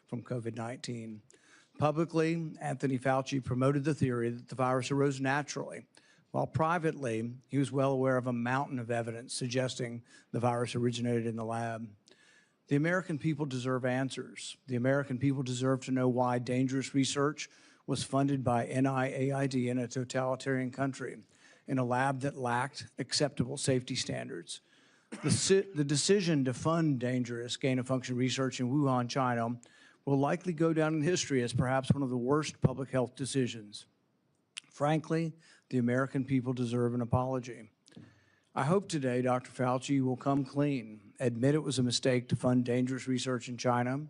from COVID-19. Publicly, Anthony Fauci promoted the theory that the virus arose naturally, while privately, he was well aware of a mountain of evidence suggesting the virus originated in the lab. The American people deserve answers. The American people deserve to know why dangerous research was funded by NIAID in a totalitarian country, in a lab that lacked acceptable safety standards. The decision to fund dangerous gain-of-function research in Wuhan, China, will likely go down in history as perhaps one of the worst public health decisions. Frankly, the American people deserve an apology. I hope today Dr. Fauci will come clean, admit it was a mistake to fund dangerous research in China,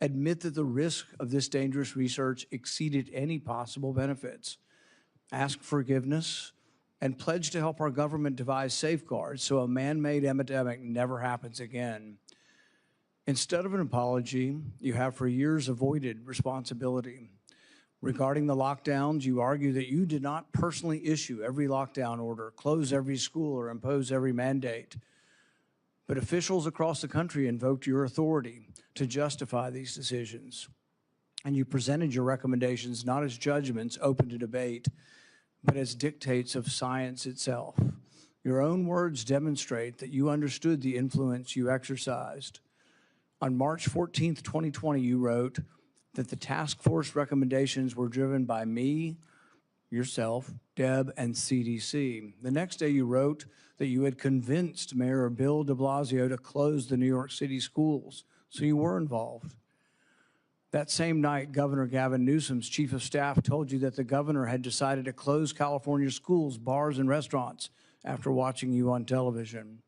admit that the risk of this dangerous research exceeded any possible benefits, ask forgiveness, and pledge to help our government devise safeguards so a man-made epidemic never happens again. Instead of an apology, you have for years avoided responsibility. Regarding the lockdowns, you argue that you did not personally issue every lockdown order, close every school, or impose every mandate. But officials across the country invoked your authority to justify these decisions. And you presented your recommendations not as judgments open to debate, but as dictates of science itself. Your own words demonstrate that you understood the influence you exercised. On March 14th, 2020, you wrote that the task force recommendations were driven by me, yourself, Deb, and CDC. The next day you wrote that you had convinced Mayor Bill de Blasio to close the New York City schools, so you were involved. That same night, Governor Gavin Newsom's chief of staff told you that the governor had decided to close California schools, bars, and restaurants after watching you on television.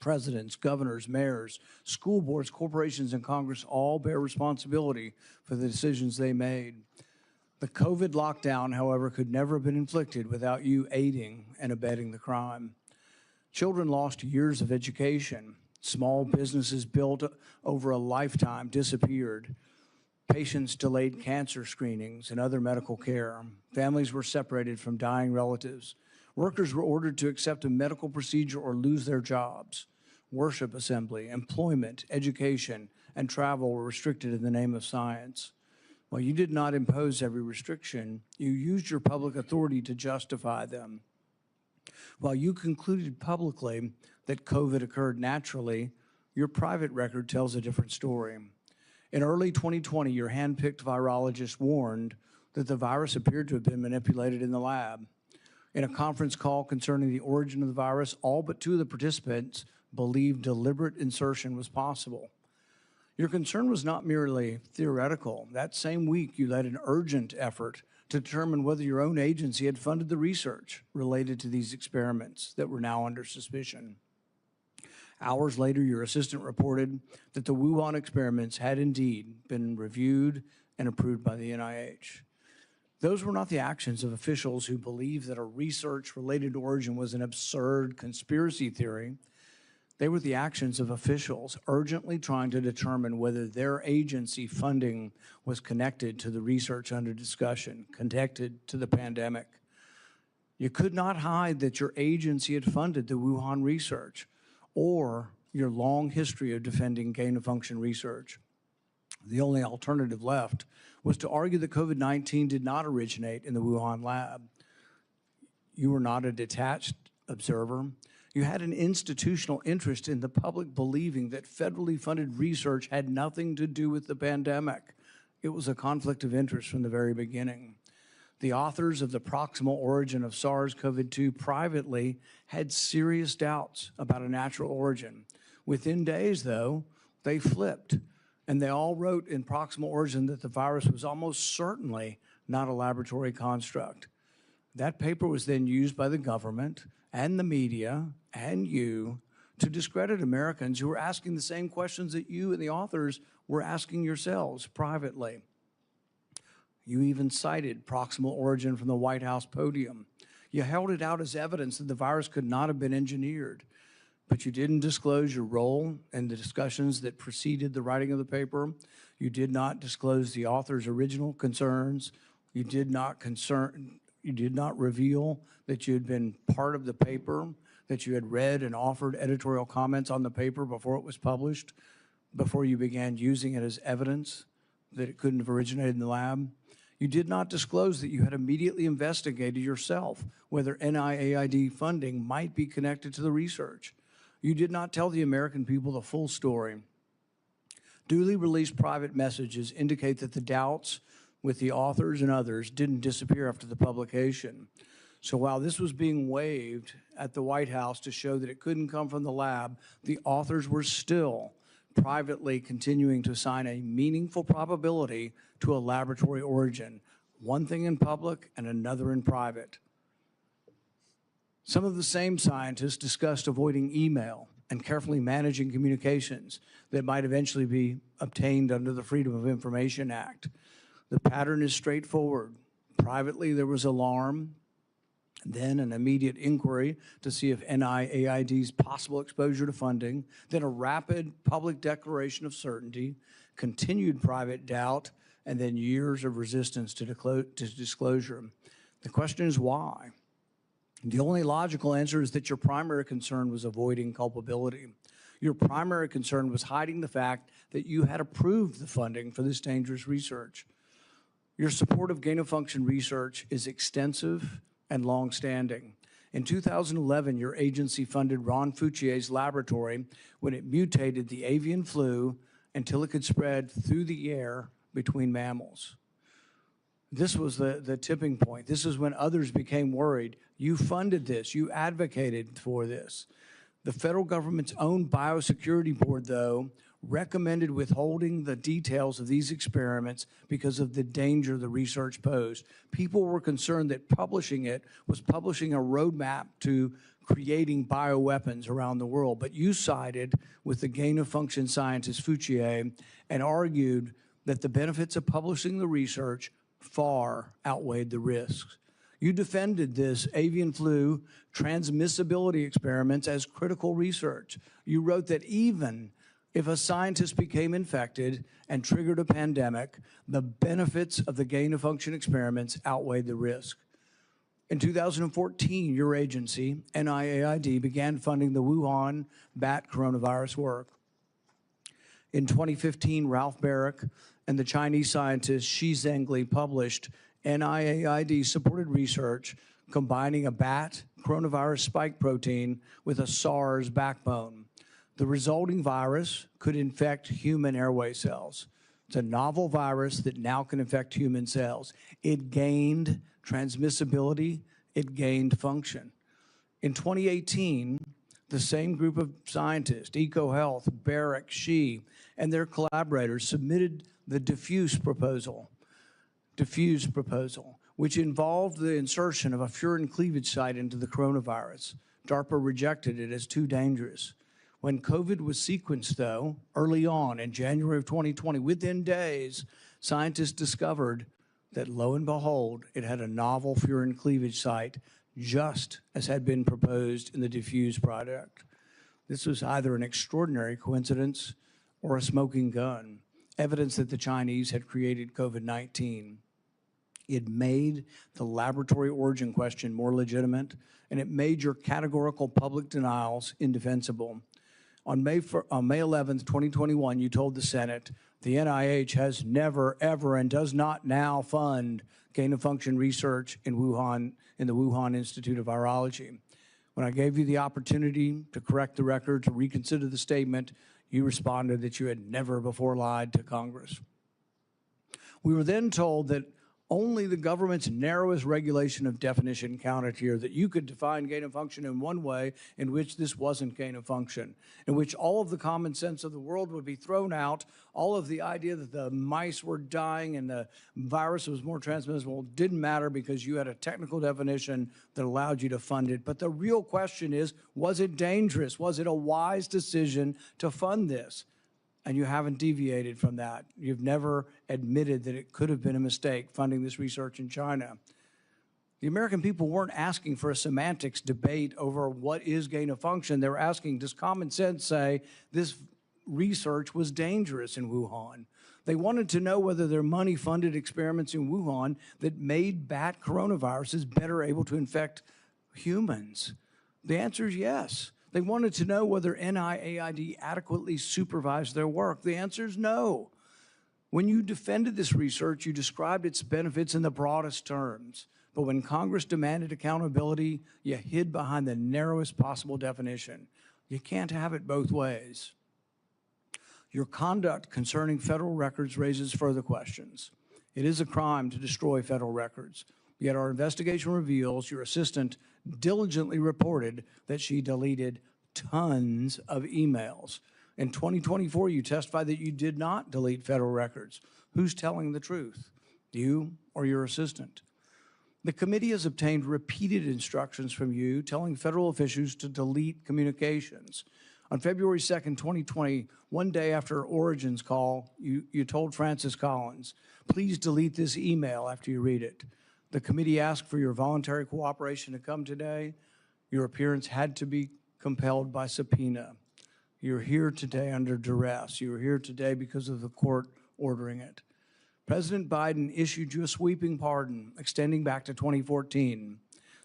Presidents, governors, mayors, school boards, corporations, and Congress all bear responsibility for the decisions they made. The COVID lockdown, however, could never have been inflicted without you aiding and abetting the crime. Children lost years of education. Small businesses built over a lifetime disappeared. Patients delayed cancer screenings and other medical care. Families were separated from dying relatives. Workers were ordered to accept a medical procedure or lose their jobs. Worship assembly, employment, education, and travel were restricted in the name of science. While you did not impose every restriction, you used your public authority to justify them. While you concluded publicly that COVID occurred naturally, your private record tells a different story. In early 2020, your hand-picked virologist warned that the virus appeared to have been manipulated in the lab. In a conference call concerning the origin of the virus, all but two of the participants believed deliberate insertion was possible. Your concern was not merely theoretical. That same week, you led an urgent effort to determine whether your own agency had funded the research related to these experiments that were now under suspicion. Hours later, your assistant reported that the Wuhan experiments had indeed been reviewed and approved by the NIH. Those were not the actions of officials who believed that a research-related origin was an absurd conspiracy theory. They were the actions of officials urgently trying to determine whether their agency funding was connected to the research under discussion, connected to the pandemic. You could not hide that your agency had funded the Wuhan research or your long history of defending gain-of-function research. The only alternative left was to argue that COVID-19 did not originate in the Wuhan lab. You were not a detached observer. You had an institutional interest in the public believing that federally funded research had nothing to do with the pandemic. It was a conflict of interest from the very beginning. The authors of the proximal origin of SARS-CoV-2 privately had serious doubts about a natural origin. Within days, though, they flipped, and they all wrote in proximal origin that the virus was almost certainly not a laboratory construct. That paper was then used by the government and the media and you to discredit Americans who were asking the same questions that you and the authors were asking yourselves privately. You even cited proximal origin from the White House podium. You held it out as evidence that the virus could not have been engineered, but you didn't disclose your role in the discussions that preceded the writing of the paper. You did not disclose the author's original concerns. You did not reveal that you had been part of the paper, that you had read and offered editorial comments on the paper before it was published, before you began using it as evidence. that it couldn't have originated in the lab. You did not disclose that you had immediately investigated yourself whether NIAID funding might be connected to the research. You did not tell the American people the full story. Duly released private messages indicate that the doubts with the authors and others didn't disappear after the publication. So while this was being waived at the White House to show that it couldn't come from the lab, the authors were still privately continuing to assign a meaningful probability to a laboratory origin, one thing in public and another in private. Some of the same scientists discussed avoiding email and carefully managing communications that might eventually be obtained under the Freedom of Information Act. The pattern is straightforward. Privately, there was alarm, then an immediate inquiry to see if NIAID's possible exposure to funding, then a rapid public declaration of certainty, continued private doubt, and then years of resistance to disclosure. The question is why? The only logical answer is that your primary concern was avoiding culpability. Your primary concern was hiding the fact that you had approved the funding for this dangerous research. Your support of gain-of-function research is extensive and long-standing. In 2011, your agency funded Ron Fauci's laboratory when it mutated the avian flu until it could spread through the air between mammals. This was the tipping point. This is when others became worried. You funded this. You advocated for this. The federal government's own biosecurity board, though, recommended withholding the details of these experiments because of the danger the research posed. People were concerned that publishing it was publishing a roadmap to creating bioweapons around the world. But you sided with the gain-of-function scientist Fauci and argued that the benefits of publishing the research far outweighed the risks. You defended this avian flu transmissibility experiments as critical research. You wrote that even if a scientist became infected and triggered a pandemic, the benefits of the gain-of-function experiments outweighed the risk. In 2014, your agency, NIAID, began funding the Wuhan bat coronavirus work. In 2015, Ralph Barrick and the Chinese scientist Shi Zhengli published NIAID-supported research combining a bat coronavirus spike protein with a SARS backbone. The resulting virus could infect human airway cells. It's a novel virus that now can infect human cells. It gained transmissibility, it gained function. In 2018, the same group of scientists, EcoHealth, Barrick, Shi, and their collaborators submitted the diffuse proposal, which involved the insertion of a furin cleavage site into the coronavirus. DARPA rejected it as too dangerous. When COVID was sequenced, though, early on in January of 2020, within days, scientists discovered that, lo and behold, it had a novel furin cleavage site, just as had been proposed in the diffuse project. This was either an extraordinary coincidence or a smoking gun, evidence that the Chinese had created COVID-19. It made the laboratory origin question more legitimate, and it made your categorical public denials indefensible. On May 11th, 2021, you told the Senate, the NIH has never, ever, and does not now fund gain-of-function research in Wuhan, in the Wuhan Institute of Virology. When I gave you the opportunity to correct the record, to reconsider the statement, you responded that you had never before lied to Congress. We were then told that only the government's narrowest regulation of definition counted here, that you could define gain of function in one way in which this wasn't gain of function, in which all of the common sense of the world would be thrown out, all of the idea that the mice were dying and the virus was more transmissible didn't matter because you had a technical definition that allowed you to fund it. But the real question is, was it dangerous? Was it a wise decision to fund this? And you haven't deviated from that. You've never admitted that it could have been a mistake funding this research in China. The American people weren't asking for a semantics debate over what is gain of function. They were asking, does common sense say this research was dangerous in Wuhan? They wanted to know whether their money-funded experiments in Wuhan that made bat coronaviruses better able to infect humans. The answer is yes. They wanted to know whether NIAID adequately supervised their work. The answer is no. When you defended this research, you described its benefits in the broadest terms. But when Congress demanded accountability, you hid behind the narrowest possible definition. You can't have it both ways. Your conduct concerning federal records raises further questions. It is a crime to destroy federal records. Yet our investigation reveals your assistant diligently reported that she deleted tons of emails. In 2024, you testified that you did not delete federal records. Who's telling the truth, you or your assistant? The committee has obtained repeated instructions from you telling federal officials to delete communications. On February 2nd, 2020, one day after Origin's call, you told Francis Collins, please delete this email after you read it. The committee asked for your voluntary cooperation to come today. Your appearance had to be compelled by subpoena. You're here today under duress. You're here today because of the court ordering it. President Biden issued you a sweeping pardon extending back to 2014,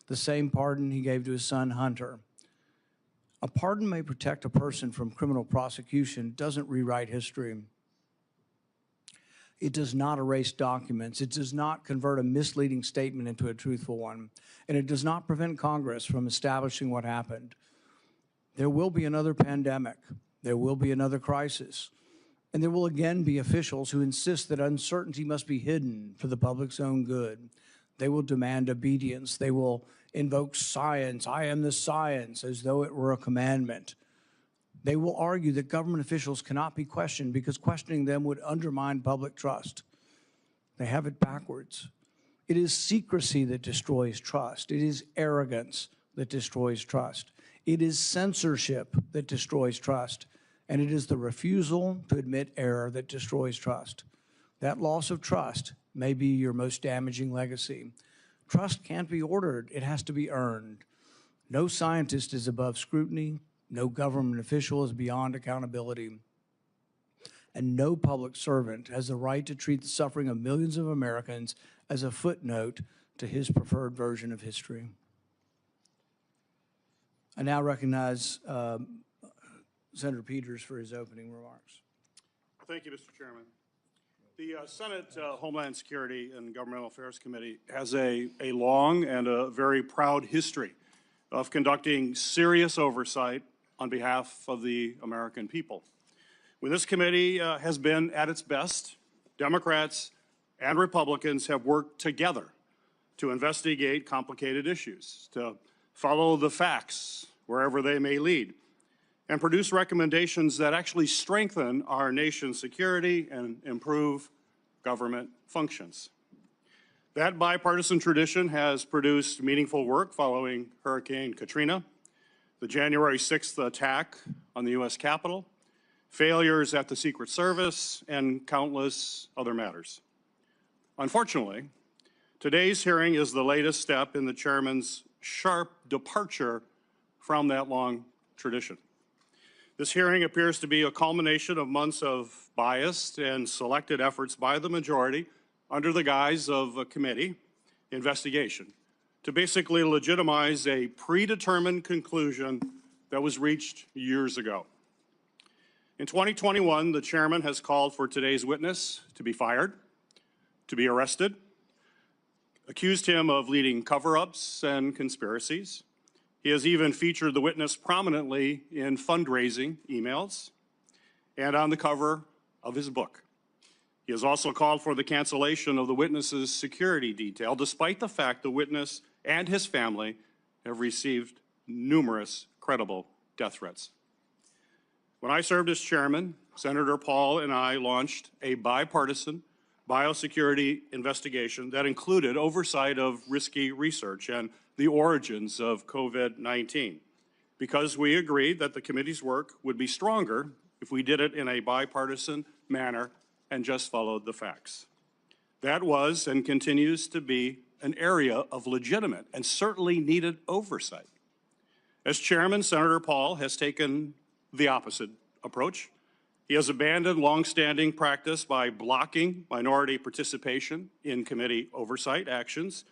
the same pardon he gave to his son Hunter. A pardon may protect a person from criminal prosecution, doesn't rewrite history. It does not erase documents. It does not convert a misleading statement into a truthful one. And it does not prevent Congress from establishing what happened. There will be another pandemic. There will be another crisis. And there will again be officials who insist that uncertainty must be hidden for the public's own good. They will demand obedience. They will invoke science. I am the science, as though it were a commandment. They will argue that government officials cannot be questioned because questioning them would undermine public trust. They have it backwards. It is secrecy that destroys trust. It is arrogance that destroys trust. It is censorship that destroys trust. And it is the refusal to admit error that destroys trust. That loss of trust may be your most damaging legacy. Trust can't be ordered. It has to be earned. No scientist is above scrutiny. No government official is beyond accountability. And no public servant has the right to treat the suffering of millions of Americans as a footnote to his preferred version of history. I now recognize Senator Peters for his opening remarks. Thank you, Mr. Chairman. The Senate Homeland Security and Governmental Affairs Committee has a long and a very proud history of conducting serious oversight on behalf of the American people. When this committee has been at its best, Democrats and Republicans have worked together to investigate complicated issues, to follow the facts wherever they may lead, and produce recommendations that actually strengthen our nation's security and improve government functions. That bipartisan tradition has produced meaningful work following Hurricane Katrina, the January 6th attack on the U.S. Capitol, failures at the Secret Service, and countless other matters. Unfortunately, today's hearing is the latest step in the chairman's sharp departure from that long tradition. This hearing appears to be a culmination of months of biased and selected efforts by the majority under the guise of a committee investigation to basically legitimize a predetermined conclusion that was reached years ago. In 2021, the chairman has called for today's witness to be fired, to be arrested, accused him of leading cover-ups and conspiracies. He has even featured the witness prominently in fundraising emails and on the cover of his book. He has also called for the cancellation of the witness's security detail, despite the fact the witness and his family have received numerous credible death threats. When I served as chairman, Senator Paul and I launched a bipartisan biosecurity investigation that included oversight of risky research and the origins of COVID-19, because we agreed that the committee's work would be stronger if we did it in a bipartisan manner and just followed the facts. That was and continues to be an area of legitimate and certainly needed oversight. As chairman, Senator Paul has taken the opposite approach. He has abandoned longstanding practice by blocking minority participation in committee oversight actions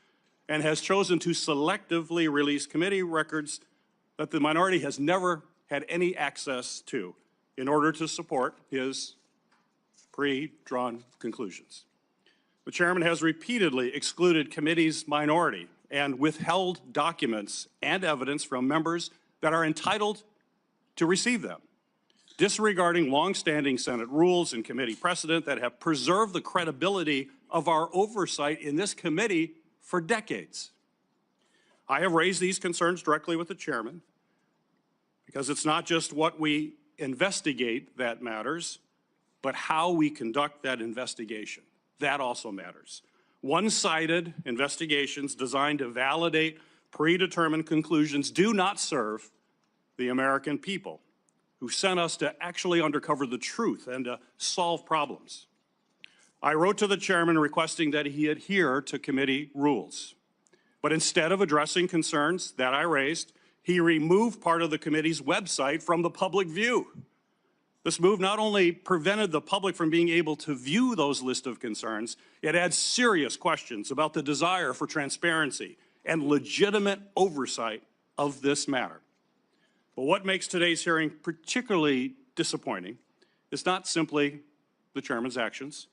and has chosen to selectively release committee records that the minority has never had any access to in order to support his pre-drawn conclusions. The chairman has repeatedly excluded committee's minority and withheld documents and evidence from members that are entitled to receive them, disregarding longstanding Senate rules and committee precedent that have preserved the credibility of our oversight in this committee for decades. I have raised these concerns directly with the chairman because it's not just what we investigate that matters, but how we conduct that investigation. That also matters. One-sided investigations designed to validate predetermined conclusions do not serve the American people who sent us to actually uncover the truth and to solve problems. I wrote to the chairman requesting that he adhere to committee rules. But instead of addressing concerns that I raised, he removed part of the committee's website from the public view. This move not only prevented the public from being able to view those lists of concerns, it adds serious questions about the desire for transparency and legitimate oversight of this matter. But what makes today's hearing particularly disappointing is not simply the chairman's actions,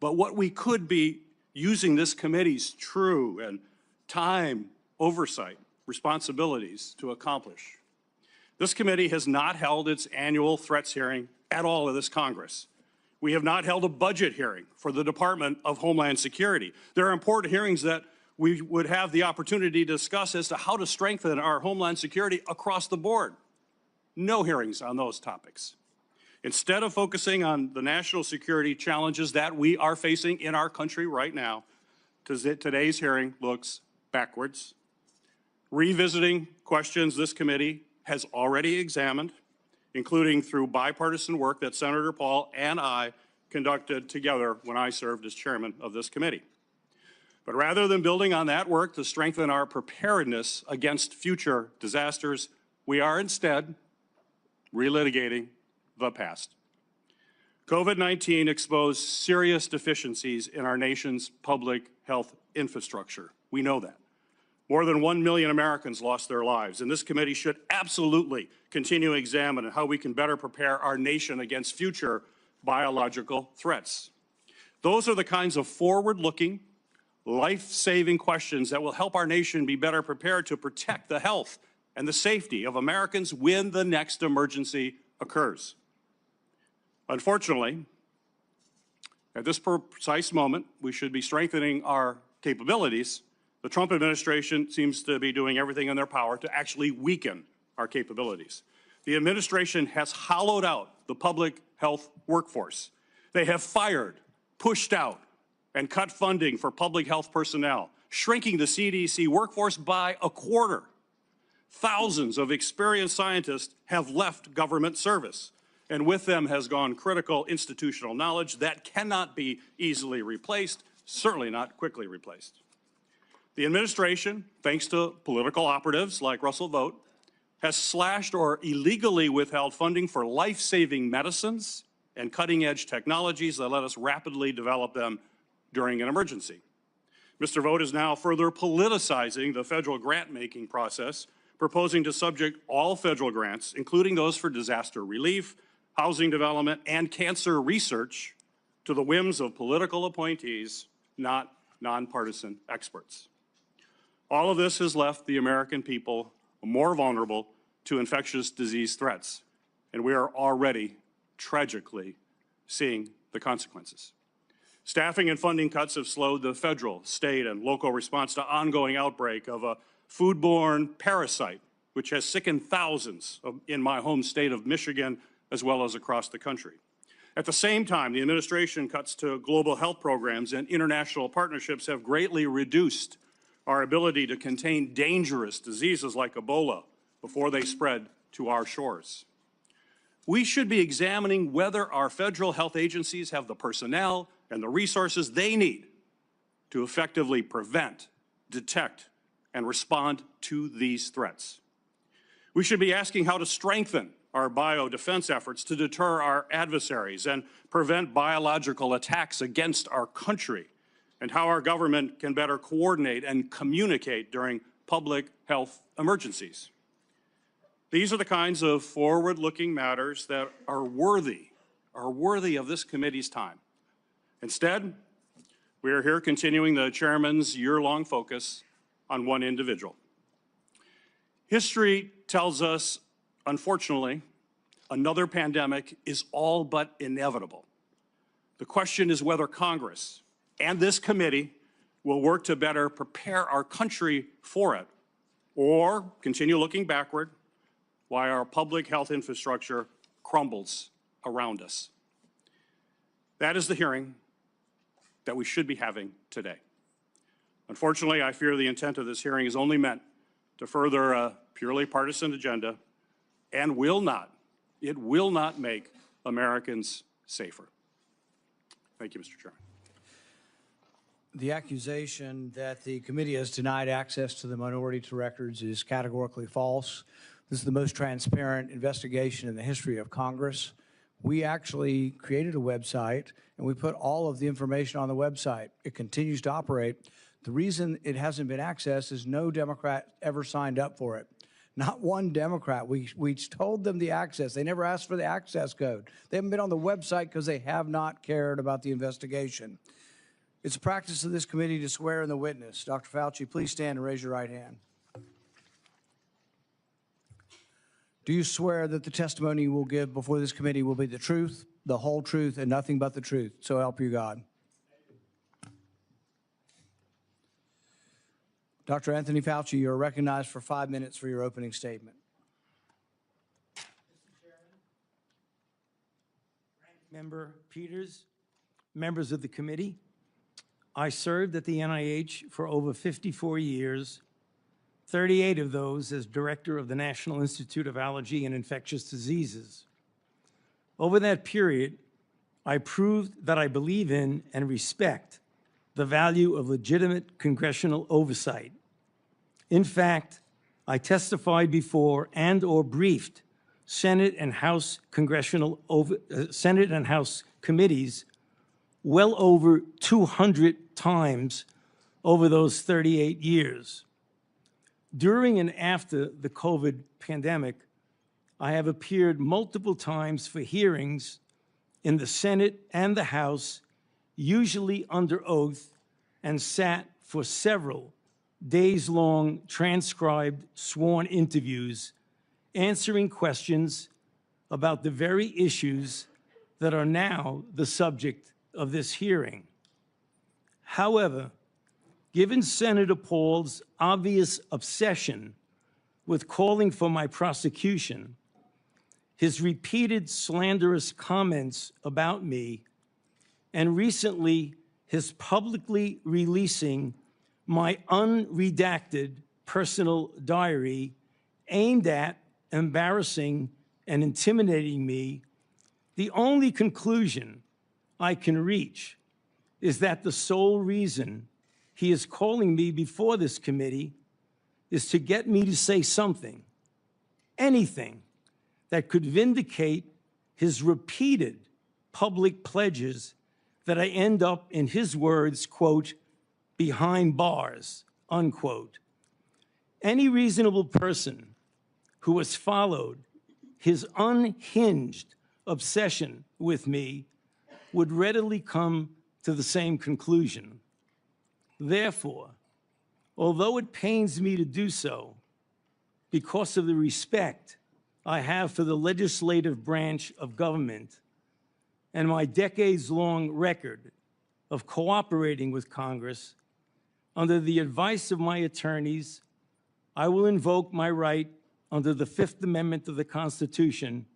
but what we could be using this committee's true and time oversight responsibilities to accomplish. This committee has not held its annual threats hearing at all in this Congress. We have not held a budget hearing for the Department of Homeland Security. There are important hearings that we would have the opportunity to discuss as to how to strengthen our Homeland Security across the board. No hearings on those topics. Instead of focusing on the national security challenges that we are facing in our country right now, today's hearing looks backwards, revisiting questions this committee has already examined, including through bipartisan work that Senator Paul and I conducted together when I served as chairman of this committee. But rather than building on that work to strengthen our preparedness against future disasters, we are instead relitigating the past. COVID-19 exposed serious deficiencies in our nation's public health infrastructure. We know that. More than 1 million Americans lost their lives, and this committee should absolutely continue to examine how we can better prepare our nation against future biological threats. Those are the kinds of forward-looking, life-saving questions that will help our nation be better prepared to protect the health and the safety of Americans when the next emergency occurs. Unfortunately, at this precise moment, we should be strengthening our capabilities. The Trump administration seems to be doing everything in their power to actually weaken our capabilities. The administration has hollowed out the public health workforce. They have fired, pushed out, and cut funding for public health personnel, shrinking the CDC workforce by a quarter. Thousands of experienced scientists have left government service, and with them has gone critical institutional knowledge that cannot be easily replaced, certainly not quickly replaced. The administration, thanks to political operatives like Russell Vought, has slashed or illegally withheld funding for life-saving medicines and cutting-edge technologies that let us rapidly develop them during an emergency. Mr. Vought is now further politicizing the federal grant-making process, proposing to subject all federal grants, including those for disaster relief, housing development, and cancer research, to the whims of political appointees, not nonpartisan experts. All of this has left the American people more vulnerable to infectious disease threats, and we are already tragically seeing the consequences. Staffing and funding cuts have slowed the federal, state, and local response to ongoing outbreak of a foodborne parasite, which has sickened thousands in my home state of Michigan, as well as across the country. At the same time, the administration cuts to global health programs and international partnerships have greatly reduced our ability to contain dangerous diseases like Ebola before they spread to our shores. We should be examining whether our federal health agencies have the personnel and the resources they need to effectively prevent, detect, and respond to these threats. We should be asking how to strengthen our biodefense efforts to deter our adversaries and prevent biological attacks against our country, and how our government can better coordinate and communicate during public health emergencies. These are the kinds of forward-looking matters that are worthy are worthy of this committee's time. Instead, we are here continuing the chairman's year-long focus on one individual. History tells us, unfortunately, another pandemic is all but inevitable. The question is whether Congress and this committee will work to better prepare our country for it, or continue looking backward while our public health infrastructure crumbles around us. That is the hearing that we should be having today. Unfortunately, I fear the intent of this hearing is only meant to further a purely partisan agenda and it will not make Americans safer. Thank you, Mr. Chairman. The accusation that the committee has denied access to the minority to records is categorically false. This is the most transparent investigation in the history of Congress. We actually created a website and we put all of the information on the website. It continues to operate. The reason it hasn't been accessed is no Democrat ever signed up for it. Not one Democrat. We told them the access. They never asked for the access code. They haven't been on the website because they have not cared about the investigation. It's a practice of this committee to swear in the witness. Dr. Fauci, please stand and raise your right hand. Do you swear that the testimony you will give before this committee will be the truth, the whole truth, and nothing but the truth? So help you God. Dr. Anthony Fauci, you are recognized for 5 minutes for your opening statement. Mr. Chairman, Ranking Member Peters, members of the committee, I served at the NIH for over 54 years, 38 of those as director of the National Institute of Virology and Infectious Diseases. Over that period, I proved that I believe in and respect the value of legitimate congressional oversight. In fact, I testified before and/or briefed Senate and House Senate and House committees well over 200 times over those 38 years. During and after the COVID pandemic, I have appeared multiple times for hearings in the Senate and the House, usually under oath, and sat for several days-long transcribed sworn interviews, answering questions about the very issues that are now the subject of this hearing. However, given Senator Paul's obvious obsession with calling for my prosecution, his repeated slanderous comments about me, and recently his publicly releasing my unredacted personal diary aimed at embarrassing and intimidating me, the only conclusion I can reach is that the sole reason he is calling me before this committee is to get me to say something, anything, that could vindicate his repeated public pledges that I end up, in his words, quote, behind bars, unquote. Any reasonable person who has followed his unhinged obsession with me would readily come to the same conclusion. Therefore, although it pains me to do so, because of the respect I have for the legislative branch of government and my decades-long record of cooperating with Congress, under the advice of my attorneys, I will invoke my right under the Fifth Amendment of the Constitution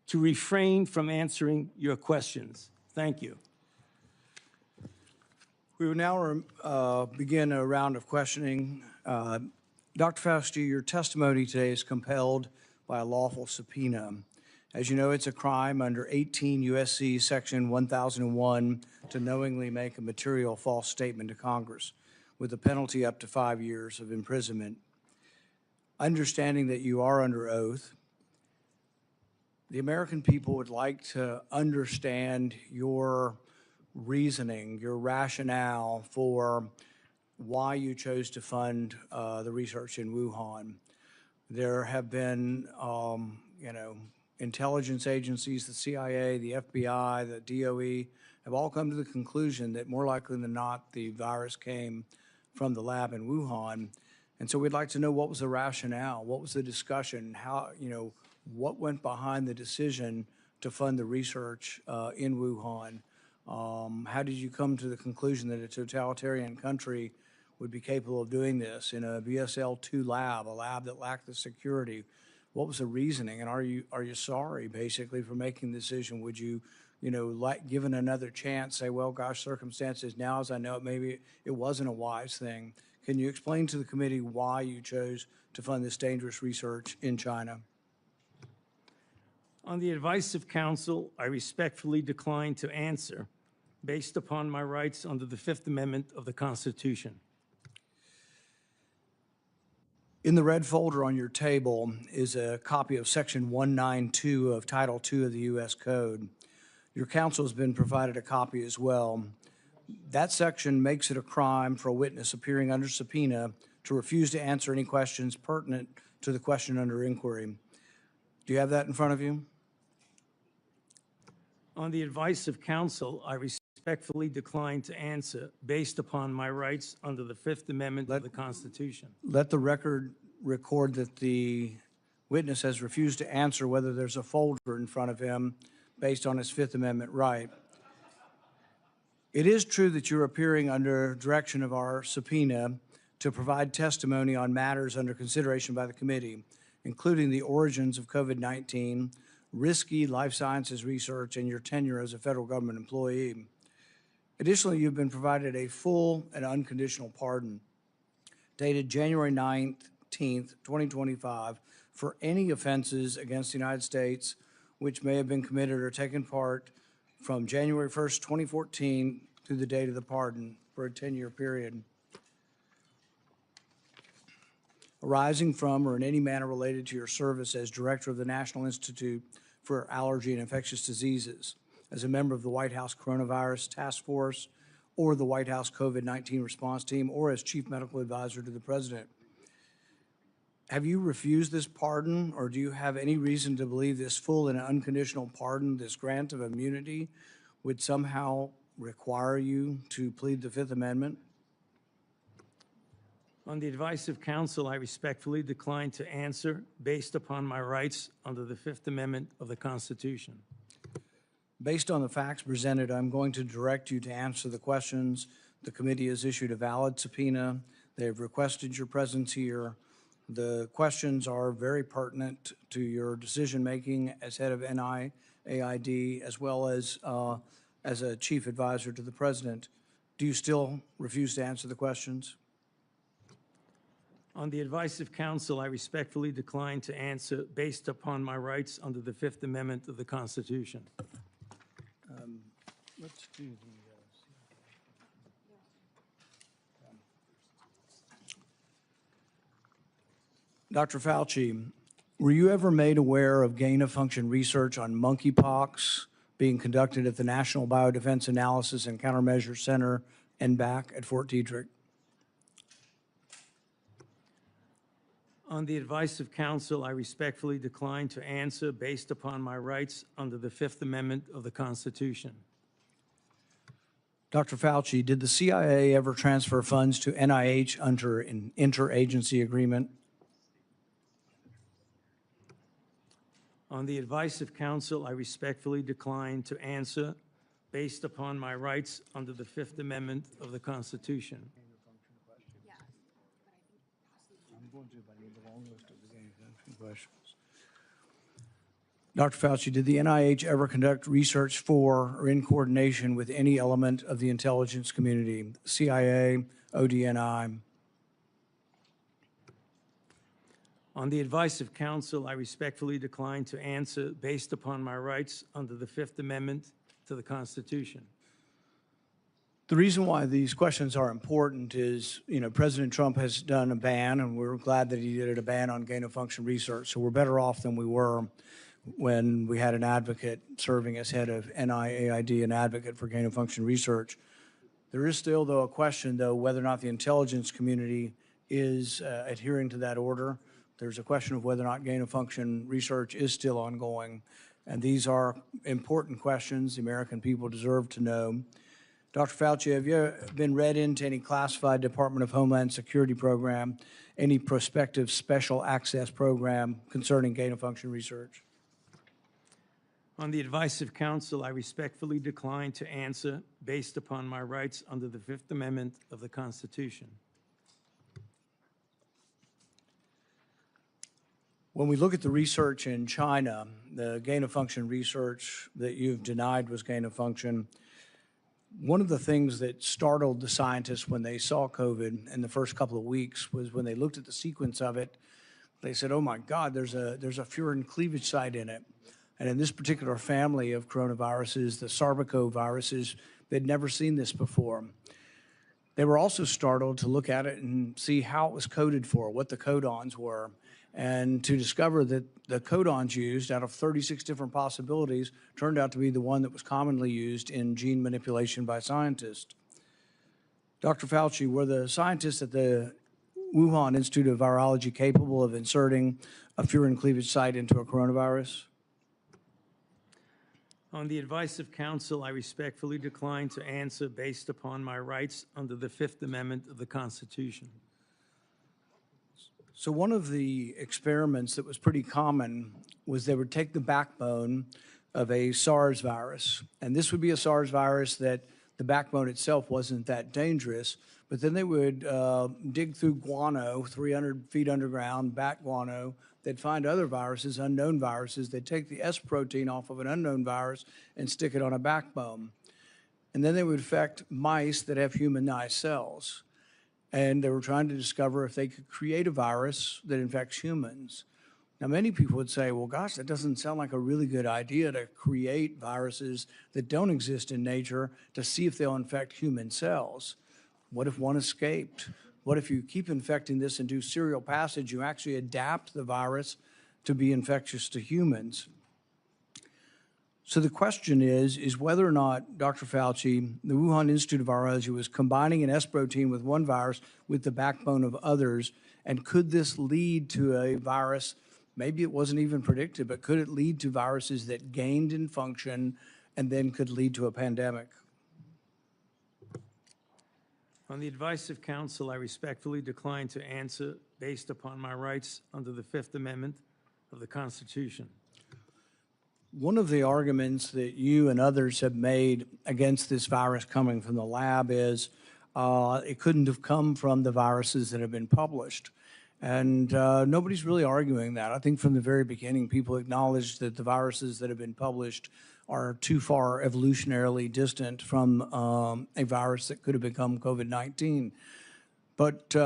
to refrain from answering your questions. Thank you. We will now begin a round of questioning. Dr. Fauci, your testimony today is compelled by a lawful subpoena. As you know, it's a crime under 18 U.S.C. Section 1001 to knowingly make a material false statement to Congress, with a penalty up to 5 years of imprisonment. Understanding that you are under oath, the American people would like to understand your reasoning, your rationale for why you chose to fund the research in Wuhan. There have been, intelligence agencies, the CIA, the FBI, the DOE, have all come to the conclusion that more likely than not, the virus came from the lab in Wuhan. And so we'd like to know what was the rationale, what was the discussion, how, what went behind the decision to fund the research in Wuhan? How did you come to the conclusion that a totalitarian country would be capable of doing this in a BSL-2 lab, a lab that lacked the security? What was the reasoning, and are you sorry, basically, for making the decision? Would you, given another chance, say, well, gosh, circumstances now, as I know it, maybe it wasn't a wise thing. Can you explain to the committee why you chose to fund this dangerous research in China? On the advice of counsel, I respectfully decline to answer based upon my rights under the Fifth Amendment of the Constitution. In the red folder on your table is a copy of Section 192 of Title II of the U.S. Code. Your counsel has been provided a copy as well. That section makes it a crime for a witness appearing under subpoena to refuse to answer any questions pertinent to the question under inquiry. Do you have that in front of you? On the advice of counsel, I respectfully decline to answer based upon my rights under the Fifth Amendment of the Constitution. Let the record record that the witness has refused to answer whether there's a folder in front of him based on his Fifth Amendment right. It is true that you're appearing under direction of our subpoena to provide testimony on matters under consideration by the committee, including the origins of COVID-19, risky life sciences research, and your tenure as a federal government employee. Additionally, you've been provided a full and unconditional pardon dated January 19th, 2025, for any offenses against the United States which may have been committed or taken part from January 1st, 2014 to the date of the pardon for a 10-year period, arising from or in any manner related to your service as director of the National Institute for Allergy and Infectious Diseases, as a member of the White House Coronavirus Task Force, or the White House COVID-19 response team, or as chief medical advisor to the president. Have you refused this pardon, or do you have any reason to believe this full and unconditional pardon, this grant of immunity, would somehow require you to plead the Fifth Amendment? On the advice of counsel, I respectfully decline to answer based upon my rights under the Fifth Amendment of the Constitution. Based on the facts presented, I'm going to direct you to answer the questions. The committee has issued a valid subpoena. They have requested your presence here. The questions are very pertinent to your decision-making as head of NIAID, as well as a chief advisor to the president. Do you still refuse to answer the questions? On the advice of counsel, I respectfully decline to answer based upon my rights under the Fifth Amendment of the Constitution. Let's do the... Dr. Fauci, were you ever made aware of gain-of-function research on monkeypox being conducted at the National Biodefense Analysis and Countermeasure Center and back at Fort Detrick? On the advice of counsel, I respectfully decline to answer based upon my rights under the Fifth Amendment of the Constitution. Dr. Fauci, did the CIA ever transfer funds to NIH under an interagency agreement? On the advice of counsel, I respectfully decline to answer based upon my rights under the Fifth Amendment of the Constitution. Dr. Fauci, did the NIH ever conduct research for or in coordination with any element of the intelligence community, CIA, ODNI? On the advice of counsel, I respectfully decline to answer based upon my rights under the Fifth Amendment to the Constitution. The reason why these questions are important is, President Trump has done a ban, and we're glad that he did a ban on gain-of-function research. So we're better off than we were when we had an advocate serving as head of NIAID, an advocate for gain-of-function research. There is still, though, a question, though, whether or not the intelligence community is adhering to that order. There's a question of whether or not gain-of-function research is still ongoing. And these are important questions the American people deserve to know. Dr. Fauci, have you been read into any classified Department of Homeland Security program, any prospective special access program concerning gain-of-function research? On the advice of counsel, I respectfully decline to answer based upon my rights under the Fifth Amendment of the Constitution. When we look at the research in China, the gain-of-function research that you've denied was gain-of-function, one of the things that startled the scientists when they saw COVID in the first couple of weeks was when they looked at the sequence of it, they said, oh my God, there's a furin cleavage site in it. And in this particular family of coronaviruses, the sarbecoviruses, they'd never seen this before. They were also startled to look at it and see how it was coded for, what the codons were, and to discover that the codons used out of 36 different possibilities turned out to be the one that was commonly used in gene manipulation by scientists. Dr. Fauci, were the scientists at the Wuhan Institute of Virology capable of inserting a furin cleavage site into a coronavirus? On the advice of counsel, I respectfully decline to answer based upon my rights under the Fifth Amendment of the Constitution. So one of the experiments that was pretty common was they would take the backbone of a SARS virus, and this would be a SARS virus that the backbone itself wasn't that dangerous, but then they would dig through guano, 300 feet underground, bat guano. They'd find other viruses, unknown viruses. They'd take the S protein off of an unknown virus and stick it on a backbone. And then they would infect mice that have humanized cells. And they were trying to discover if they could create a virus that infects humans. Now, many people would say, well, gosh, that doesn't sound like a really good idea to create viruses that don't exist in nature to see if they'll infect human cells. What if one escaped? What if you keep infecting this and do serial passage, you actually adapt the virus to be infectious to humans? So the question is whether or not, Dr. Fauci, the Wuhan Institute of Virology was combining an S protein with one virus with the backbone of others, and could this lead to a virus, maybe it wasn't even predicted, but could it lead to viruses that gained in function and then could lead to a pandemic? On the advice of counsel, I respectfully decline to answer based upon my rights under the Fifth Amendment of the Constitution. One of the arguments that you and others have made against this virus coming from the lab is it couldn't have come from the viruses that have been published. And nobody's really arguing that. I think from the very beginning, people acknowledged that the viruses that have been published are too far evolutionarily distant from a virus that could have become COVID-19. But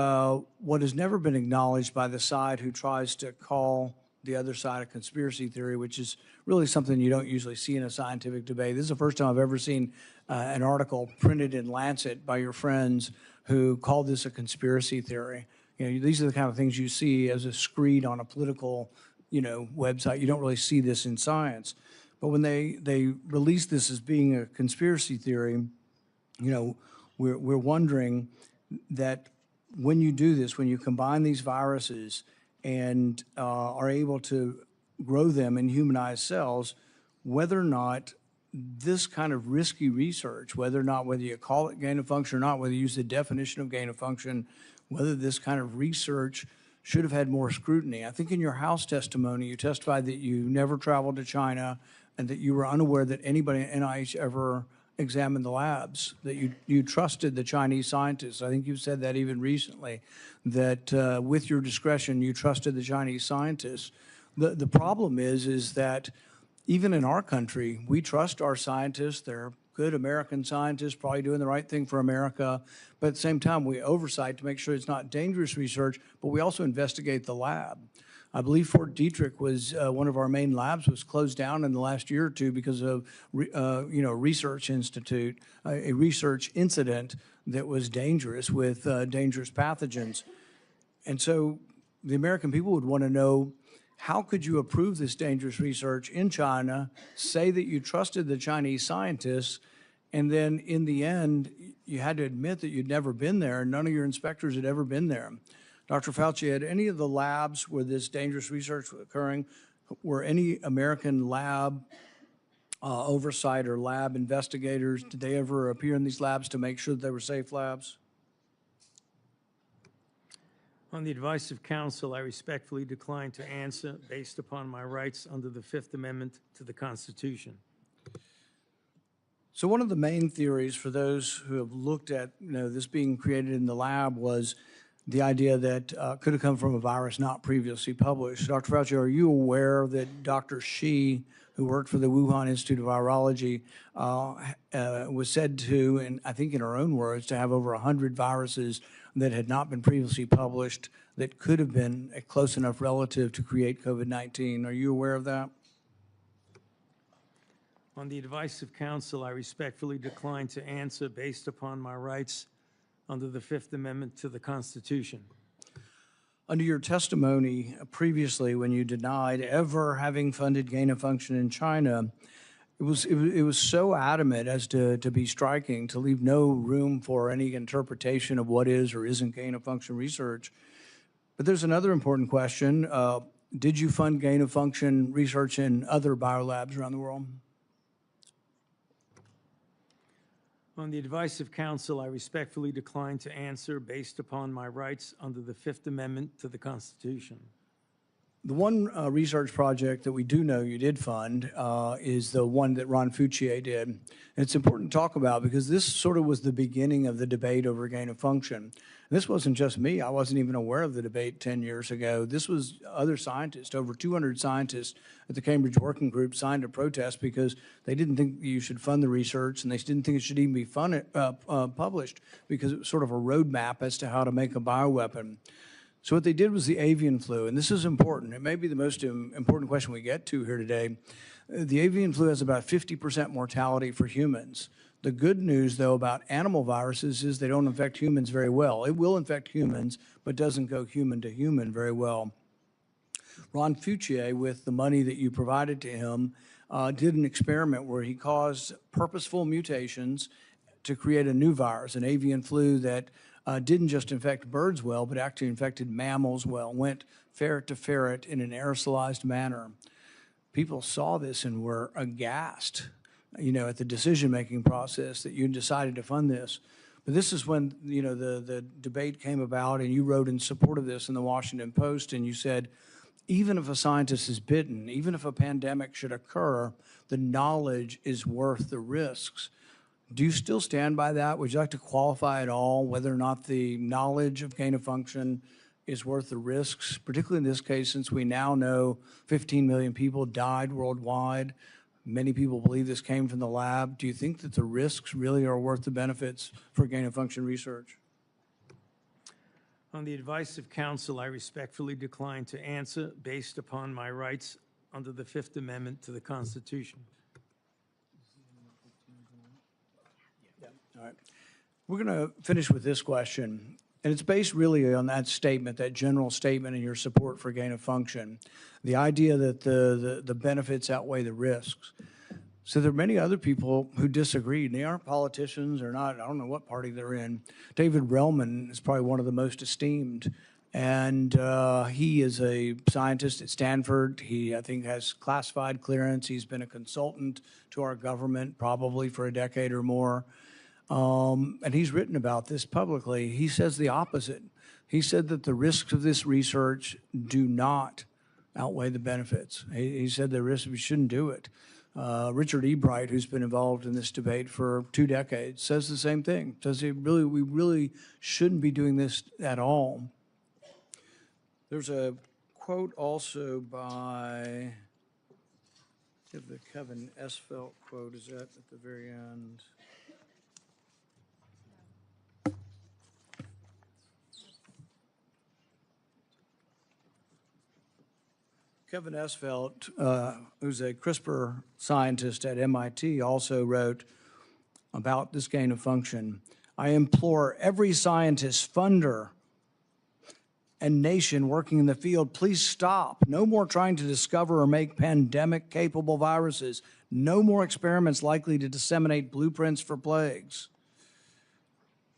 what has never been acknowledged by the side who tries to call the other side of conspiracy theory, which is really something you don't usually see in a scientific debate. This is the first time I've ever seen an article printed in Lancet by your friends who called this a conspiracy theory. You know, these are the kind of things you see as a screed on a political, website. You don't really see this in science. But when they release this as being a conspiracy theory, we're wondering that when you do this, when you combine these viruses and are able to grow them in humanized cells, whether or not this kind of risky research, whether you call it gain of function or not, whether you use the definition of gain of function, whether this kind of research should have had more scrutiny. I think in your House testimony, you testified that you never traveled to China and that you were unaware that anybody at NIH ever examined the labs, that you trusted the Chinese scientists. I think you said that even recently, that with your discretion, you trusted the Chinese scientists. The problem is that even in our country, we trust our scientists. They're good American scientists, probably doing the right thing for America. But at the same time, we oversight to make sure it's not dangerous research, but we also investigate the lab. I believe Fort Detrick was one of our main labs, was closed down in the last year or two because of research institute, a research incident that was dangerous with dangerous pathogens. And so the American people would want to know, how could you approve this dangerous research in China, say that you trusted the Chinese scientists, and then in the end, you had to admit that you'd never been there, and none of your inspectors had ever been there. Dr. Fauci, had any of the labs where this dangerous research was occurring, were any American lab oversight or lab investigators, did they ever appear in these labs to make sure that they were safe labs? On the advice of counsel, I respectfully decline to answer based upon my rights under the Fifth Amendment to the Constitution. So one of the main theories for those who have looked at this being created in the lab was the idea that could have come from a virus not previously published. Dr. Fauci, are you aware that Dr. Shi, who worked for the Wuhan Institute of Virology, was said to, and I think in her own words, to have over 100 viruses that had not been previously published that could have been a close enough relative to create COVID-19? Are you aware of that? On the advice of counsel, I respectfully decline to answer based upon my rights under the Fifth Amendment to the Constitution. Under your testimony previously, when you denied ever having funded gain of function in China, it was so adamant as to be striking, to leave no room for any interpretation of what is or isn't gain of function research. But there's another important question. Did you fund gain of function research in other biolabs around the world? On the advice of counsel, I respectfully decline to answer based upon my rights under the Fifth Amendment to the Constitution. The one research project that we do know you did fund is the one that Ron Fauci did. And it's important to talk about because this sort of was the beginning of the debate over gain of function. And this wasn't just me. I wasn't even aware of the debate 10 years ago. This was other scientists. Over 200 scientists at the Cambridge Working Group signed a protest because they didn't think you should fund the research, and they didn't think it should even be published because it was sort of a roadmap as to how to make a bioweapon. So what they did was the avian flu, and this is important. It may be the most important question we get to here today. The avian flu has about 50% mortality for humans. The good news, though, about animal viruses is they don't infect humans very well. It will infect humans, but doesn't go human to human very well. Ron Fauci, with the money that you provided to him, did an experiment where he caused purposeful mutations to create a new virus, an avian flu that didn't just infect birds well, but actually infected mammals well, went ferret to ferret in an aerosolized manner. People saw this and were aghast, at the decision-making process that you decided to fund this. But this is when, the debate came about, and you wrote in support of this in the Washington Post, and you said, even if a scientist is bitten, even if a pandemic should occur, the knowledge is worth the risks. Do you still stand by that? Would you like to qualify at all whether or not the knowledge of gain of function is worth the risks, particularly in this case, since we now know 15 million people died worldwide? Many people believe this came from the lab. Do you think that the risks really are worth the benefits for gain of function research? On the advice of counsel, I respectfully decline to answer based upon my rights under the Fifth Amendment to the Constitution. All right. We're going to finish with this question, and it's based really on that statement, that general statement in your support for gain of function, the idea that the benefits outweigh the risks. So there are many other people who disagree, and they aren't politicians or not, I don't know what party they're in. David Relman is probably one of the most esteemed, and he is a scientist at Stanford. He, I think, has classified clearance. He's been a consultant to our government probably for a decade or more. And he's written about this publicly. He says the opposite. He said that the risks of this research do not outweigh the benefits. He said the risks, we shouldn't do it. Richard Ebright, who's been involved in this debate for 2 decades, says the same thing. Says we really shouldn't be doing this at all. There's a quote also by, the Kevin Esfelt quote, is that at the very end? Kevin Esfelt, who's a CRISPR scientist at MIT, also wrote about this gain of function. I implore every scientist, funder, and nation working in the field, please stop. No more trying to discover or make pandemic-capable viruses. No more experiments likely to disseminate blueprints for plagues.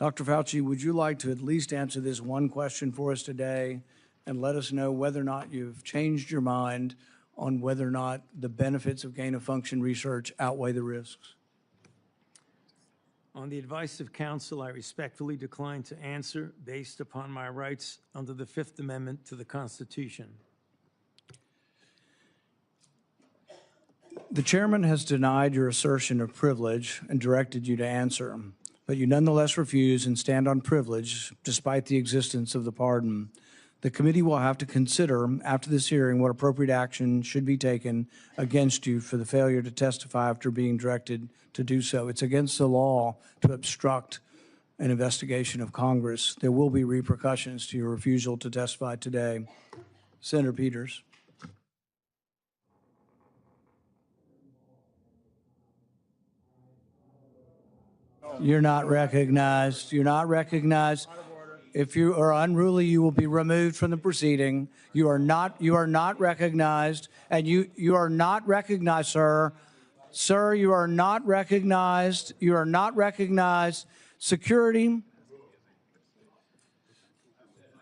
Dr. Fauci, would you like to at least answer this one question for us today and let us know whether or not you've changed your mind on whether or not the benefits of gain-of-function research outweigh the risks? On the advice of counsel, I respectfully decline to answer based upon my rights under the Fifth Amendment to the Constitution. The chairman has denied your assertion of privilege and directed you to answer, but you nonetheless refuse and stand on privilege despite the existence of the pardon. The committee will have to consider after this hearing what appropriate action should be taken against you for the failure to testify after being directed to do so. It's against the law to obstruct an investigation of Congress. There will be repercussions to your refusal to testify today. Senator Peters. You're not recognized. You're not recognized. If you are unruly, you will be removed from the proceeding. You are not recognized, and you are not recognized, sir. Sir, you are not recognized. You are not recognized. Security,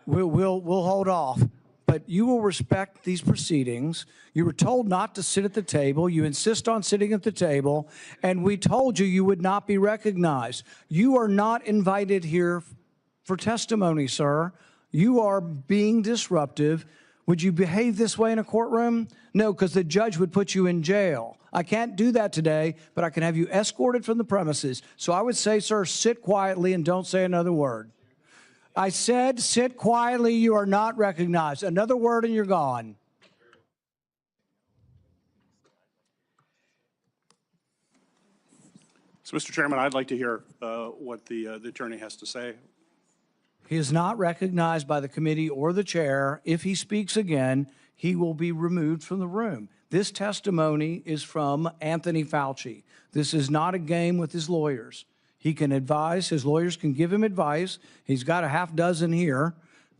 we'll hold off. But you will respect these proceedings. You were told not to sit at the table. You insist on sitting at the table, and we told you you would not be recognized. You are not invited here for testimony, sir. You are being disruptive. Would you behave this way in a courtroom? No, because the judge would put you in jail. I can't do that today, but I can have you escorted from the premises. So I would say, sir, sit quietly and don't say another word. I said, sit quietly. You are not recognized. Another word and you're gone. So, Mr. Chairman, I'd like to hear what the attorney has to say. He is not recognized by the committee or the chair. If he speaks again, he will be removed from the room. This testimony is from Anthony Fauci. This is not a game with his lawyers. He can advise, his lawyers can give him advice. He's got a half dozen here.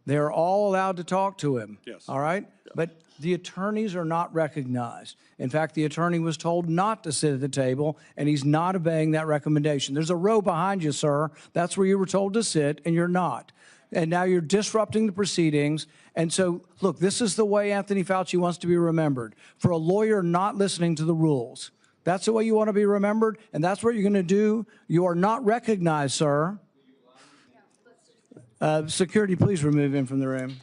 They're all allowed to talk to him. Yes. All right? Yeah. But the attorneys are not recognized. In fact, the attorney was told not to sit at the table, and he's not obeying that recommendation. There's a row behind you, sir. That's where you were told to sit, and you're not. And now you're disrupting the proceedings. And so, look, this is the way Anthony Fauci wants to be remembered, for a lawyer not listening to the rules. That's the way you want to be remembered, and that's what you're going to do. You are not recognized, sir. Security, please remove him from the room.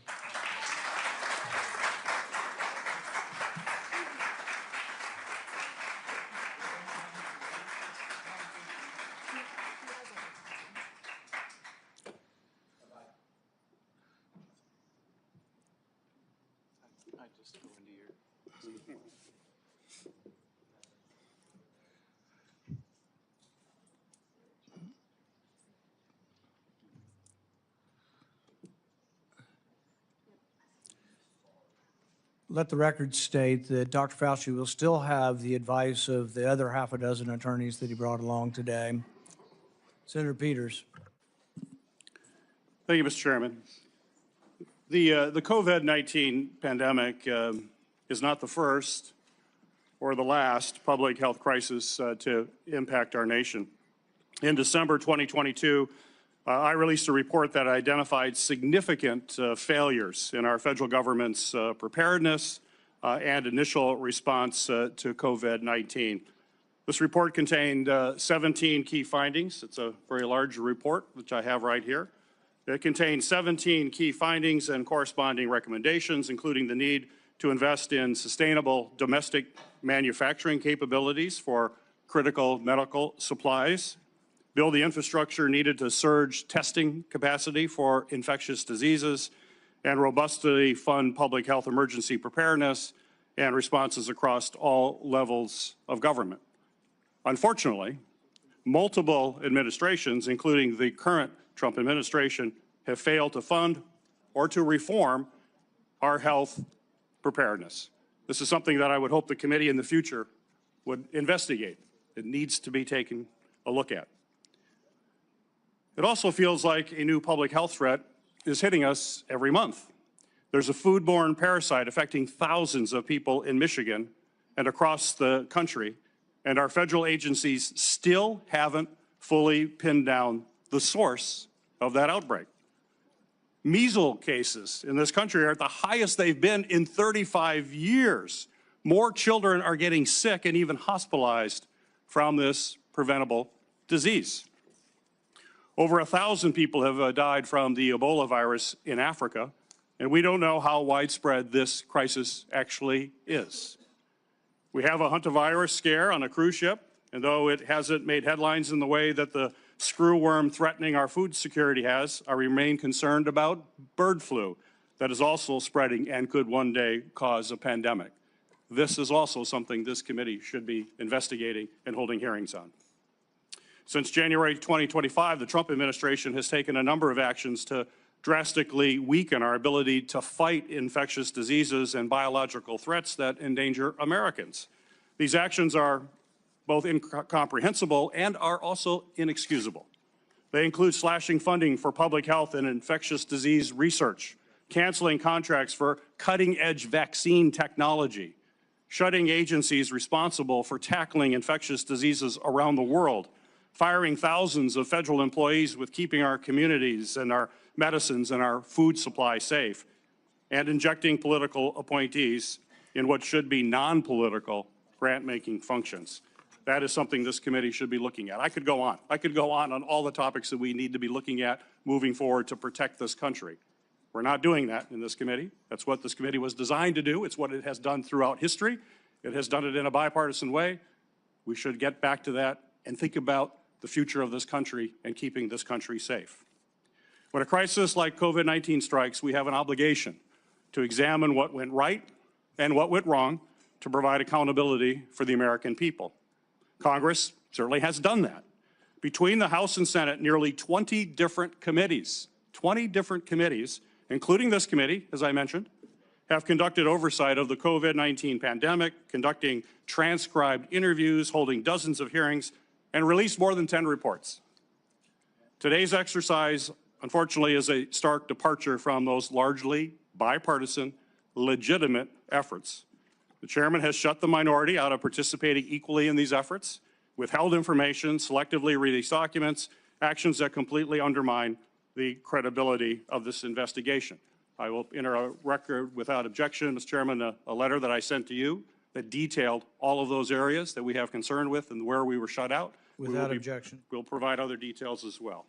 Let the record state that Dr. Fauci will still have the advice of the other half a dozen attorneys that he brought along today. Senator Peters. Thank you, Mr. Chairman. The COVID-19 pandemic is not the first or the last public health crisis to impact our nation. In December 2022, I released a report that identified significant failures in our federal government's preparedness and initial response to COVID-19. This report contained 17 key findings. It's a very large report, which I have right here. It contains 17 key findings and corresponding recommendations, including the need to invest in sustainable domestic manufacturing capabilities for critical medical supplies, build the infrastructure needed to surge testing capacity for infectious diseases, and robustly fund public health emergency preparedness and responses across all levels of government. Unfortunately, multiple administrations, including the current Trump administration, have failed to fund or to reform our health preparedness. This is something that I would hope the committee in the future would investigate. It needs to be taken a look at. It also feels like a new public health threat is hitting us every month. There's a foodborne parasite affecting thousands of people in Michigan and across the country, and our federal agencies still haven't fully pinned down the source of that outbreak. Measles cases in this country are at the highest they've been in 35 years. More children are getting sick and even hospitalized from this preventable disease. Over 1,000 people have died from the Ebola virus in Africa, and we don't know how widespread this crisis actually is. We have a hantavirus scare on a cruise ship, and though it hasn't made headlines in the way that the screwworm threatening our food security has, I remain concerned about bird flu that is also spreading and could one day cause a pandemic. This is also something this committee should be investigating and holding hearings on. Since January 2025, the Trump administration has taken a number of actions to drastically weaken our ability to fight infectious diseases and biological threats that endanger Americans. These actions are both incomprehensible and are also inexcusable. They include slashing funding for public health and infectious disease research, canceling contracts for cutting-edge vaccine technology, shutting agencies responsible for tackling infectious diseases around the world, firing thousands of federal employees with keeping our communities and our medicines and our food supply safe, and injecting political appointees in what should be non-political grant-making functions. That is something this committee should be looking at. I could go on. I could go on all the topics that we need to be looking at moving forward to protect this country. We're not doing that in this committee. That's what this committee was designed to do. It's what it has done throughout history. It has done it in a bipartisan way. We should get back to that and think about the future of this country and keeping this country safe. When a crisis like COVID-19 strikes, we have an obligation to examine what went right and what went wrong to provide accountability for the American people. Congress certainly has done that. Between the House and Senate, nearly 20 different committees, including this committee, as I mentioned, have conducted oversight of the COVID-19 pandemic, conducting transcribed interviews, holding dozens of hearings, and released more than 10 reports. Today's exercise, unfortunately, is a stark departure from those largely bipartisan, legitimate efforts. The chairman has shut the minority out of participating equally in these efforts, withheld information, selectively released documents, actions that completely undermine the credibility of this investigation. I will enter a record without objection, Mr. Chairman, a letter that I sent to you that detailed all of those areas that we have concern with and where we were shut out. Without objection. We'll provide other details as well.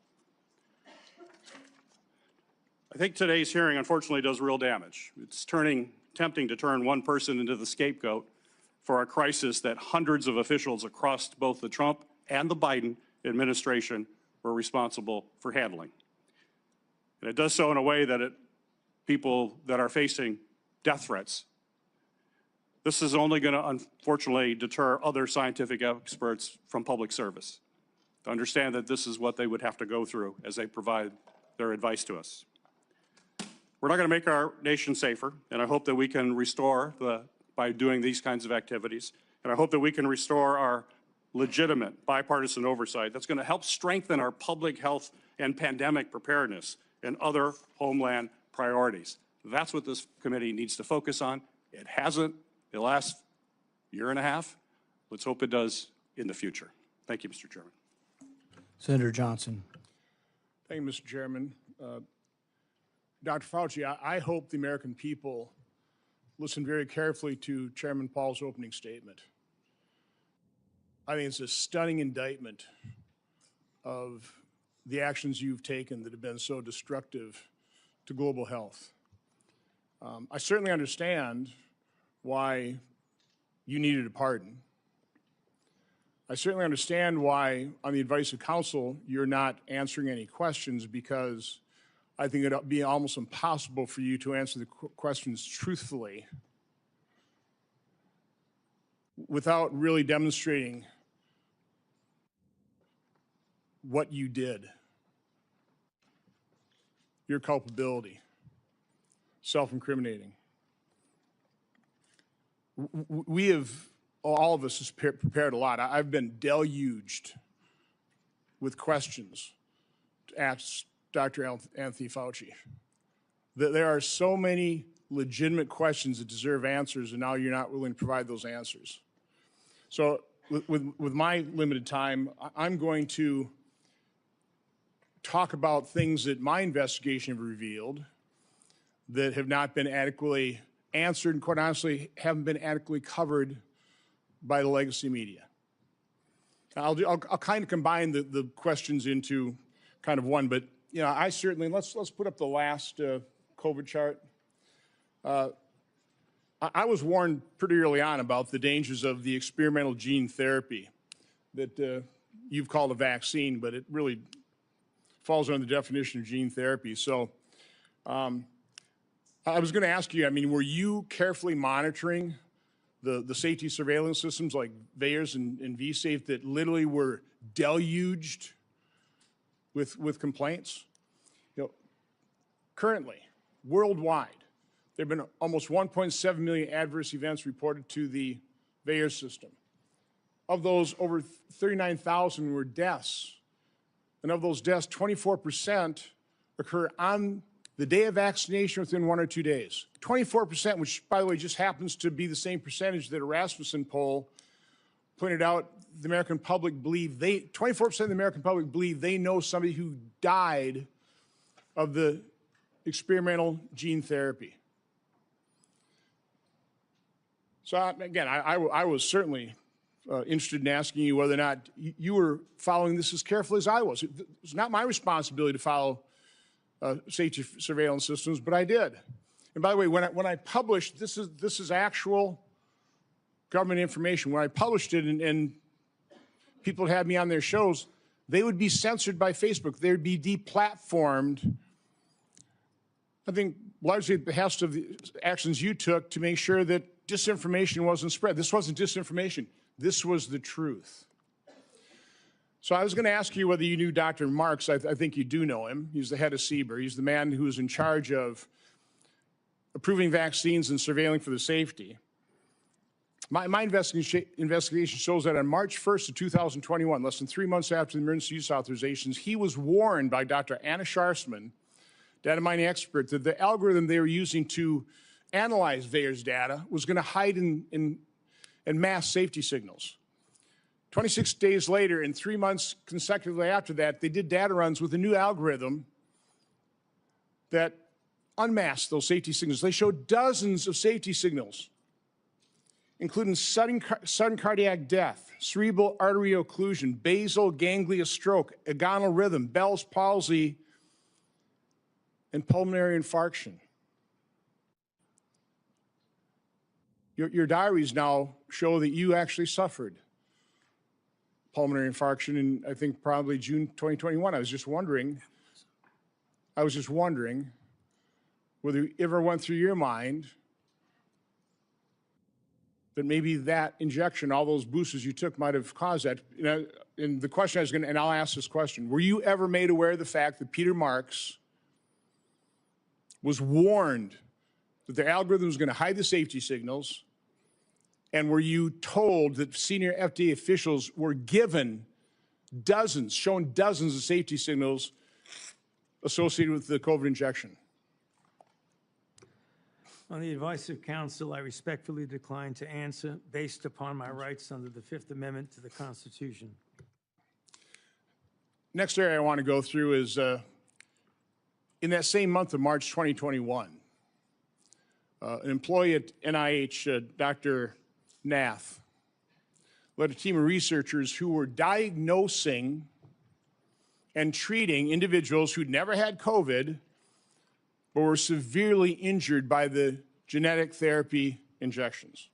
I think today's hearing, unfortunately, does real damage. It's tempting to turn one person into the scapegoat for a crisis that hundreds of officials across both the Trump and the Biden administration were responsible for handling. And it does so in a way that people that are facing death threats. This is only going to, unfortunately, deter other scientific experts from public service to understand that this is what they would have to go through as they provide their advice to us. We're not going to make our nation safer, and I hope that we can restore by doing these kinds of activities, and I hope that we can restore our legitimate bipartisan oversight that's going to help strengthen our public health and pandemic preparedness and other homeland priorities. That's what this committee needs to focus on. It hasn't the last year and a half. Let's hope it does in the future. Thank you, Mr. Chairman. Senator Johnson. Thank you, Mr. Chairman. Dr. Fauci, I hope the American people listen very carefully to Chairman Paul's opening statement. I think it's a stunning indictment of the actions you've taken that have been so destructive to global health. I certainly understand why you needed a pardon. I certainly understand why, on the advice of counsel, you're not answering any questions, because I think it would be almost impossible for you to answer the questions truthfully without really demonstrating what you did, your culpability, self-incriminating. We have, all of us, has prepared a lot. I've been deluged with questions to ask Dr. Anthony Fauci. There are so many legitimate questions that deserve answers, and now you're not willing to provide those answers. So with my limited time, I'm going to talk about things that my investigation have revealed that have not been adequately answered and, quite honestly, haven't been adequately covered by the legacy media. I'll kind of combine the questions into kind of one, but you know, I certainly, let's put up the last COVID chart. I was warned pretty early on about the dangers of the experimental gene therapy that you've called a vaccine, but it really falls under the definition of gene therapy. So I was going to ask you, I mean, were you carefully monitoring the safety surveillance systems like VAERS and vSafe that literally were deluged with complaints? You know, currently, worldwide, there have been almost 1.7 million adverse events reported to the VAERS system. Of those, over 39,000 were deaths. And of those deaths, 24% occur on the day of vaccination within 1 or 2 days. 24%, which, by the way, just happens to be the same percentage that a Rasmussen poll pointed out the American public believe 24% of the American public believe they know somebody who died of the experimental gene therapy. So again, I was certainly interested in asking you whether or not you were following this as carefully as I was. It's not my responsibility to follow safety surveillance systems, but I did. And by the way, when I published, this is actual government information. When I published it and people had me on their shows, they would be censored by Facebook. They would be deplatformed. I think largely at the behest of the actions you took to make sure that disinformation wasn't spread. This wasn't disinformation. This was the truth. So I was going to ask you whether you knew Dr. Marks. I think you do know him. He's the head of CBER. He's the man who is in charge of approving vaccines and surveilling for the safety. My investigation shows that on March 1st of 2021, less than 3 months after the emergency use authorizations, he was warned by Dr. Anna Scharsman, data mining expert, that the algorithm they were using to analyze VAERS data was going to hide and mask safety signals. 26 days later, and 3 months consecutively after that, they did data runs with a new algorithm that unmasked those safety signals. They showed dozens of safety signals, including sudden cardiac death, cerebral artery occlusion, basal ganglia stroke, agonal rhythm, Bell's palsy, and pulmonary infarction. Your diaries now show that you actually suffered pulmonary infarction in, I think, probably June 2021. I was just wondering whether it ever went through your mind that maybe that injection, all those boosters you took, might have caused that. You know, and the question I was going to, and I'll ask this question, were you ever made aware of the fact that Peter Marks was warned that the algorithm was going to hide the safety signals? And were you told that senior FDA officials were given shown dozens of safety signals associated with the COVID injection? On the advice of counsel, I respectfully decline to answer based upon my rights under the Fifth Amendment to the Constitution. Next area I want to go through is in that same month of March 2021, an employee at NIH, Dr. Nath, led a team of researchers who were diagnosing and treating individuals who'd never had COVID but were severely injured by the genetic therapy injections.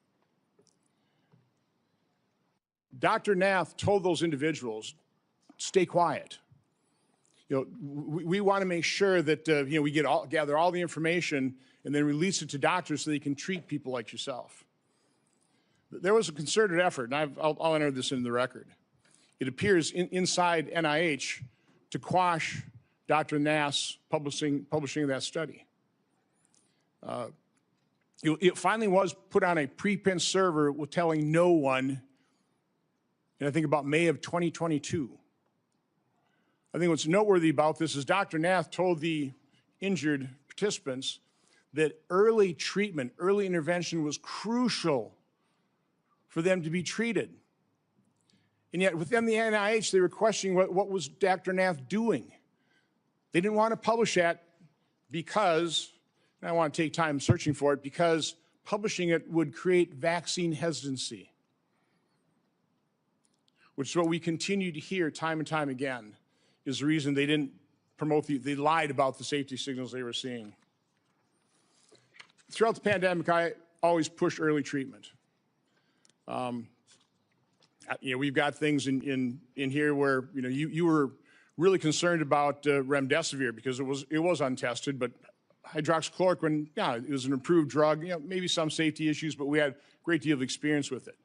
Dr. Nath told those individuals, stay quiet. You know, we want to make sure that you know, we gather all the information and then release it to doctors so they can treat people like yourself. There was a concerted effort, and I'll enter this into the record. It appears inside NIH to quash Dr. Nath's publishing of that study. It finally was put on a preprint server with telling no one, and I think about May of 2022. I think what's noteworthy about this is Dr. Nath told the injured participants that early treatment, early intervention was crucial for them to be treated. And yet within the NIH, they were questioning what was Dr. Nath doing. They didn't want to publish that because, and I want to take time searching for it, because publishing it would create vaccine hesitancy, which is what we continue to hear time and time again, is the reason they didn't promote they lied about the safety signals they were seeing. Throughout the pandemic, I always pushed early treatment. We've got things in here where, you were really concerned about remdesivir because it was untested, but hydroxychloroquine, yeah, it was an approved drug, maybe some safety issues, but we had a great deal of experience with it.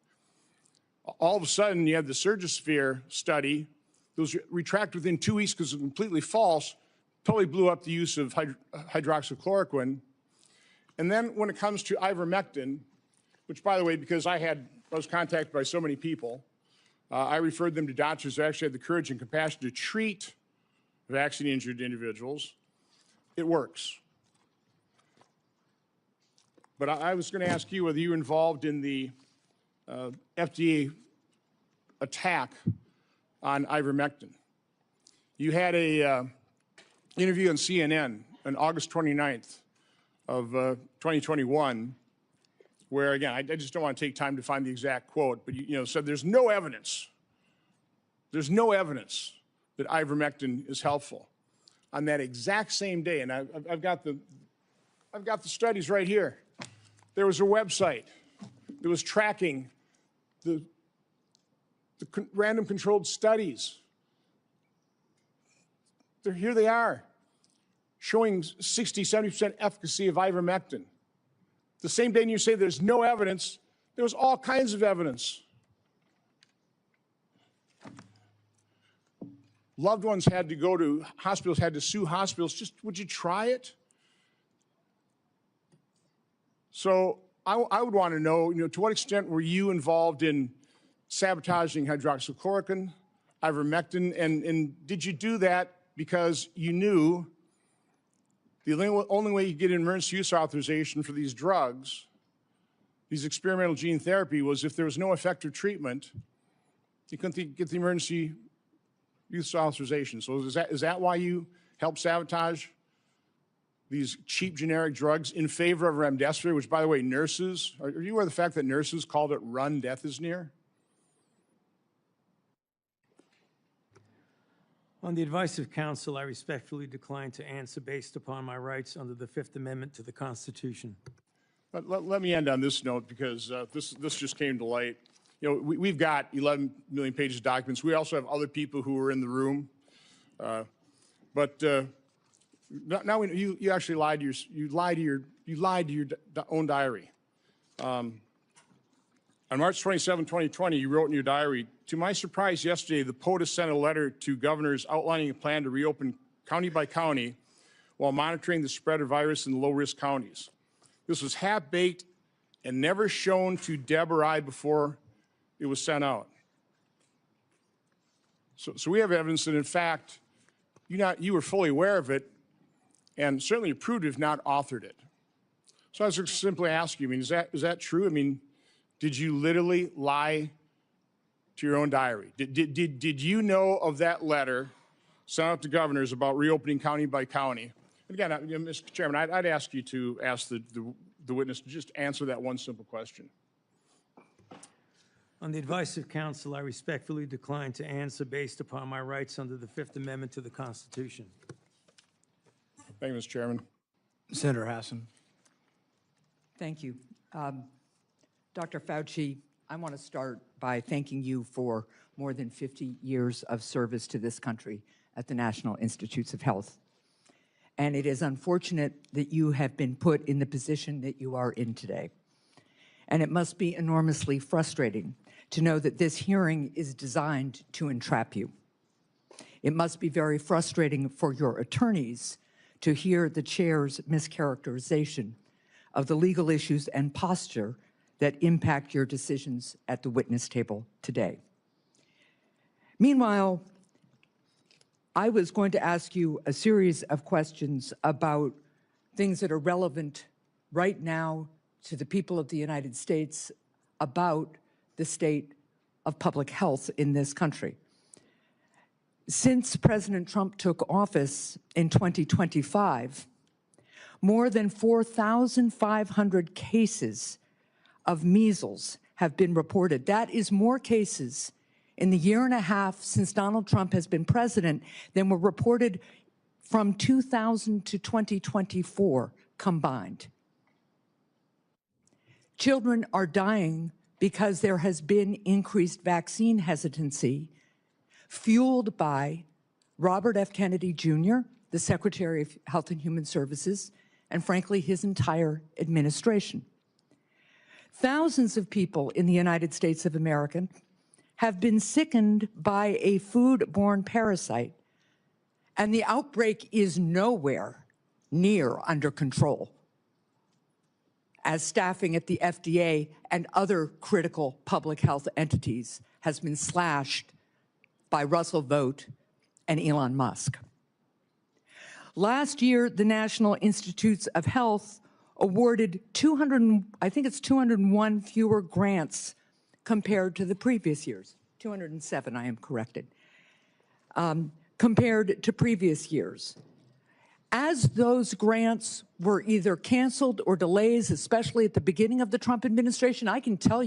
All of a sudden, you had the Surgisphere study that was retracted within 2 weeks because it was completely false, totally blew up the use of hydroxychloroquine. And then when it comes to ivermectin, which, by the way, because I was contacted by so many people, I referred them to doctors who actually had the courage and compassion to treat vaccine-injured individuals. It works. But I was going to ask you whether you were involved in the FDA attack on ivermectin. You had a interview on CNN on August 29th of 2021, where, again, I just don't want to take time to find the exact quote, but you said there's no evidence that ivermectin is helpful. On that exact same day, and I've got the studies right here. There was a website that was tracking the random controlled studies. Here they are, showing 60, 70% efficacy of ivermectin. The same day you say there's no evidence, there was all kinds of evidence. Loved ones had to go to hospitals, had to sue hospitals. Just, would you try it? So I would want to know, to what extent were you involved in sabotaging hydroxychloroquine, ivermectin, and did you do that because you knew the only way you get an emergency use authorization for these drugs, these experimental gene therapy, was if there was no effective treatment, you couldn't get the emergency use authorization. So is that why you helped sabotage these cheap generic drugs in favor of remdesivir, which, by the way, nurses, are you aware of the fact that nurses called it run, death is near? On the advice of counsel, I respectfully decline to answer based upon my rights under the Fifth Amendment to the Constitution. Let me end on this note, because this just came to light. We've got 11 million pages of documents. We also have other people who were in the room. But now you actually lied to your own diary. On March 27, 2020, you wrote in your diary, "To my surprise yesterday, the POTUS sent a letter to governors outlining a plan to reopen county by county while monitoring the spread of virus in the low-risk counties. This was half-baked and never shown to Deb or I before it was sent out." So we have evidence that, in fact, you were fully aware of it and certainly approved it, if not authored it. So I was just simply asking you, is that true? Did you literally lie to your own diary? Did you know of that letter sent out to governors about reopening county by county? And again, Mr. Chairman, I'd ask you to ask the witness to just answer that one simple question. On the advice of counsel, I respectfully decline to answer based upon my rights under the Fifth Amendment to the Constitution. Thank you, Mr. Chairman. Senator Hassan. Thank you. Dr. Fauci, I want to start by thanking you for more than 50 years of service to this country at the National Institutes of Health. And it is unfortunate that you have been put in the position that you are in today. And it must be enormously frustrating to know that this hearing is designed to entrap you. It must be very frustrating for your attorneys to hear the chair's mischaracterization of the legal issues and posture that impact your decisions at the witness table today. Meanwhile, I was going to ask you a series of questions about things that are relevant right now to the people of the United States about the state of public health in this country. Since President Trump took office in 2025, more than 4,500 cases of measles have been reported. That is more cases in the year and a half since Donald Trump has been president than were reported from 2000 to 2024 combined. Children are dying because there has been increased vaccine hesitancy, fueled by Robert F. Kennedy Jr., the Secretary of Health and Human Services, and frankly, his entire administration. Thousands of people in the United States of America have been sickened by a foodborne parasite, and the outbreak is nowhere near under control, as staffing at the FDA and other critical public health entities has been slashed by Russell Vought and Elon Musk. Last year, the National Institutes of Health awarded 201 fewer grants compared to the previous years. 207, I am corrected, compared to previous years. As those grants were either canceled or delays, especially at the beginning of the Trump administration, I can tell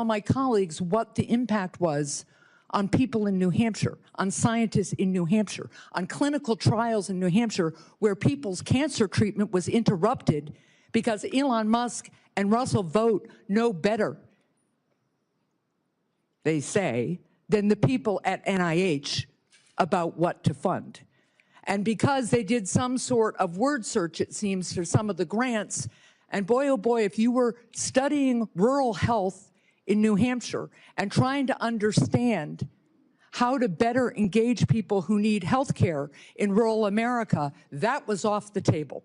my colleagues what the impact was on people in New Hampshire, on scientists in New Hampshire, on clinical trials in New Hampshire, where people's cancer treatment was interrupted because Elon Musk and Russell Vought know better, they say, than the people at NIH about what to fund. And because they did some sort of word search, it seems, for some of the grants, and boy, oh boy, if you were studying rural health in New Hampshire and trying to understand how to better engage people who need health care in rural America, that was off the table.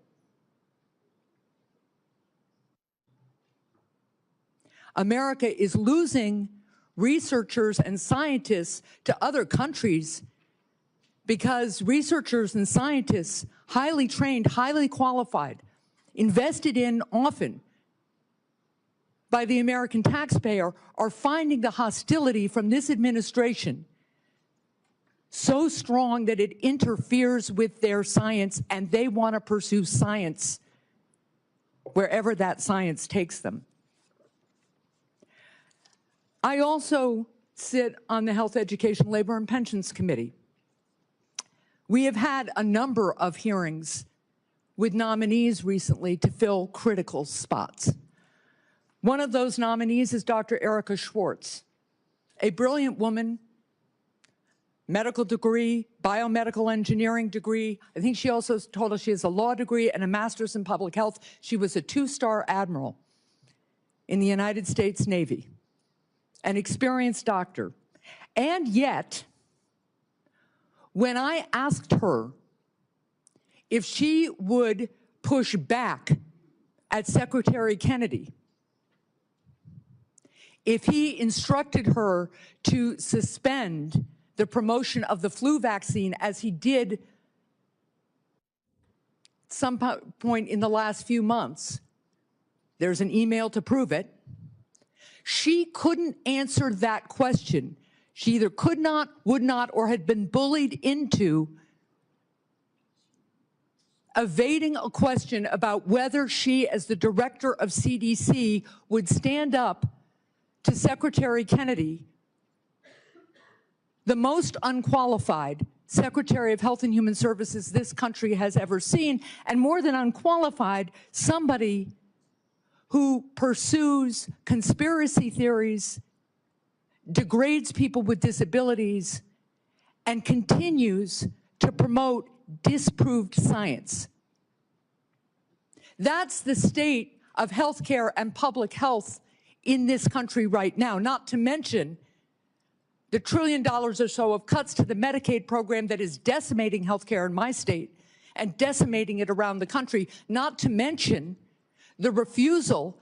America is losing researchers and scientists to other countries because researchers and scientists, highly trained, highly qualified, invested in often by the American taxpayer, are finding the hostility from this administration so strong that it interferes with their science, and they want to pursue science wherever that science takes them. I also sit on the Health, Education, Labor, and Pensions Committee. We have had a number of hearings with nominees recently to fill critical spots. One of those nominees is Dr. Erica Schwartz, a brilliant woman, medical degree, biomedical engineering degree. I think she also told us she has a law degree and a master's in public health. She was a two-star admiral in the United States Navy, an experienced doctor. And yet, when I asked her if she would push back at Secretary Kennedy, if he instructed her to suspend the promotion of the flu vaccine, as he did at some point in the last few months, there's an email to prove it, she couldn't answer that question. She either could not, would not, or had been bullied into evading a question about whether she, as the director of CDC, would stand up to Secretary Kennedy, the most unqualified Secretary of Health and Human Services this country has ever seen, and more than unqualified, somebody who pursues conspiracy theories, degrades people with disabilities, and continues to promote disproved science. That's the state of healthcare and public health in this country right now, not to mention the $1 trillion or so of cuts to the Medicaid program that is decimating healthcare in my state and decimating it around the country, not to mention the refusal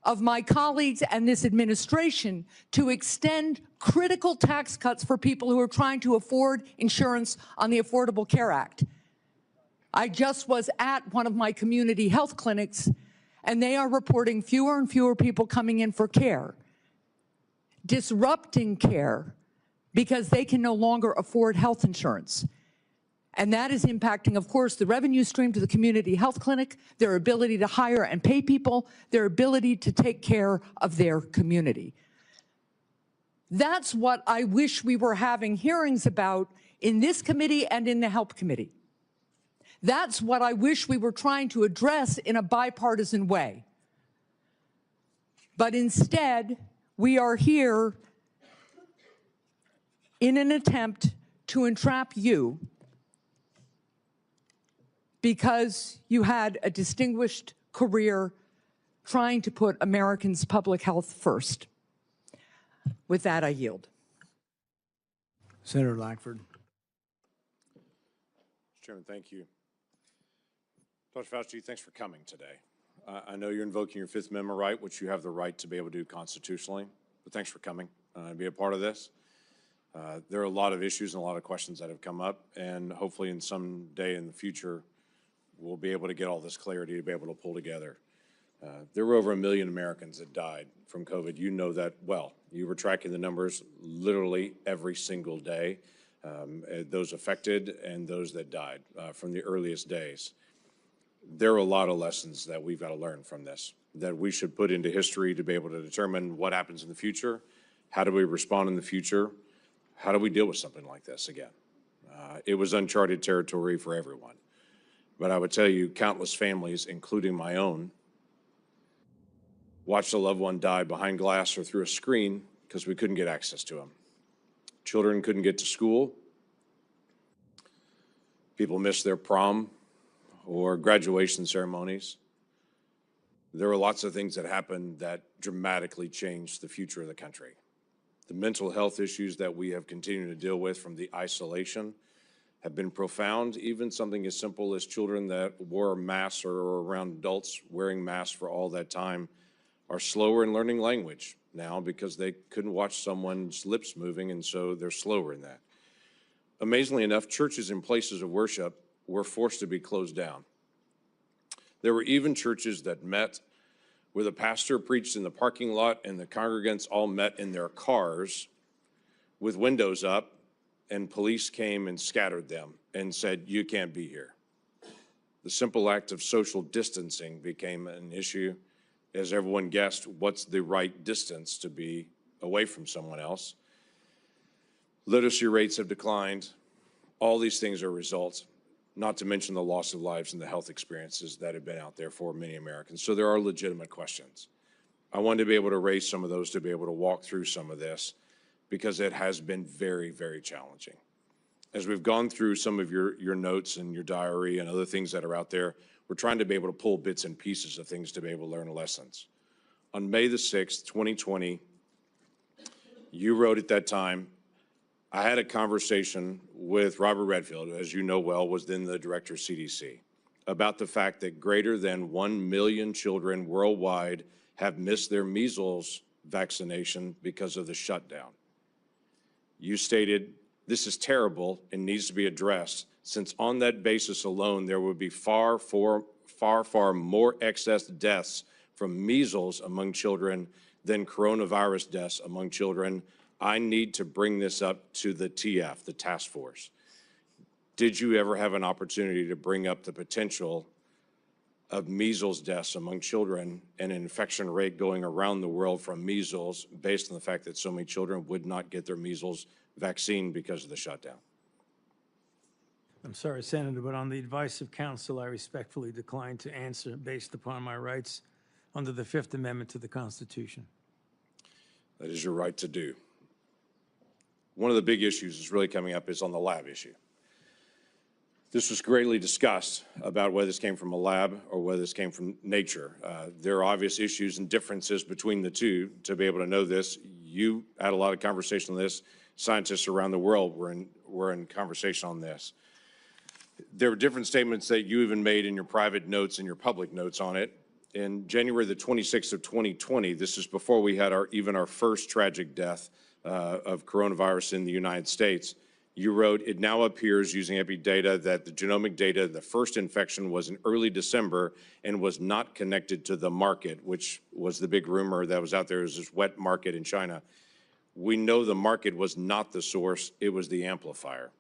of my colleagues and this administration to extend critical tax cuts for people who are trying to afford insurance on the Affordable Care Act. I just was at one of my community health clinics, and they are reporting fewer and fewer people coming in for care, disrupting care because they can no longer afford health insurance. And that is impacting, of course, the revenue stream to the community health clinic, their ability to hire and pay people, their ability to take care of their community. That's what I wish we were having hearings about in this committee and in the Health Committee. That's what I wish we were trying to address in a bipartisan way. But instead, we are here in an attempt to entrap you because you had a distinguished career trying to put Americans' public health first. With that, I yield. Senator Lankford. Mr. Chairman, thank you. Dr. Fauci, thanks for coming today. I know you're invoking your Fifth Amendment right, which you have the right to be able to do constitutionally, but thanks for coming and be a part of this. There are a lot of issues and a lot of questions that have come up, and hopefully in some day in the future, we'll be able to get all this clarity to be able to pull together. There were over 1 million Americans that died from COVID. You know that well. You were tracking the numbers literally every single day, those affected and those that died from the earliest days. There are a lot of lessons that we've got to learn from this, that we should put into history to be able to determine what happens in the future, how do we respond in the future, how do we deal with something like this again. It was uncharted territory for everyone. But I would tell you, countless families, including my own, watched a loved one die behind glass or through a screen because we couldn't get access to them. Children couldn't get to school. People missed their prom or graduation ceremonies. There were lots of things that happened that dramatically changed the future of the country. The mental health issues that we have continued to deal with from the isolation have been profound. Even something as simple as children that wore masks or around adults wearing masks for all that time are slower in learning language now because they couldn't watch someone's lips moving, and so they're slower in that. Amazingly enough, churches and places of worship were forced to be closed down. There were even churches that met where the pastor preached in the parking lot and the congregants all met in their cars with windows up, and police came and scattered them and said, "You can't be here." The simple act of social distancing became an issue. As everyone guessed, what's the right distance to be away from someone else? Literacy rates have declined. All these things are results, not to mention the loss of lives and the health experiences that have been out there for many Americans. So there are legitimate questions. I wanted to be able to raise some of those, to be able to walk through some of this, because it has been very, very challenging. As we've gone through some of your notes and your diary and other things that are out there, we're trying to be able to pull bits and pieces of things to be able to learn lessons. On May the 6th, 2020, you wrote at that time, I had a conversation with Robert Redfield, who, as you know well, was then the director of CDC, about the fact that greater than 1 million children worldwide have missed their measles vaccination because of the shutdown. You stated, this is terrible and needs to be addressed, since on that basis alone, there would be far more excess deaths from measles among children than coronavirus deaths among children. I need to bring this up to the TF, the task force. Did you ever have an opportunity to bring up the potential of measles deaths among children and an infection rate going around the world from measles based on the fact that so many children would not get their measles vaccine because of the shutdown? I'm sorry, Senator, but on the advice of counsel, I respectfully decline to answer based upon my rights under the Fifth Amendment to the Constitution. That is your right to do. One of the big issues that's really coming up is on the lab issue. This was greatly discussed about whether this came from a lab or whether this came from nature. There are obvious issues and differences between the two to be able to know this. You had a lot of conversation on this. Scientists around the world were in conversation on this. There were different statements that you even made in your private notes and your public notes on it. In January the 26th of 2020, this is before we had our first tragic death of coronavirus in the United States, you wrote, it now appears using epi data that the genomic data, the first infection was in early December and was not connected to the market, which was the big rumor that was out there, was this wet market in China. We know the market was not the source, it was the amplifier.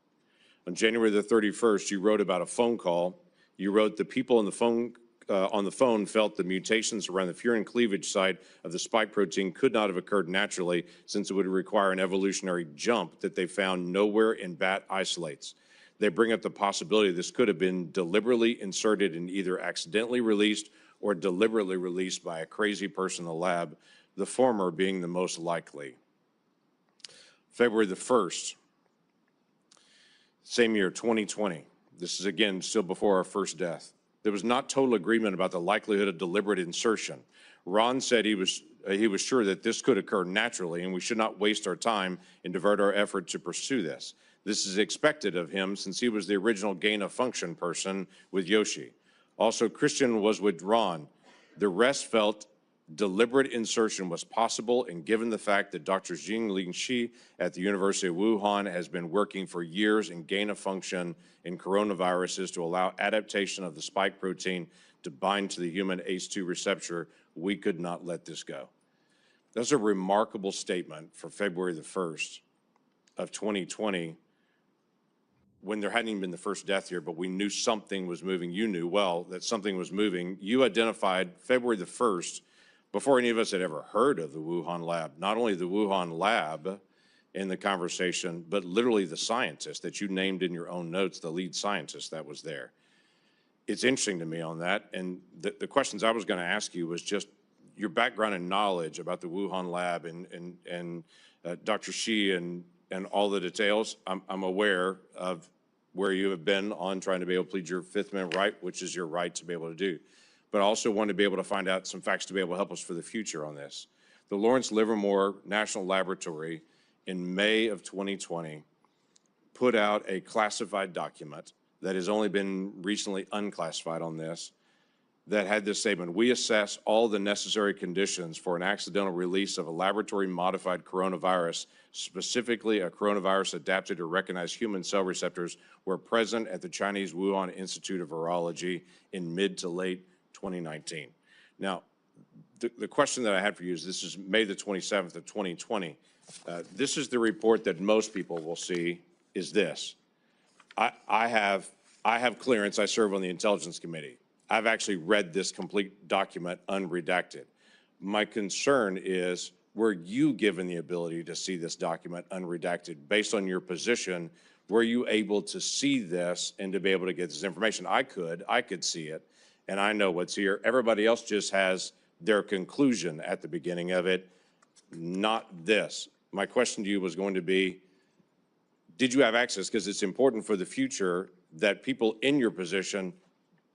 On January the 31st, you wrote about a phone call. You wrote, the people on the phone felt the mutations around the furin cleavage site of the spike protein could not have occurred naturally, since it would require an evolutionary jump that they found nowhere in bat isolates. They bring up the possibility this could have been deliberately inserted and either accidentally released or deliberately released by a crazy person in the lab, the former being the most likely. February the 1st, same year, 2020. This is, again, still before our first death. There was not total agreement about the likelihood of deliberate insertion. Ron said he was sure that this could occur naturally, and we should not waste our time and divert our effort to pursue this. This is expected of him, since he was the original gain-of-function person with Yoshi. Also, Christian was with Ron. The rest felt deliberate insertion was possible, and given the fact that Dr. Jingling Shi at the University of Wuhan has been working for years in gain-of-function in coronaviruses to allow adaptation of the spike protein to bind to the human ACE2 receptor, we could not let this go. That's a remarkable statement for February the 1st of 2020, when there hadn't even been the first death year, but we knew something was moving. You knew well that something was moving. You identified February the 1st, before any of us had ever heard of the Wuhan lab, not only the Wuhan lab in the conversation, but literally the scientist that you named in your own notes, the lead scientist that was there. It's interesting to me on that, and the questions I was going to ask you was just your background and knowledge about the Wuhan lab and Dr. Shi and all the details. I'm aware of where you have been on trying to be able to plead your Fifth Amendment right, which is your right to be able to do. But I also want to be able to find out some facts to be able to help us for the future on this. The Lawrence Livermore National Laboratory in May of 2020 put out a classified document that has only been recently unclassified on this, that had this statement: we assess all the necessary conditions for an accidental release of a laboratory-modified coronavirus, specifically a coronavirus adapted to recognize human cell receptors, were present at the Chinese Wuhan Institute of Virology in mid to late 2019. Now, the question that I had for you is, this is May the 27th of 2020. This is the report that most people will see, is this. I have clearance. I serve on the Intelligence Committee. I've actually read this complete document unredacted. My concern is, were you given the ability to see this document unredacted? Based on your position, were you able to see this and to be able to get this information? I could see it, and I know what's here. Everybody else just has their conclusion at the beginning of it, not this. My question to you was going to be, did you have access? Because it's important for the future that people in your position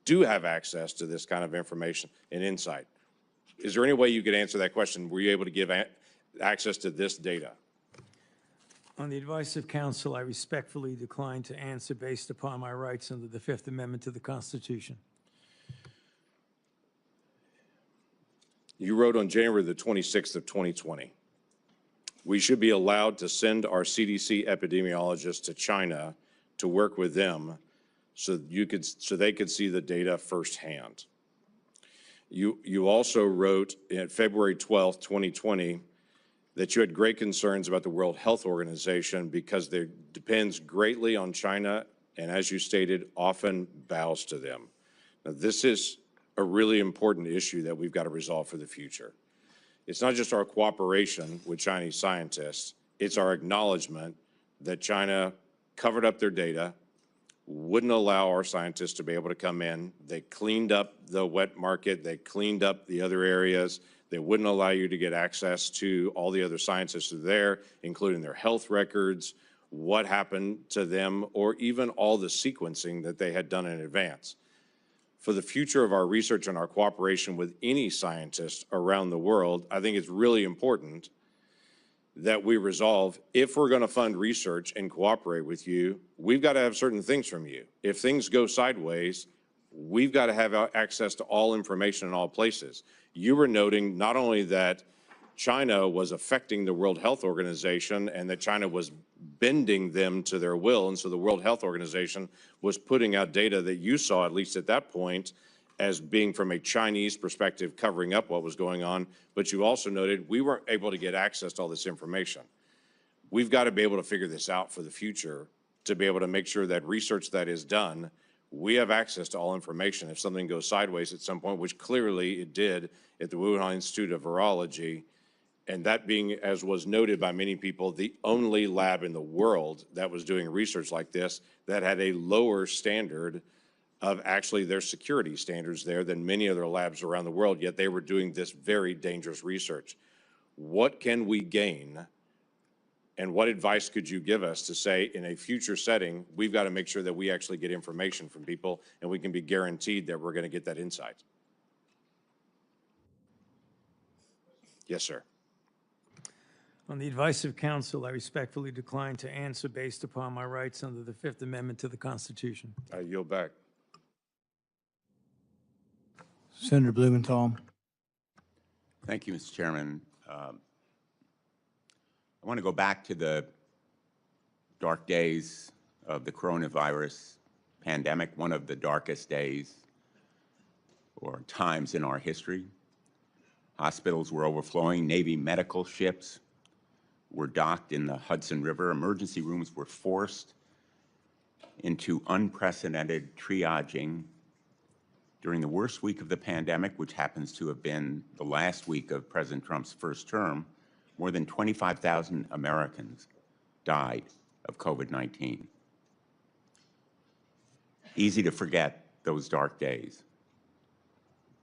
do have access to this kind of information and insight. Is there any way you could answer that question? Were you able to give access to this data? On the advice of counsel, I respectfully decline to answer based upon my rights under the Fifth Amendment to the Constitution. You wrote on January the 26th of 2020, we should be allowed to send our CDC epidemiologists to China to work with them so they could see the data firsthand. You also wrote in February 12th, 2020, that you had great concerns about the World Health Organization because it depends greatly on China and, as you stated, often bows to them. Now, this is a really important issue that we've got to resolve for the future. It's not just our cooperation with Chinese scientists, it's our acknowledgement that China covered up their data, wouldn't allow our scientists to be able to come in. They cleaned up the wet market. They cleaned up the other areas. They wouldn't allow you to get access to all the other scientists who are there, including their health records, what happened to them, or even all the sequencing that they had done in advance. For the future of our research and our cooperation with any scientist around the world, I think it's really important that we resolve, if we're going to fund research and cooperate with you, we've got to have certain things from you. If things go sideways, we've got to have access to all information in all places. You were noting not only that China was affecting the World Health Organization and that China was bending them to their will, and so the World Health Organization was putting out data that you saw, at least at that point, as being from a Chinese perspective, covering up what was going on, but you also noted we weren't able to get access to all this information. we've got to be able to figure this out for the future to be able to make sure that research that is done, we have access to all information. If something goes sideways at some point, which clearly it did at the Wuhan Institute of Virology, and that being, as was noted by many people, the only lab in the world that was doing research like this that had a lower standard of actually their security standards there than many other labs around the world, yet they were doing this very dangerous research. What can we gain, and what advice could you give us to say in a future setting, we've got to make sure that we actually get information from people and we can be guaranteed that we're going to get that insight? Yes, sir. On the advice of counsel, I respectfully decline to answer based upon my rights under the Fifth Amendment to the Constitution. I yield back. Senator Blumenthal. Thank you, Mr. Chairman. I want to go back to the dark days of the coronavirus pandemic, one of the darkest days or times in our history. Hospitals were overflowing. Navy medical ships were docked in the Hudson River. Emergency rooms were forced into unprecedented triaging during the worst week of the pandemic, which happens to have been the last week of President Trump's first term. More than 25,000 Americans died of COVID-19. Easy to forget those dark days.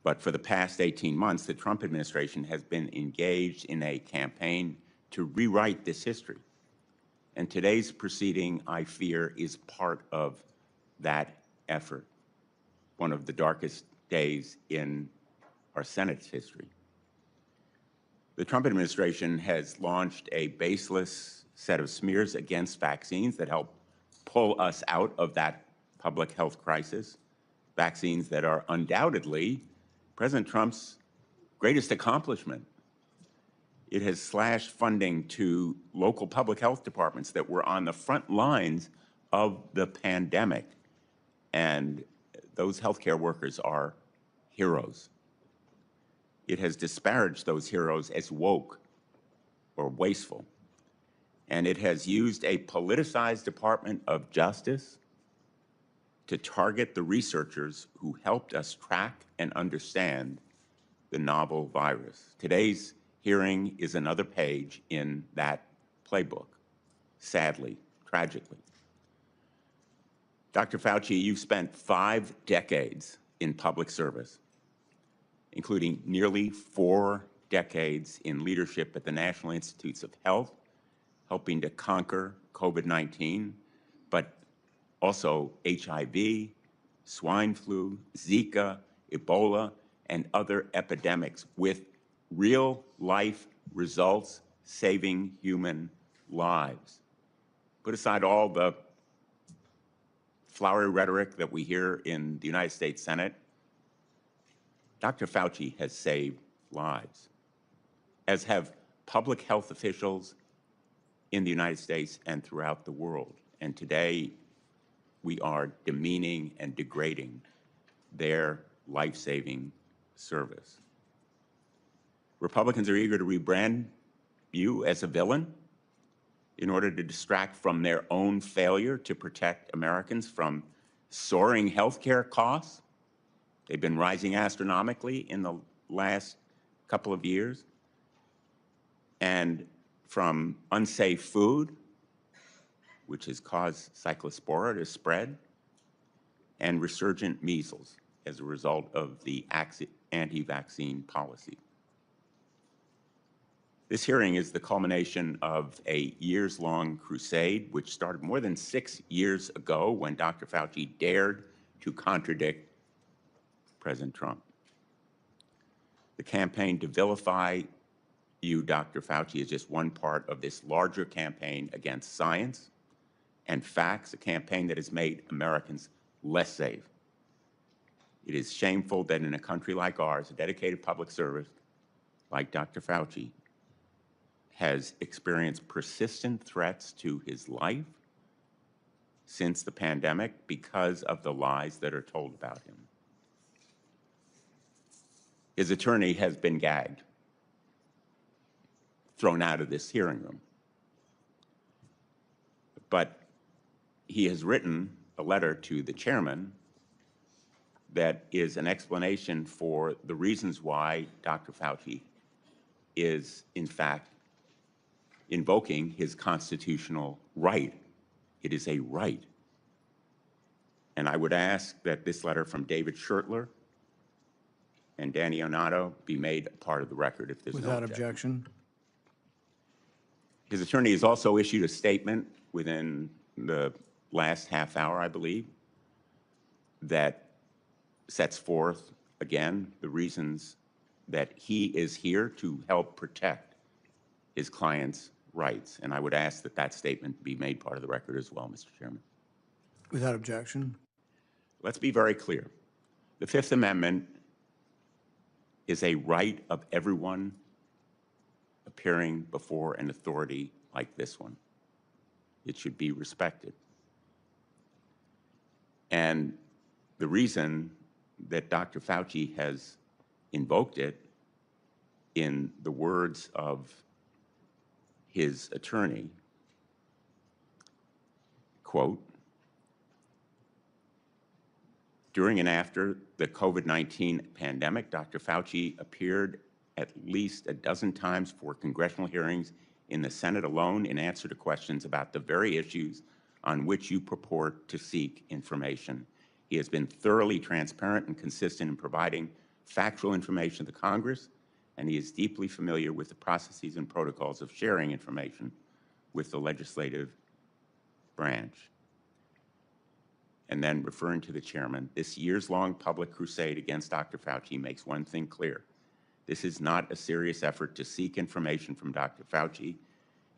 But for the past 18 months, the Trump administration has been engaged in a campaign to rewrite this history. And today's proceeding, I fear, is part of that effort, one of the darkest days in our Senate's history. The Trump administration has launched a baseless set of smears against vaccines that help pull us out of that public health crisis, vaccines that are undoubtedly President Trump's greatest accomplishment. It has slashed funding to local public health departments that were on the front lines of the pandemic, and those healthcare workers are heroes. It has disparaged those heroes as woke or wasteful, and it has used a politicized Department of Justice to target the researchers who helped us track and understand the novel virus. Today's hearing is another page in that playbook, sadly, tragically. Dr. Fauci, you've spent 5 decades in public service, including nearly 4 decades in leadership at the National Institutes of Health, helping to conquer COVID-19, but also HIV, swine flu, Zika, Ebola, and other epidemics with real-life results saving human lives. Put aside all the flowery rhetoric that we hear in the United States Senate. Dr. Fauci has saved lives, as have public health officials in the United States and throughout the world. And today, we are demeaning and degrading their life-saving service. Republicans are eager to rebrand you as a villain in order to distract from their own failure to protect Americans from soaring healthcare costs. They've been rising astronomically in the last couple of years, and from unsafe food, which has caused cyclospora to spread, and resurgent measles as a result of the anti-vaccine policy. This hearing is the culmination of a years-long crusade, which started more than 6 years ago when Dr. Fauci dared to contradict President Trump. The campaign to vilify you, Dr. Fauci, is just one part of this larger campaign against science and facts, a campaign that has made Americans less safe. It is shameful that in a country like ours, a dedicated public service like Dr. Fauci has experienced persistent threats to his life since the pandemic because of the lies that are told about him. His attorney has been gagged, thrown out of this hearing room. But he has written a letter to the chairman that is an explanation for the reasons why Dr. Fauci is, in fact, invoking his constitutional right. It is a right. And I would ask that this letter from David Schertler and Danny Onato be made a part of the record if there's Without no objection. objection. His attorney has also issued a statement within the last half hour, I believe, that sets forth, again, the reasons that he is here to help protect his client's rights. And I would ask that that statement be made part of the record as well, Mr. Chairman. Without objection. Let's be very clear. The Fifth Amendment is a right of everyone appearing before an authority like this one. It should be respected. And the reason that Dr. Fauci has invoked it, in the words of his attorney, quote, during and after the COVID-19 pandemic, Dr. Fauci appeared at least a dozen times for congressional hearings in the Senate alone in answer to questions about the very issues on which you purport to seek information. He has been thoroughly transparent and consistent in providing factual information to Congress, and he is deeply familiar with the processes and protocols of sharing information with the legislative branch. And then, referring to the chairman, this years-long public crusade against Dr. Fauci makes one thing clear. This is not a serious effort to seek information from Dr. Fauci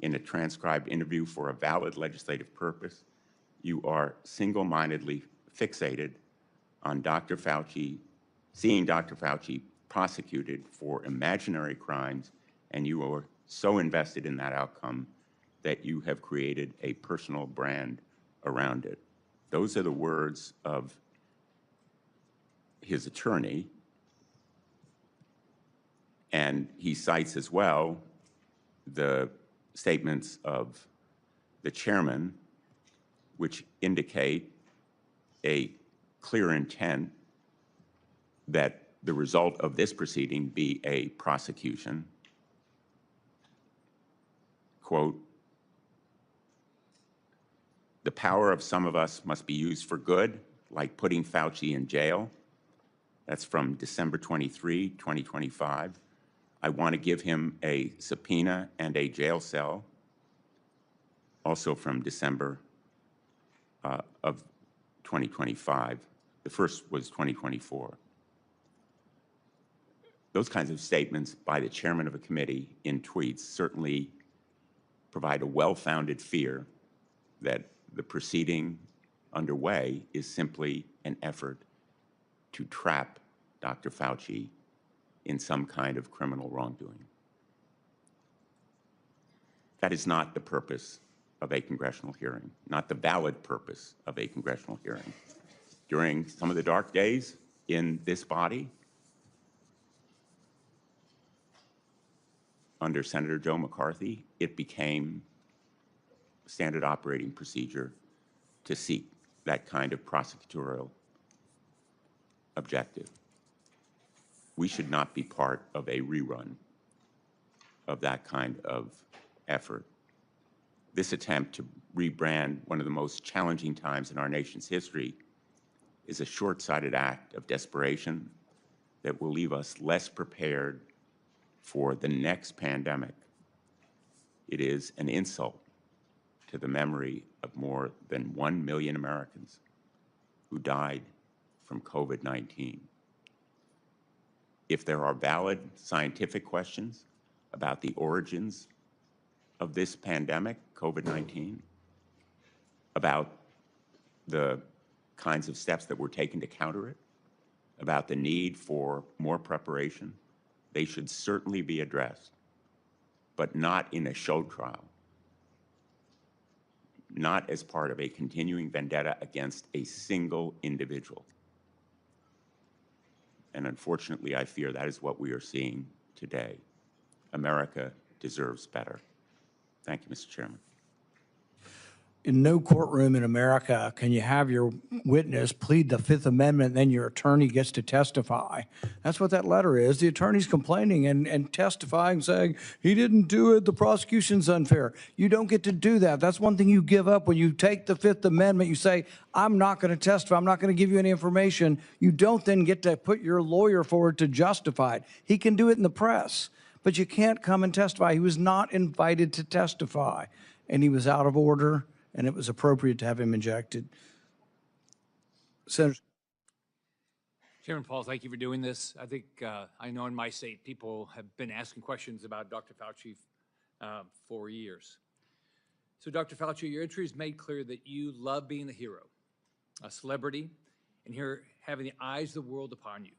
in a transcribed interview for a valid legislative purpose. You are single-mindedly fixated on Dr. Fauci, seeing Dr. Fauci prosecuted for imaginary crimes, and you are so invested in that outcome that you have created a personal brand around it. Those are the words of his attorney, and he cites as well the statements of the chairman, which indicate a clear intent that the result of this proceeding be a prosecution. Quote, the power of some of us must be used for good, like putting Fauci in jail. That's from December 23, 2025. I want to give him a subpoena and a jail cell, also from December of 2025. The first was 2024. Those kinds of statements by the chairman of a committee in tweets certainly provide a well-founded fear that the proceeding underway is simply an effort to trap Dr. Fauci in some kind of criminal wrongdoing. That is not the purpose of a congressional hearing, not the valid purpose of a congressional hearing. During some of the dark days in this body, under Senator Joe McCarthy, it became standard operating procedure to seek that kind of prosecutorial objective. We should not be part of a rerun of that kind of effort. This attempt to rebrand one of the most challenging times in our nation's history is a short-sighted act of desperation that will leave us less prepared for the next pandemic. It is an insult to the memory of more than 1 million Americans who died from COVID-19. If there are valid scientific questions about the origins of this pandemic, COVID-19, about the kinds of steps that were taken to counter it, about the need for more preparation, they should certainly be addressed, but not in a show trial, not as part of a continuing vendetta against a single individual. And unfortunately, I fear that is what we are seeing today. America deserves better. Thank you, Mr. Chairman. In no courtroom in America can you have your witness plead the Fifth Amendment, and then your attorney gets to testify. That's what that letter is. The attorney's complaining and testifying, saying, he didn't do it, the prosecution's unfair. You don't get to do that. That's one thing you give up when you take the Fifth Amendment. You say, I'm not going to testify. I'm not going to give you any information. You don't then get to put your lawyer forward to justify it. He can do it in the press, but you can't come and testify. He was not invited to testify, and he was out of order, and it was appropriate to have him ejected. Senator. Chairman Paul, thank you for doing this. I think I know in my state people have been asking questions about Dr. Fauci for years. So Dr. Fauci, your entry has made clear that you love being a hero, a celebrity, and here having the eyes of the world upon you.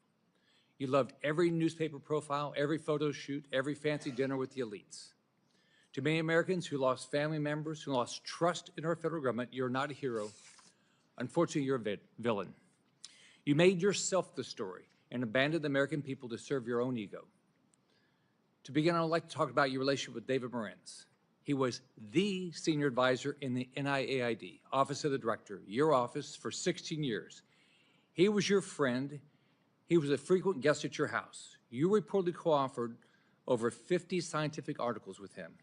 You loved every newspaper profile, every photo shoot, every fancy dinner with the elites. To many Americans who lost family members, who lost trust in our federal government, you're not a hero. Unfortunately, you're a villain. You made yourself the story and abandoned the American people to serve your own ego. To begin, I'd like to talk about your relationship with David Morenz. He was the senior advisor in the NIAID, Office of the Director, your office, for 16 years. He was your friend. He was a frequent guest at your house. You reportedly co-authored over 50 scientific articles with him.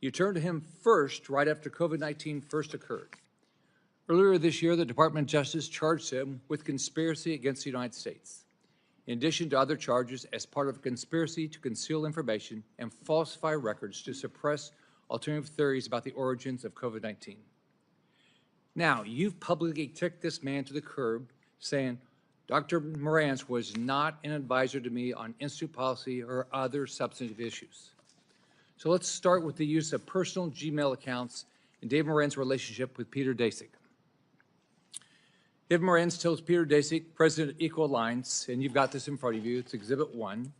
You turned to him first right after COVID-19 first occurred. Earlier this year, the Department of Justice charged him with conspiracy against the United States, in addition to other charges as part of a conspiracy to conceal information and falsify records to suppress alternative theories about the origins of COVID-19. Now, you've publicly kicked this man to the curb, saying, Dr. Morenz was not an advisor to me on institute policy or other substantive issues. So let's start with the use of personal Gmail accounts and David Morenz's relationship with Peter Daszak. David Morenz tells Peter Daszak, president of Equal Alliance, and you've got this in front of you, it's Exhibit 1,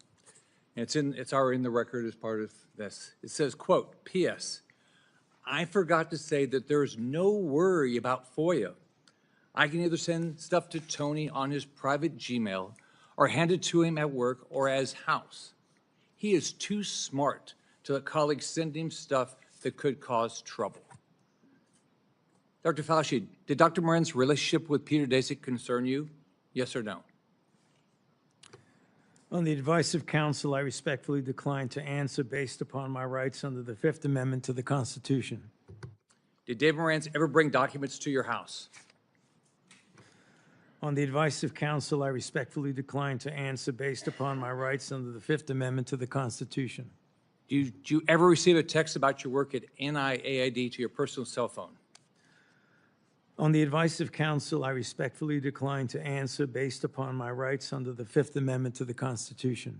and it's already in the record as part of this. It says, quote, P.S. I forgot to say that there is no worry about FOIA. I can either send stuff to Tony on his private Gmail or hand it to him at work or as house. He is too smart to let colleagues send him stuff that could cause trouble. Dr. Fauci, did Dr. Morenz's relationship with Peter Daszak concern you? Yes or no? On the advice of counsel, I respectfully decline to answer based upon my rights under the Fifth Amendment to the Constitution. Did David Morenz ever bring documents to your house? On the advice of counsel, I respectfully decline to answer based upon my rights under the Fifth Amendment to the Constitution. Did you ever receive a text about your work at NIAID to your personal cell phone? On the advice of counsel, I respectfully decline to answer based upon my rights under the Fifth Amendment to the Constitution.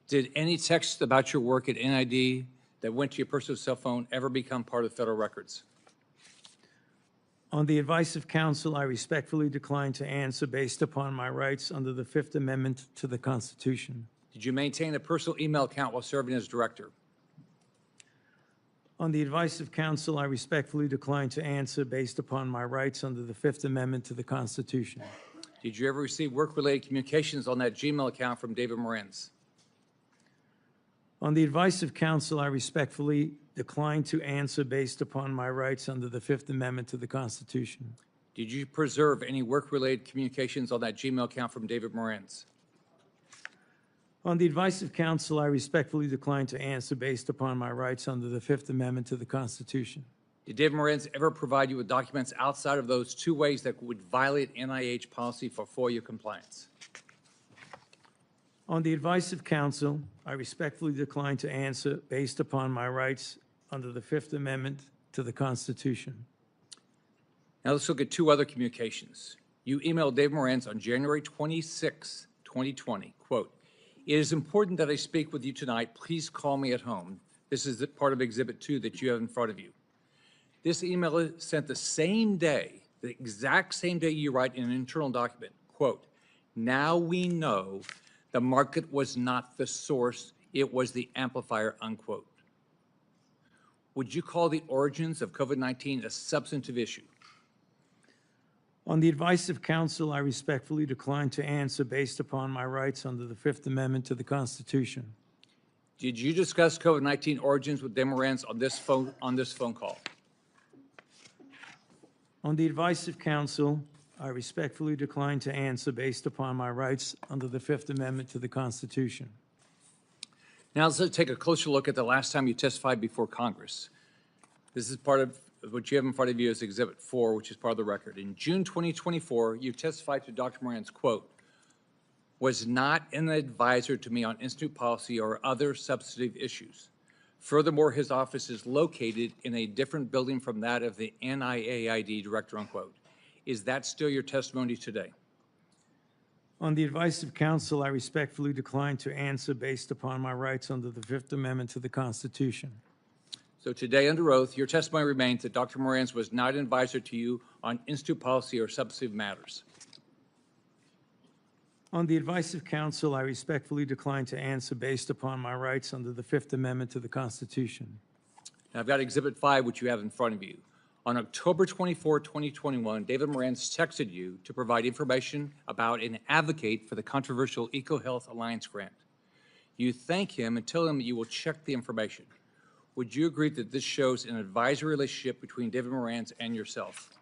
Did any text about your work at NIAID that went to your personal cell phone ever become part of federal records? On the advice of counsel, I respectfully decline to answer based upon my rights under the Fifth Amendment to the Constitution. Did you maintain a personal email account while serving as director? On the advice of counsel, I respectfully decline to answer based upon my rights under the Fifth Amendment to the Constitution. Did you ever receive work-related communications on that Gmail account from David Morenz? On the advice of counsel, I respectfully decline to answer based upon my rights under the Fifth Amendment to the Constitution. Did you preserve any work-related communications on that Gmail account from David Morenz? On the advice of counsel, I respectfully decline to answer based upon my rights under the Fifth Amendment to the Constitution. Did David Morenz ever provide you with documents outside of those two ways that would violate NIH policy for FOIA compliance? On the advice of counsel, I respectfully decline to answer based upon my rights under the Fifth Amendment to the Constitution. Now let's look at two other communications. You emailed David Morenz on January 26, 2020, quote, it is important that I speak with you tonight. Please call me at home. This is part of Exhibit 2 that you have in front of you. This email is sent the same day, the exact same day you write in an internal document, quote, now we know the market was not the source, it was the amplifier, unquote. Would you call the origins of COVID-19 a substantive issue? On the advice of counsel, I respectfully decline to answer based upon my rights under the Fifth Amendment to the Constitution. Did you discuss COVID-19 origins with David Morenz on this phone call? On the advice of counsel, I respectfully decline to answer based upon my rights under the Fifth Amendment to the Constitution. Now let's take a closer look at the last time you testified before Congress. This is part of what you have in front of you as Exhibit 4, which is part of the record. In June 2024, you testified to Dr. Moran's, quote, "was not an advisor to me on institute policy or other substantive issues. Furthermore, his office is located in a different building from that of the NIAID director," unquote. Is that still your testimony today? On the advice of counsel, I respectfully decline to answer based upon my rights under the Fifth Amendment to the Constitution. So today, under oath, your testimony remains that Dr. Moran's was not an advisor to you on institute policy or substantive matters. On the advice of counsel, I respectfully decline to answer based upon my rights under the Fifth Amendment to the Constitution. Now, I've got Exhibit 5, which you have in front of you. On October 24, 2021, David Moran's texted you to provide information about and advocate for the controversial EcoHealth Alliance grant. You thank him and tell him that you will check the information. Would you agree that this shows an advisory relationship between David Moran's and yourself?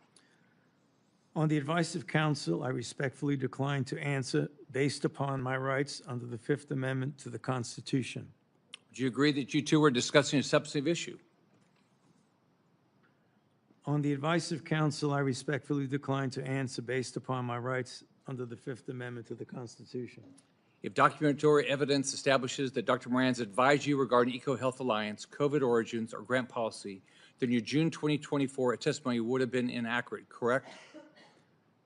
On the advice of counsel, I respectfully decline to answer based upon my rights under the Fifth Amendment to the Constitution. Would you agree that you two were discussing a substantive issue? On the advice of counsel, I respectfully decline to answer based upon my rights under the Fifth Amendment to the Constitution. If documentary evidence establishes that Dr. Moran's advised you regarding EcoHealth Alliance, COVID origins, or grant policy, then your June 2024 testimony would have been inaccurate, correct?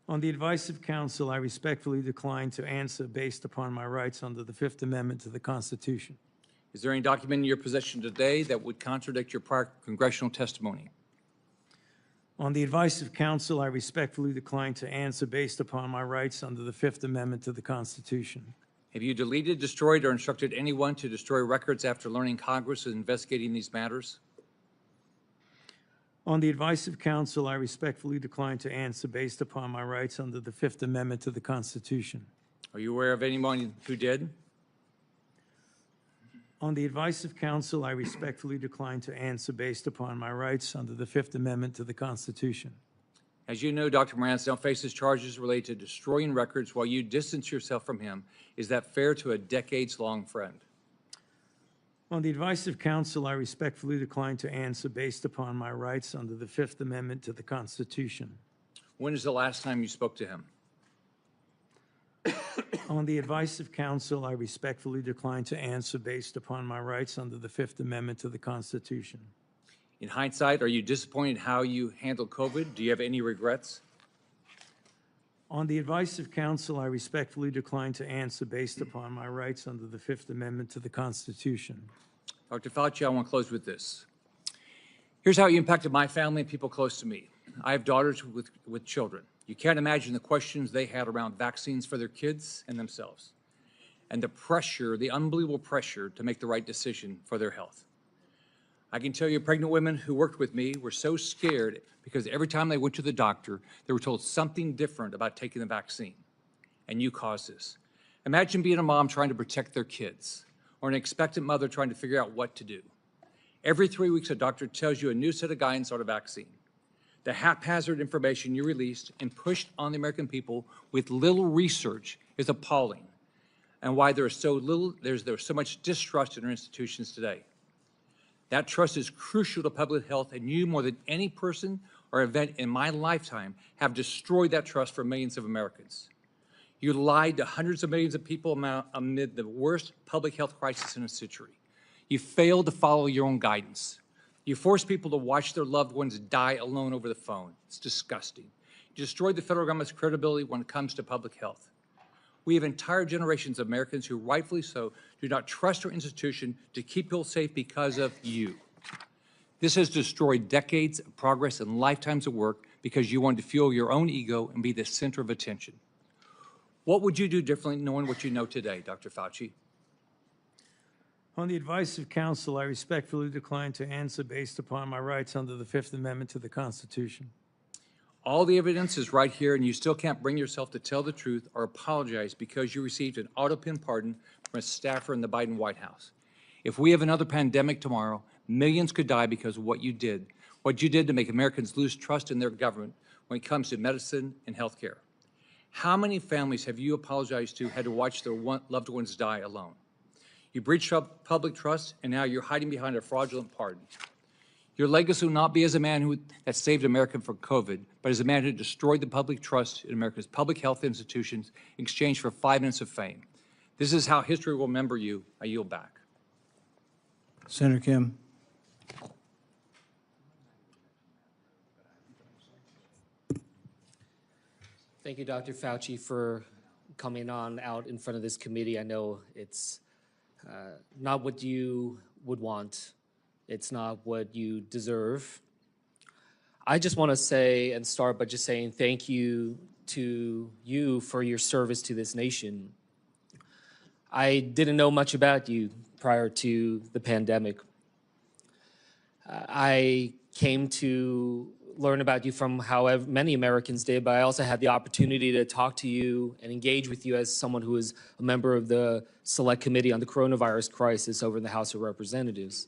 On the advice of counsel, I respectfully decline to answer based upon my rights under the Fifth Amendment to the Constitution. Is there any document in your possession today that would contradict your prior congressional testimony? On the advice of counsel, I respectfully decline to answer based upon my rights under the Fifth Amendment to the Constitution. Have you deleted, destroyed, or instructed anyone to destroy records after learning Congress is investigating these matters? On the advice of counsel, I respectfully decline to answer based upon my rights under the Fifth Amendment to the Constitution. Are you aware of anyone who did? On the advice of counsel, I respectfully decline to answer based upon my rights under the Fifth Amendment to the Constitution. As you know, Dr. Moran now faces charges related to destroying records while you distance yourself from him. Is that fair to a decades-long friend? On the advice of counsel, I respectfully decline to answer based upon my rights under the Fifth Amendment to the Constitution. When is the last time you spoke to him? On the advice of counsel, I respectfully decline to answer based upon my rights under the Fifth Amendment to the Constitution. In hindsight, are you disappointed how you handled COVID? Do you have any regrets? On the advice of counsel, I respectfully decline to answer based upon my rights under the Fifth Amendment to the Constitution. Dr. Fauci, I want to close with this. Here's how you impacted my family and people close to me. I have daughters with children. You can't imagine the questions they had around vaccines for their kids and themselves, and the pressure, the unbelievable pressure to make the right decision for their health. I can tell you pregnant women who worked with me were so scared because every time they went to the doctor, they were told something different about taking the vaccine, and you caused this. Imagine being a mom trying to protect their kids, or an expectant mother trying to figure out what to do. Every 3 weeks, a doctor tells you a new set of guidance on a vaccine. The haphazard information you released and pushed on the American people with little research is appalling, and why there's so much distrust in our institutions today. That trust is crucial to public health, and you, more than any person or event in my lifetime, have destroyed that trust for millions of Americans. You lied to hundreds of millions of people amid the worst public health crisis in a century. You failed to follow your own guidance. You forced people to watch their loved ones die alone over the phone. It's disgusting. You destroyed the federal government's credibility when it comes to public health. We have entire generations of Americans who, rightfully so, do not trust our institution to keep people safe because of you. This has destroyed decades of progress and lifetimes of work because you wanted to fuel your own ego and be the center of attention. What would you do differently knowing what you know today, Dr. Fauci? On the advice of counsel, I respectfully decline to answer based upon my rights under the Fifth Amendment to the Constitution. All the evidence is right here, and you still can't bring yourself to tell the truth or apologize because you received an auto-pin pardon from a staffer in the Biden White House. If we have another pandemic tomorrow, millions could die because of what you did to make Americans lose trust in their government when it comes to medicine and healthcare. How many families have you apologized to had to watch their loved ones die alone? You breached public trust, and now you're hiding behind a fraudulent pardon. Your legacy will not be as a man that saved America from COVID, but as a man who destroyed the public trust in America's public health institutions in exchange for 5 minutes of fame. This is how history will remember you. I yield back. Senator Kim. Thank you, Dr. Fauci, for coming on out in front of this committee. I know it's not what you would want. It's not what you deserve. I just want to say and start by just saying thank you to you for your service to this nation. I didn't know much about you prior to the pandemic. I came to learn about you from however many Americans did, but I also had the opportunity to talk to you and engage with you as someone who is a member of the Select Committee on the Coronavirus Crisis over in the House of Representatives.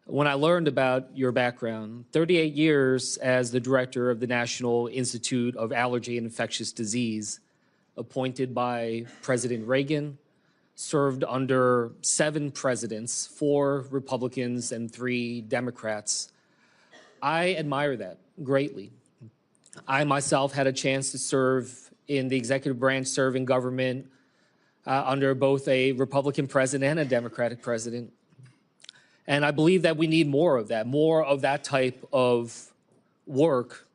When I learned about your background, 38 years as the director of the National Institute of Virology and Infectious Disease, appointed by President Reagan, served under 7 presidents, 4 Republicans and 3 Democrats. I admire that greatly. I myself had a chance to serve in the executive branch, serve in government under both a Republican president and a Democratic president. And I believe that we need more of that type of work,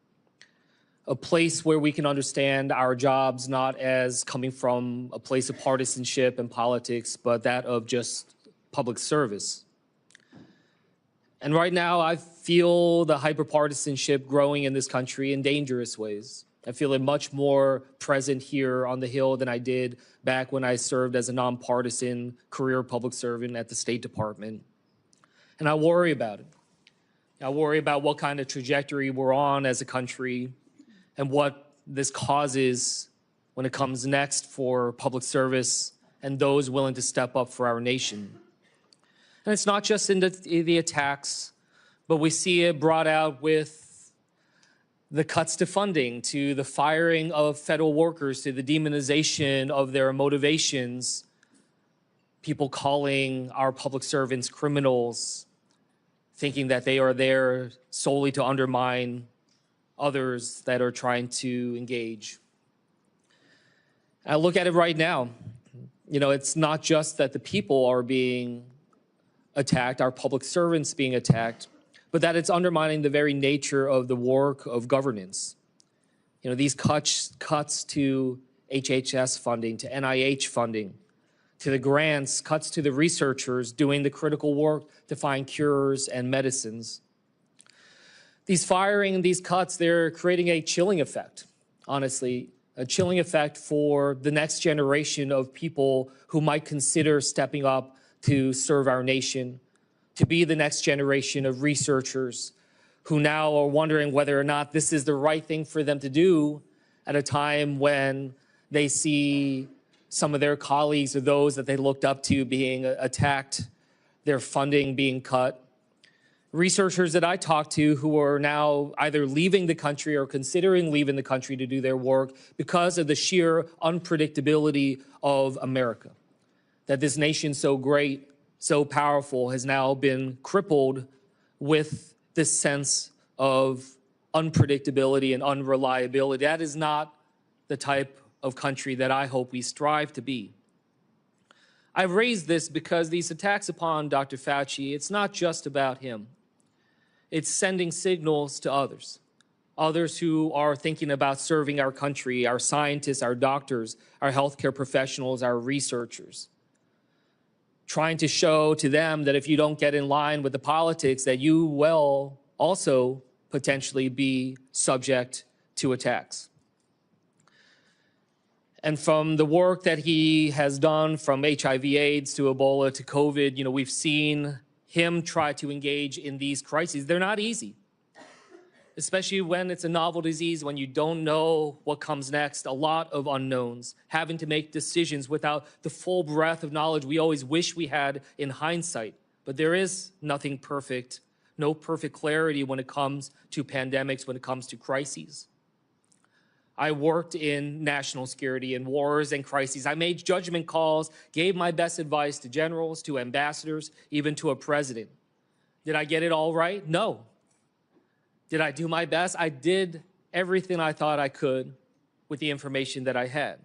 a place where we can understand our jobs not as coming from a place of partisanship and politics, but that of just public service. And right now, I feel the hyperpartisanship growing in this country in dangerous ways. I feel it much more present here on the Hill than I did back when I served as a nonpartisan career public servant at the State Department. And I worry about it. I worry about what kind of trajectory we're on as a country and what this causes when it comes next for public service and those willing to step up for our nation. And it's not just in the attacks, but we see it brought out with the cuts to funding, to the firing of federal workers, to the demonization of their motivations, people calling our public servants criminals, thinking that they are there solely to undermine others that are trying to engage. I look at it right now. You know, it's not just that the people are being attacked, our public servants being attacked, but that it's undermining the very nature of the work of governance. You know, these cuts to HHS funding, to NIH funding, to the grants, cuts to the researchers doing the critical work to find cures and medicines. These firing and these cuts, they're creating a chilling effect, honestly, a chilling effect for the next generation of people who might consider stepping up to serve our nation, to be the next generation of researchers who now are wondering whether or not this is the right thing for them to do at a time when they see some of their colleagues or those that they looked up to being attacked, their funding being cut. Researchers that I talked to who are now either leaving the country or considering leaving the country to do their work because of the sheer unpredictability of America. That this nation so great, so powerful, has now been crippled with this sense of unpredictability and unreliability. That is not the type of country that I hope we strive to be. I've raised this because these attacks upon Dr. Fauci, it's not just about him. It's sending signals to others who are thinking about serving our country, our scientists, our doctors, our healthcare professionals, our researchers, trying to show to them that if you don't get in line with the politics, that you will also potentially be subject to attacks. And from the work that he has done, from HIV/AIDS to Ebola to COVID, you know, we've seen him try to engage in these crises. They're not easy, especially when it's a novel disease, when you don't know what comes next, a lot of unknowns, having to make decisions without the full breadth of knowledge we always wish we had in hindsight. But there is nothing perfect, no perfect clarity when it comes to pandemics, when it comes to crises. I worked in national security and wars and crises. I made judgment calls, gave my best advice to generals, to ambassadors, even to a president. Did I get it all right? No. Did I do my best? I did everything I thought I could with the information that I had.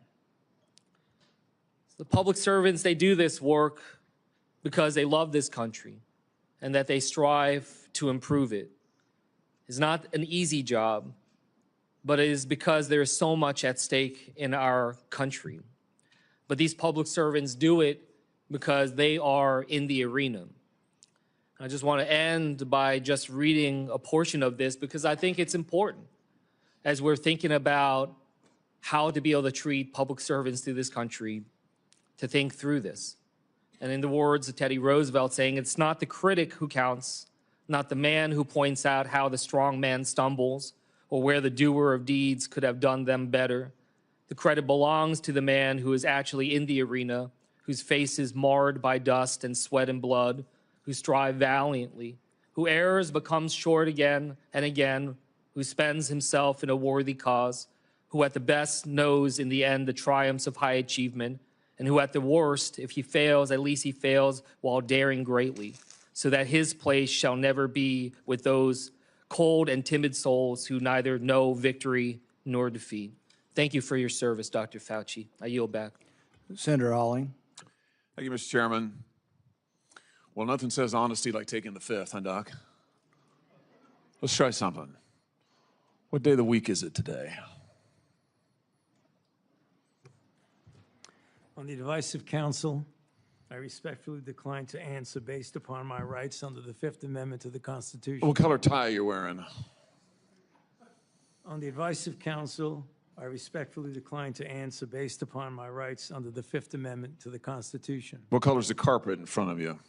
The public servants, they do this work because they love this country and that they strive to improve it. It's not an easy job, but it is because there is so much at stake in our country. But these public servants do it because they are in the arena. I just want to end by just reading a portion of this because I think it's important as we're thinking about how to be able to treat public servants through this country, to think through this. And in the words of Teddy Roosevelt saying, it's not the critic who counts, not the man who points out how the strong man stumbles or where the doer of deeds could have done them better. The credit belongs to the man who is actually in the arena, whose face is marred by dust and sweat and blood, who strive valiantly, who errs but comes short again and again, who spends himself in a worthy cause, who at the best knows in the end the triumphs of high achievement, and who at the worst, if he fails, at least he fails while daring greatly, so that his place shall never be with those cold and timid souls who neither know victory nor defeat. Thank you for your service, Dr. Fauci. I yield back. Senator Alling. Thank you, Mr. Chairman. Well, nothing says honesty like taking the fifth, huh, Doc? Let's try something. What day of the week is it today? On the advice of counsel, I respectfully decline to answer based upon my rights under the Fifth Amendment to the Constitution. What color tie you're wearing? On the advice of counsel, I respectfully decline to answer based upon my rights under the Fifth Amendment to the Constitution. What color's the carpet in front of you?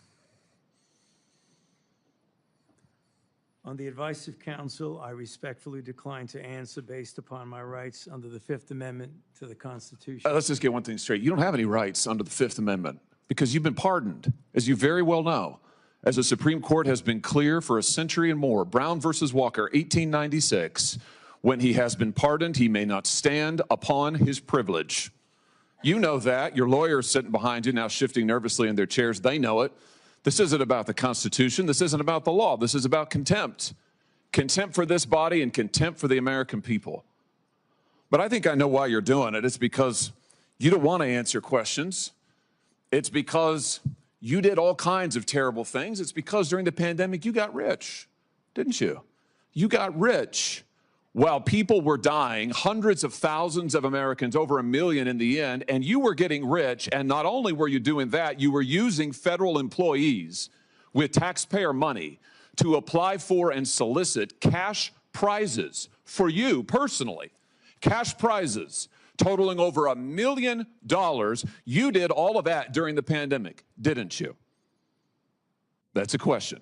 On the advice of counsel, I respectfully decline to answer based upon my rights under the Fifth Amendment to the Constitution. Let's just get one thing straight. You don't have any rights under the Fifth Amendment because you've been pardoned, as you very well know. As the Supreme Court has been clear for a century and more, Brown versus Walker, 1896, when he has been pardoned, he may not stand upon his privilege. You know that. Your lawyers sitting behind you now shifting nervously in their chairs, they know it. This isn't about the Constitution. This isn't about the law. This is about contempt. Contempt for this body and contempt for the American people. But I think I know why you're doing it. It's because you don't want to answer questions. It's because you did all kinds of terrible things. It's because during the pandemic you got rich, didn't you? You got rich while people were dying, hundreds of thousands of Americans, over 1 million in the end, and you were getting rich, and not only were you doing that, you were using federal employees with taxpayer money to apply for and solicit cash prizes for you personally, cash prizes totaling over $1 million. You did all of that during the pandemic, didn't you? That's a question.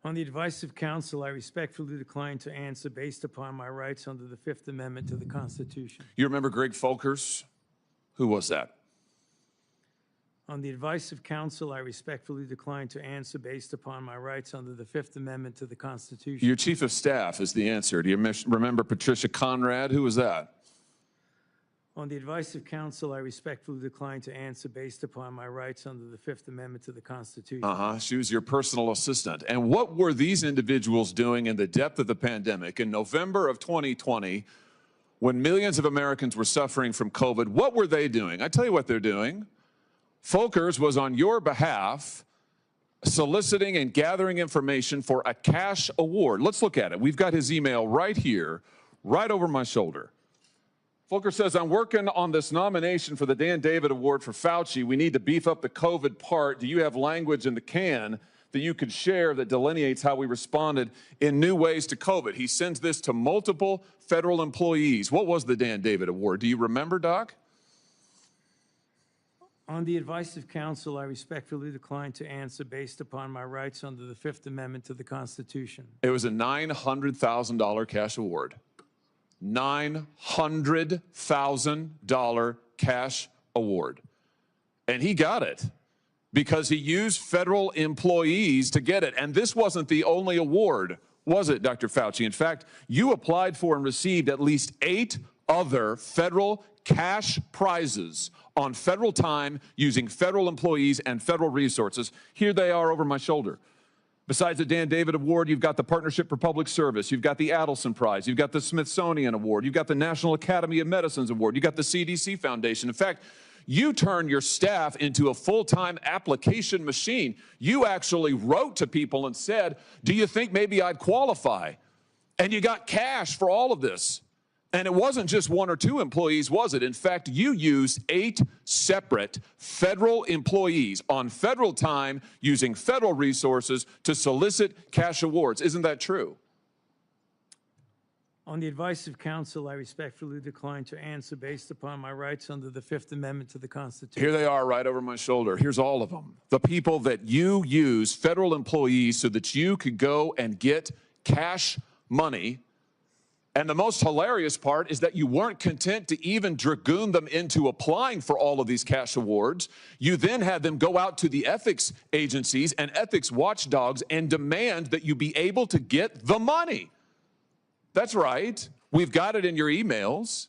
On the advice of counsel, I respectfully decline to answer based upon my rights under the Fifth Amendment to the Constitution. You remember Greg Folkers? Who was that? On the advice of counsel, I respectfully decline to answer based upon my rights under the Fifth Amendment to the Constitution. Your chief of staff is the answer. Do you remember Patricia Conrad? Who was that? On the advice of counsel, I respectfully decline to answer based upon my rights under the Fifth Amendment to the Constitution. She was your personal assistant. And what were these individuals doing in the depth of the pandemic in November of 2020 when millions of Americans were suffering from COVID? What were they doing? I tell you what they're doing. Folkers was on your behalf soliciting and gathering information for a cash award. Let's look at it. We've got his email right here, right over my shoulder. Folkers says, I'm working on this nomination for the Dan David Award for Fauci. We need to beef up the COVID part. Do you have language in the can that you could share that delineates how we responded in new ways to COVID? He sends this to multiple federal employees. What was the Dan David Award? Do you remember, Doc? On the advice of counsel, I respectfully decline to answer based upon my rights under the Fifth Amendment to the Constitution. It was a $900,000 cash award. $900,000 cash award. And he got it. because he used federal employees to get it. And this wasn't the only award, was it, Dr. Fauci? In fact, you applied for and received at least 8 other federal cash prizes on federal time using federal employees and federal resources. Here they are over my shoulder. Besides the Dan David Award, you've got the Partnership for Public Service, you've got the Adelson Prize, you've got the Smithsonian Award, you've got the National Academy of Medicine's Award, you've got the CDC Foundation. In fact, you turned your staff into a full-time application machine. You actually wrote to people and said, do you think maybe I'd qualify? And you got cash for all of this. And it wasn't just 1 or 2 employees, was it? In fact, you used 8 separate federal employees on federal time using federal resources to solicit cash awards. Isn't that true? On the advice of counsel, I respectfully decline to answer based upon my rights under the Fifth Amendment to the Constitution. Here they are right over my shoulder. Here's all of them. The people that you use, federal employees, so that you could go and get cash money. And the most hilarious part is that you weren't content to even dragoon them into applying for all of these cash awards. You then had them go out to the ethics agencies and ethics watchdogs and demand that you be able to get the money. That's right. We've got it in your emails.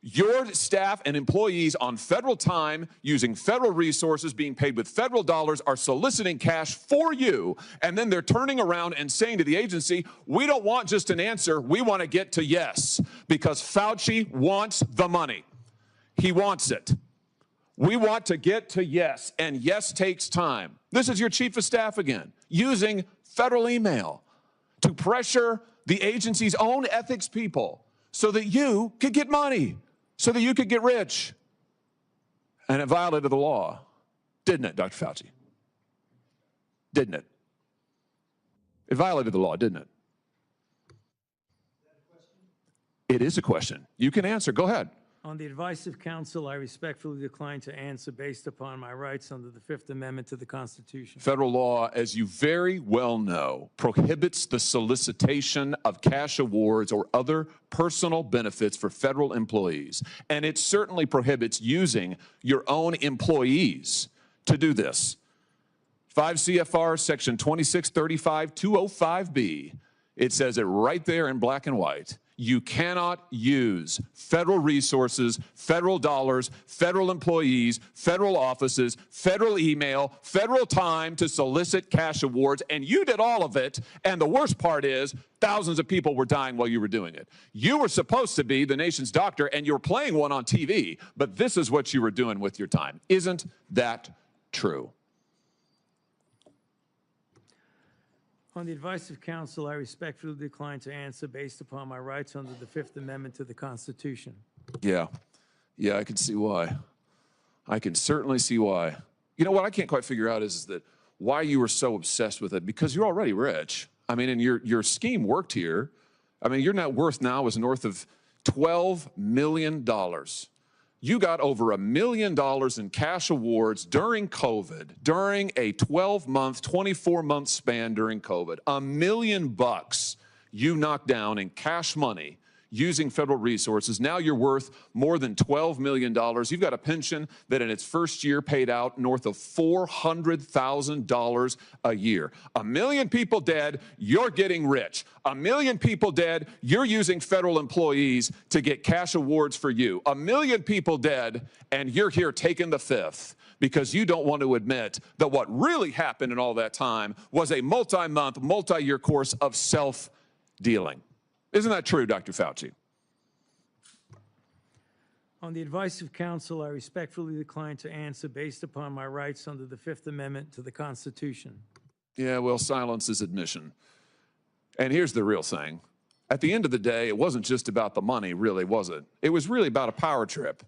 Your staff and employees on federal time, using federal resources, being paid with federal dollars, are soliciting cash for you. And then they're turning around and saying to the agency, we don't want just an answer, we want to get to yes, because Fauci wants the money. He wants it. We want to get to yes, and yes takes time. This is your chief of staff again, using federal email to pressure the agency's own ethics people so that you could get money, so that you could get rich. And it violated the law, didn't it, Dr. Fauci? Didn't it? It violated the law, didn't it? It is a question. You can answer. Go ahead. On the advice of counsel, I respectfully decline to answer based upon my rights under the Fifth Amendment to the Constitution. Federal law, as you very well know, prohibits the solicitation of cash awards or other personal benefits for federal employees. And it certainly prohibits using your own employees to do this. 5 CFR section 2635-205B, it says it right there in black and white. You cannot use federal resources, federal dollars, federal employees, federal offices, federal email, federal time to solicit cash awards, and you did all of it, and the worst part is thousands of people were dying while you were doing it. You were supposed to be the nation's doctor, and you were playing one on TV, but this is what you were doing with your time. Isn't that true? On the advice of counsel, I respectfully decline to answer based upon my rights under the Fifth Amendment to the Constitution. Yeah, I can see why. I can certainly see why. You know what I can't quite figure out is that why you were so obsessed with it, because you're already rich. I mean, and your scheme worked here. I mean, your net worth now is north of $12 million. You got over $1 million in cash awards during COVID, during a 12-month, 24-month span during COVID. $1 million you knocked down in cash money using federal resources. Now you're worth more than $12 million. You've got a pension that in its first year paid out north of $400,000 a year. 1 million people dead, you're getting rich. 1 million people dead, you're using federal employees to get cash awards for you. 1 million people dead, and you're here taking the fifth because you don't want to admit that what really happened in all that time was a multi-month, multi-year course of self-dealing. Isn't that true, Dr. Fauci? On the advice of counsel, I respectfully decline to answer based upon my rights under the Fifth Amendment to the Constitution. Yeah, well, silence is admission. And here's the real thing. At the end of the day, it wasn't just about the money, really, was it? It was really about a power trip.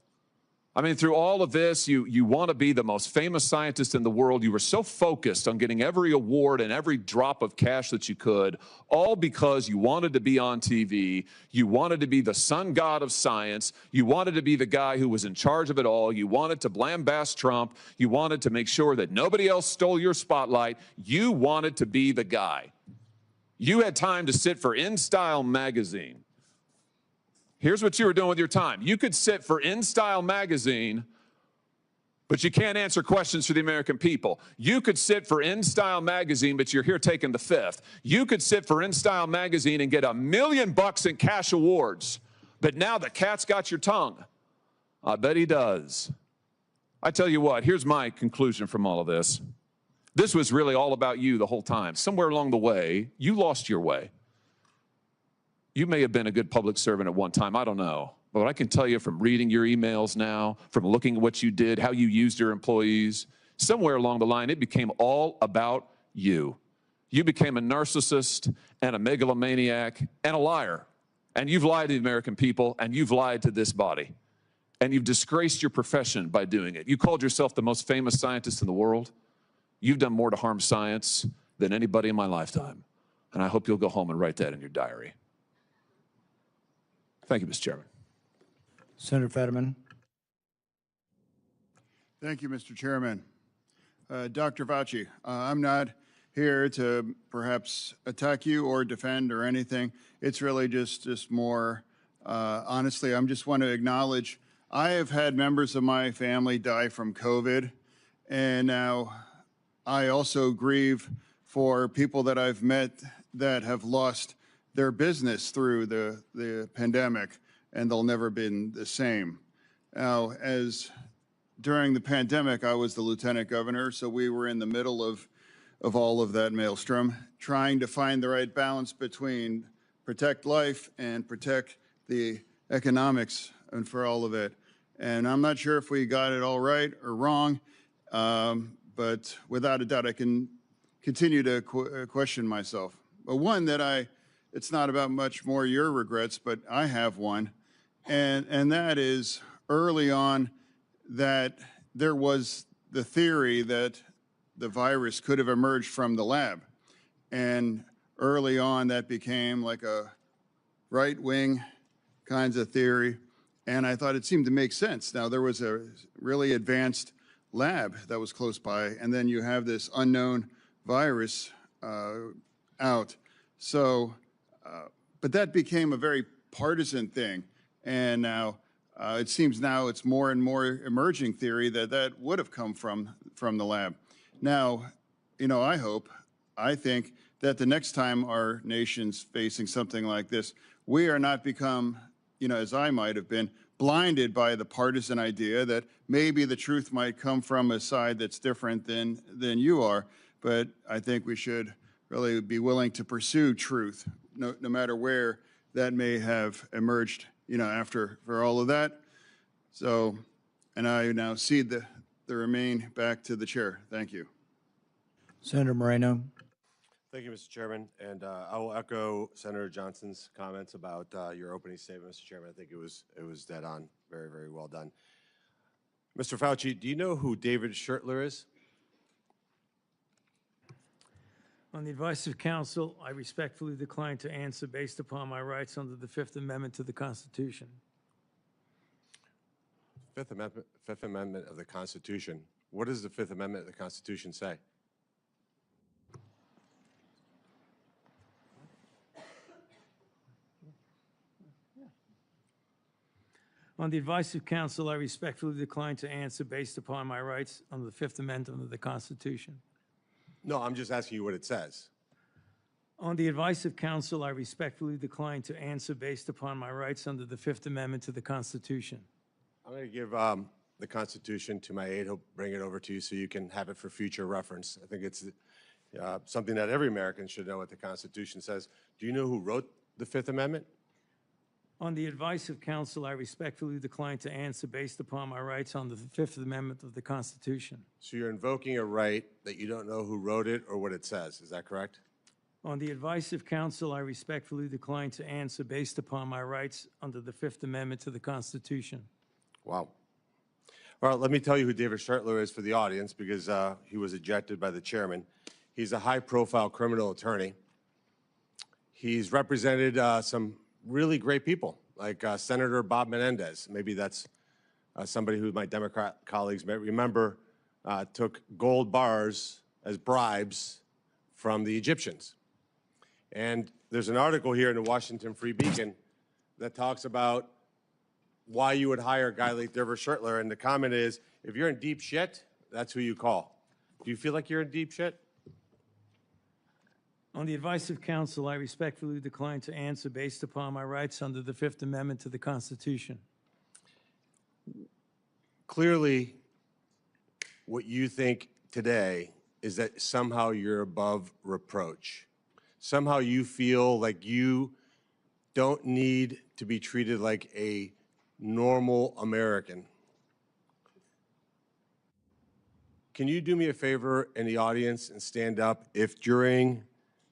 I mean, through all of this, you want to be the most famous scientist in the world. You were so focused on getting every award and every drop of cash that you could, all because you wanted to be on TV. You wanted to be the sun god of science. You wanted to be the guy who was in charge of it all. You wanted to lambast Trump. You wanted to make sure that nobody else stole your spotlight. You wanted to be the guy. You had time to sit for InStyle magazine. Here's what you were doing with your time. You could sit for InStyle magazine but you can't answer questions for the American people. You could sit for InStyle magazine, but you're here taking the fifth. You could sit for InStyle magazine and get $1 million in cash awards, but now the cat's got your tongue. I bet he does. I tell you what, here's my conclusion from all of this. This was really all about you the whole time. Somewhere along the way, you lost your way. You may have been a good public servant at one time, I don't know. But I can tell you from reading your emails now, from looking at what you did, how you used your employees, somewhere along the line, it became all about you. You became a narcissist and a megalomaniac and a liar. And you've lied to the American people, and you've lied to this body. And you've disgraced your profession by doing it. You called yourself the most famous scientist in the world. You've done more to harm science than anybody in my lifetime. And I hope you'll go home and write that in your diary. Thank you, Mr. Chairman. Senator Fetterman. Thank you, Mr. Chairman. Dr. Fauci, I'm not here to perhaps attack you or defend or anything. It's really just more, honestly, I just want to acknowledge I have had members of my family die from COVID, and now I also grieve for people that I've met that have lost their business through the pandemic, and they'll never been the same. Now, during the pandemic, I was the lieutenant governor, so we were in the middle of all of that maelstrom, trying to find the right balance between protect life and protect the economics and for all of it. And I'm not sure if we got it all right or wrong, but without a doubt, I can continue to question myself. But one that it's not about much more your regrets, but I have one, and that is early on that there was the theory that the virus could have emerged from the lab. And early on that became like a right-wing kinds of theory, and I thought it seemed to make sense. Now, there was a really advanced lab that was close by, and then you have this unknown virus out. So, but that became a very partisan thing, and now it seems now it's more and more emerging theory that would have come from the lab. Now, you know, I think that the next time our nation's facing something like this, we are not become, you know, as I might have been, blinded by the partisan idea that maybe the truth might come from a side that's different than you are. But I think we should really be willing to pursue truth, no matter where that may have emerged, you know, for all of that. So, and I now cede the remain back to the chair. Thank you. Senator Moreno. Thank you, Mr. Chairman. And I will echo Senator Johnson's comments about your opening statement, Mr. Chairman. I think it was dead on. Very, very well done. Mr. Fauci, do you know who David Schertler is? On the advice of counsel, I respectfully decline to answer based upon my rights under the Fifth Amendment to the Constitution. Fifth Amendment of the Constitution. What does the Fifth Amendment of the Constitution say? On the advice of counsel, I respectfully decline to answer based upon my rights under the Fifth Amendment of the Constitution. No, I'm just asking you what it says. On the advice of counsel, I respectfully decline to answer based upon my rights under the Fifth Amendment to the Constitution. I'm going to give the Constitution to my aide. He'll bring it over to you so you can have it for future reference. I think it's something that every American should know what the Constitution says. Do you know who wrote the Fifth Amendment? On the advice of counsel, I respectfully decline to answer based upon my rights under the Fifth Amendment of the Constitution. So you're invoking a right that you don't know who wrote it or what it says. Is that correct? On the advice of counsel, I respectfully decline to answer based upon my rights under the Fifth Amendment to the Constitution. Wow. All right, let me tell you who David Schertler is for the audience because he was ejected by the chairman. He's a high-profile criminal attorney. He's represented some really great people, like Senator Bob Menendez. Maybe that's somebody who my Democrat colleagues may remember took gold bars as bribes from the Egyptians. And there's an article here in the Washington Free Beacon that talks about why you would hire a guy like Dever Shurtler, and the comment is, if you're in deep shit, that's who you call. Do you feel like you're in deep shit? On the advice of counsel, I respectfully decline to answer based upon my rights under the Fifth Amendment to the Constitution. Clearly, what you think today is that somehow you're above reproach. Somehow you feel like you don't need to be treated like a normal American. Can you do me a favor in the audience and stand up if during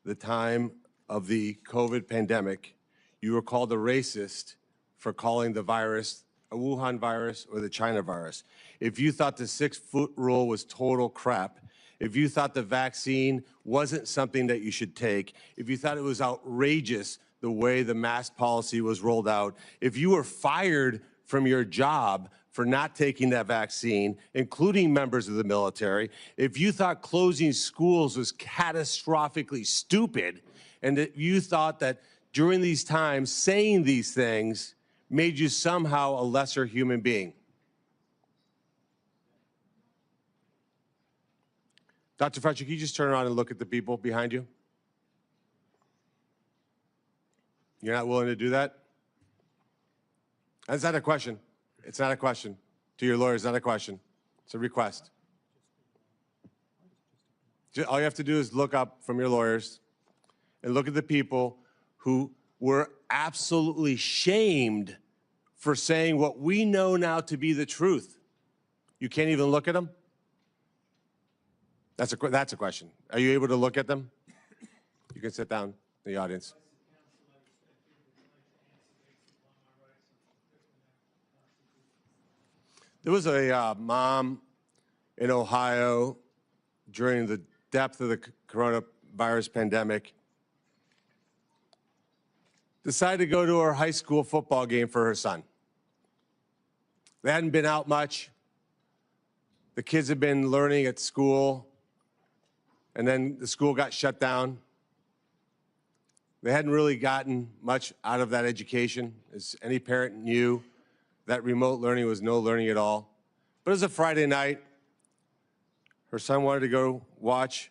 the time of the COVID pandemic, you were called a racist for calling the virus a Wuhan virus or the China virus? If you thought the 6-foot rule was total crap, if you thought the vaccine wasn't something that you should take, if you thought it was outrageous the way the mask policy was rolled out, if you were fired from your job for not taking that vaccine, including members of the military, if you thought closing schools was catastrophically stupid, and that you thought that during these times saying these things made you somehow a lesser human being. Dr. Fauci, can you just turn around and look at the people behind you? You're not willing to do that? That's not a question. It's not a question. To your lawyers, not a question. It's a request. All you have to do is look up from your lawyers and look at the people who were absolutely shamed for saying what we know now to be the truth. You can't even look at them? That's a question. Are you able to look at them? You can sit down in the audience. There was a mom in Ohio during the depth of the coronavirus pandemic, decided to go to her high school football game for her son. They hadn't been out much. The kids had been learning at school, and then the school got shut down. They hadn't really gotten much out of that education. As any parent knew, that remote learning was no learning at all. But it was a Friday night. Her son wanted to go watch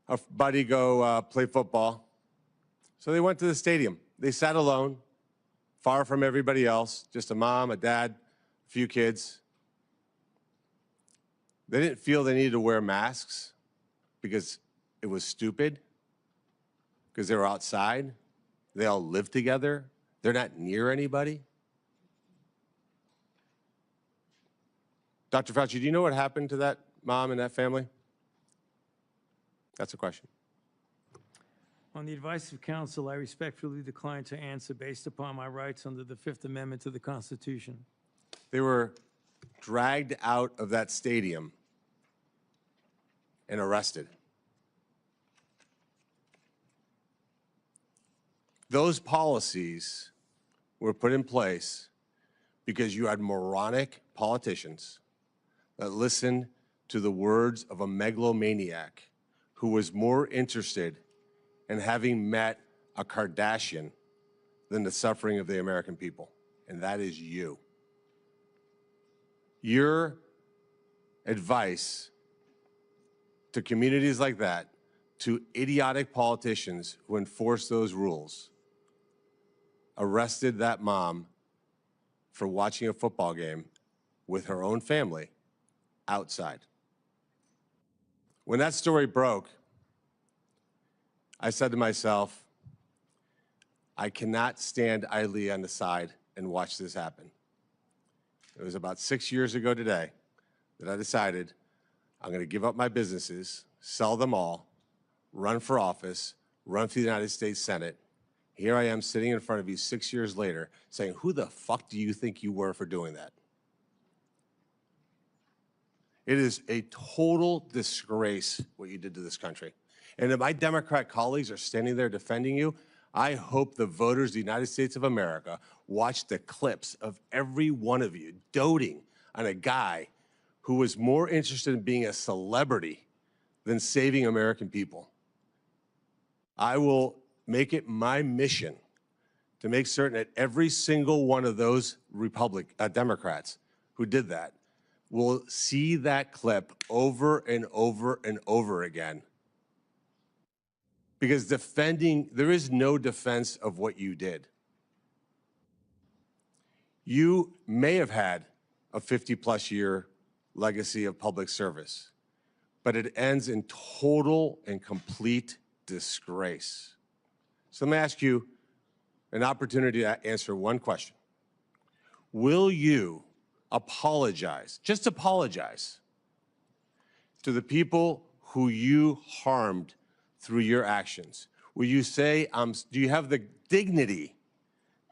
a buddy go play football. So they went to the stadium. They sat alone, far from everybody else, just a mom, a dad, a few kids. They didn't feel they needed to wear masks because it was stupid, because they were outside. They all live together. They're not near anybody. Dr. Fauci, do you know what happened to that mom and that family? That's a question. On the advice of counsel, I respectfully decline to answer based upon my rights under the Fifth Amendment to the Constitution. They were dragged out of that stadium and arrested. Those policies were put in place because you had moronic politicians that listened to the words of a megalomaniac who was more interested in having met a Kardashian than the suffering of the American people, and that is you. Your advice to communities like that, to idiotic politicians who enforce those rules, arrested that mom for watching a football game with her own family outside. When that story broke, I said to myself, I cannot stand idly on the side and watch this happen. It was about 6 years ago today that I decided I'm going to give up my businesses, sell them all, run for office, run for the United States Senate. Here I am sitting in front of you 6 years later saying, who the fuck do you think you were for doing that? It is a total disgrace what you did to this country. And if my Democrat colleagues are standing there defending you, I hope the voters of the United States of America watch the clips of every one of you doting on a guy who was more interested in being a celebrity than saving American people. I will make it my mission to make certain that every single one of those Democrats who did that will see that clip over and over and over again. Because there is no defense of what you did. You may have had a 50-plus year legacy of public service, but it ends in total and complete disgrace. So let me ask you an opportunity to answer one question. Will you apologize, just apologize, to the people who you harmed through your actions? Will you say, do you have the dignity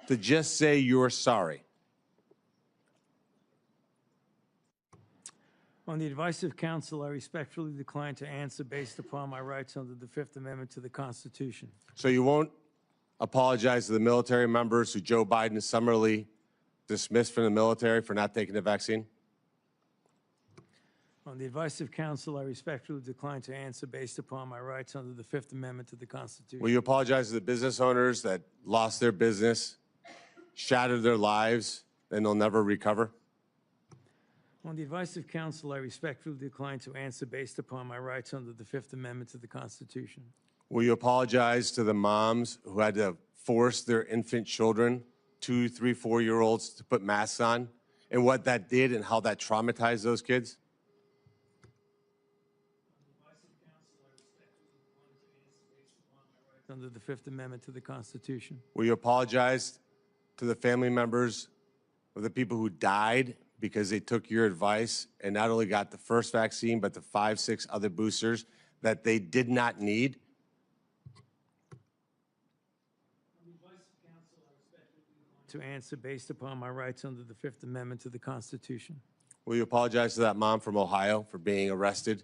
to just say you're sorry? On the advice of counsel, I respectfully decline to answer based upon my rights under the Fifth Amendment to the Constitution. So you won't apologize to the military members who Joe Biden summarily dismissed from the military for not taking the vaccine? On the advice of counsel, I respectfully decline to answer based upon my rights under the Fifth Amendment to the Constitution. Will you apologize to the business owners that lost their business, shattered their lives, and they'll never recover? On the advice of counsel, I respectfully decline to answer based upon my rights under the Fifth Amendment to the Constitution. Will you apologize to the moms who had to force their infant children, 2, 3, 4-year-olds, to put masks on, and what that did and how that traumatized those kids? Under the Fifth Amendment to the Constitution. Will you apologize to the family members of the people who died because they took your advice and not only got the first vaccine, but the 5, 6 other boosters that they did not need? To answer based upon my rights under the Fifth Amendment to the Constitution. Will you apologize to that mom from Ohio for being arrested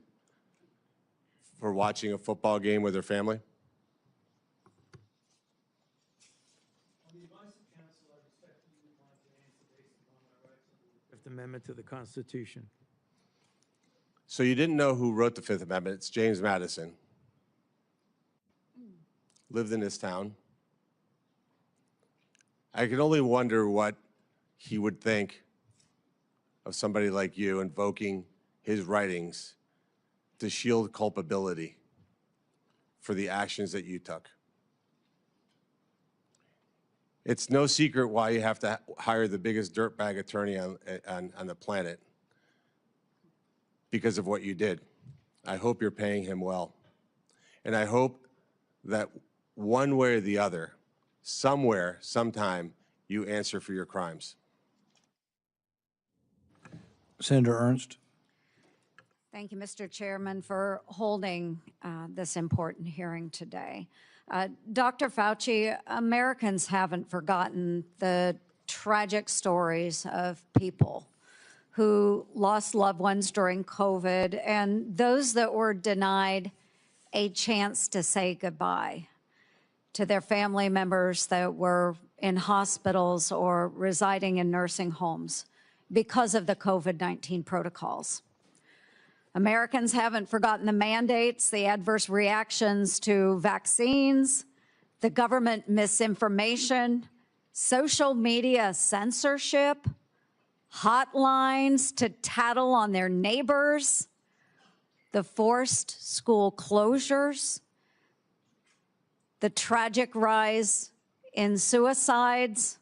for watching a football game with her family? Fifth Amendment to the Constitution. So you didn't know who wrote the Fifth Amendment. It's James Madison. Lived in this town. I can only wonder what he would think of somebody like you invoking his writings to shield culpability for the actions that you took. It's no secret why you have to hire the biggest dirtbag attorney on the planet, because of what you did. I hope you're paying him well. And I hope that one way or the other, somewhere, sometime, you answer for your crimes. Senator Ernst. Thank you, Mr. Chairman, for holding this important hearing today. Dr. Fauci, Americans haven't forgotten the tragic stories of people who lost loved ones during COVID and those that were denied a chance to say goodbye to their family members that were in hospitals or residing in nursing homes because of the COVID-19 protocols. Americans haven't forgotten the mandates, the adverse reactions to vaccines, the government misinformation, social media censorship, hotlines to tattle on their neighbors, the forced school closures, the tragic rise in suicides,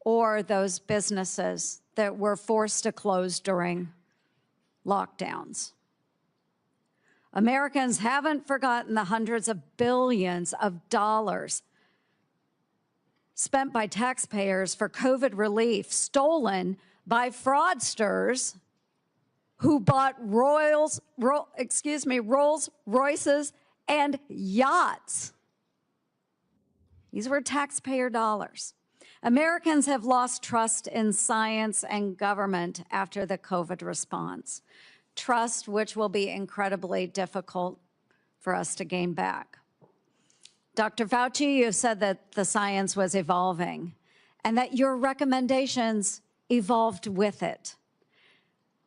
or those businesses that were forced to close during lockdowns. Americans haven't forgotten the hundreds of billions of dollars spent by taxpayers for COVID relief, stolen by fraudsters who bought Rolls Royces and yachts. These were taxpayer dollars. Americans have lost trust in science and government after the COVID response, trust which will be incredibly difficult for us to gain back. Dr. Fauci, you said that the science was evolving and that your recommendations evolved with it.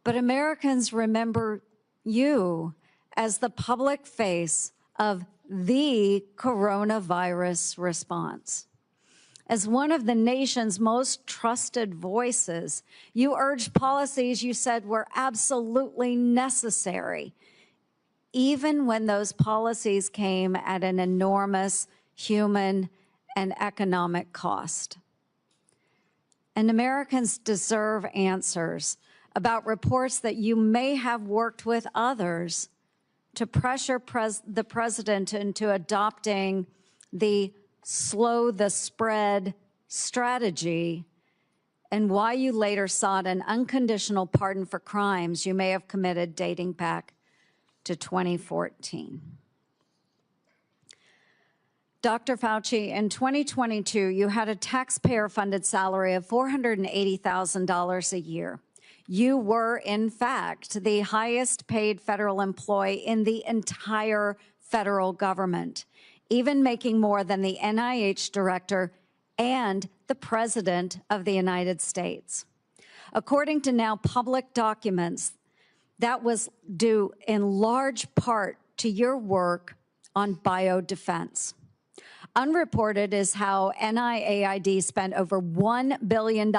But Americans remember you as the public face of the coronavirus response. As one of the nation's most trusted voices, you urged policies you said were absolutely necessary, even when those policies came at an enormous human and economic cost. And Americans deserve answers about reports that you may have worked with others to pressure the president into adopting the slow the spread strategy, and why you later sought an unconditional pardon for crimes you may have committed dating back to 2014. Dr. Fauci, in 2022, you had a taxpayer-funded salary of $480,000 a year. You were, in fact, the highest paid federal employee in the entire federal government, even making more than the NIH director and the President of the United States. According to now public documents, that was due in large part to your work on biodefense. Unreported is how NIAID spent over $1 billion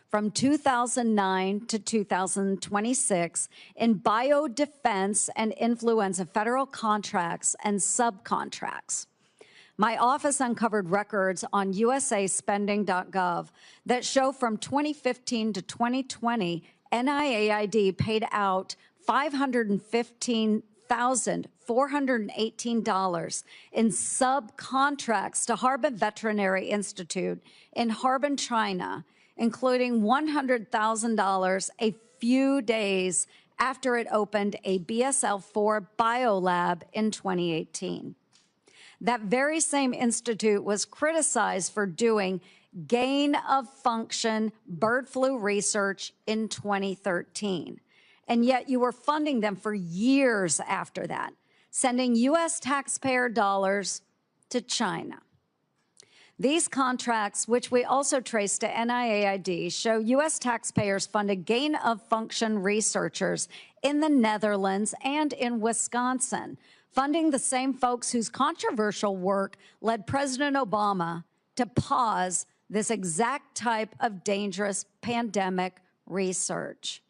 from 2009 to 2026 in biodefense and influenza federal contracts and subcontracts. My office uncovered records on usaspending.gov that show from 2015 to 2020, NIAID paid out $515,418 in subcontracts to Harbin Veterinary Institute in Harbin, China, including $100,000 a few days after it opened a BSL-4 biolab in 2018. That very same institute was criticized for doing gain-of-function bird flu research in 2013. And yet you were funding them for years after that, sending U.S. taxpayer dollars to China. These contracts, which we also trace to NIAID, show U.S. taxpayers funded gain-of-function researchers in the Netherlands and in Wisconsin, funding the same folks whose controversial work led President Obama to pause this exact type of dangerous pandemic research.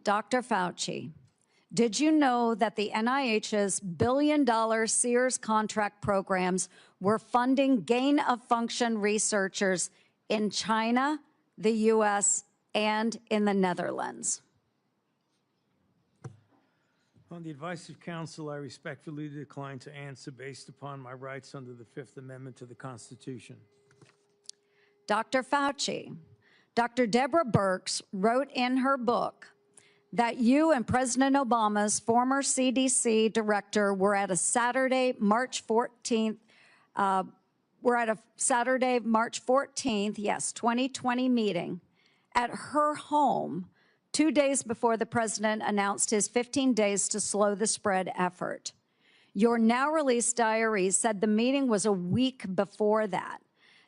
Dr. Fauci, did you know that the NIH's billion-dollar Sears contract programs were funding gain-of-function researchers in China, the U.S., and in the Netherlands? On the advice of counsel, I respectfully decline to answer based upon my rights under the Fifth Amendment to the Constitution. Dr. Fauci, Dr. Deborah Birx wrote in her book that you and President Obama's former CDC director were at a Saturday, March 14th, yes, 2020 meeting at her home 2 days before the president announced his 15 days to slow the spread effort. Your now released diary said the meeting was a week before that.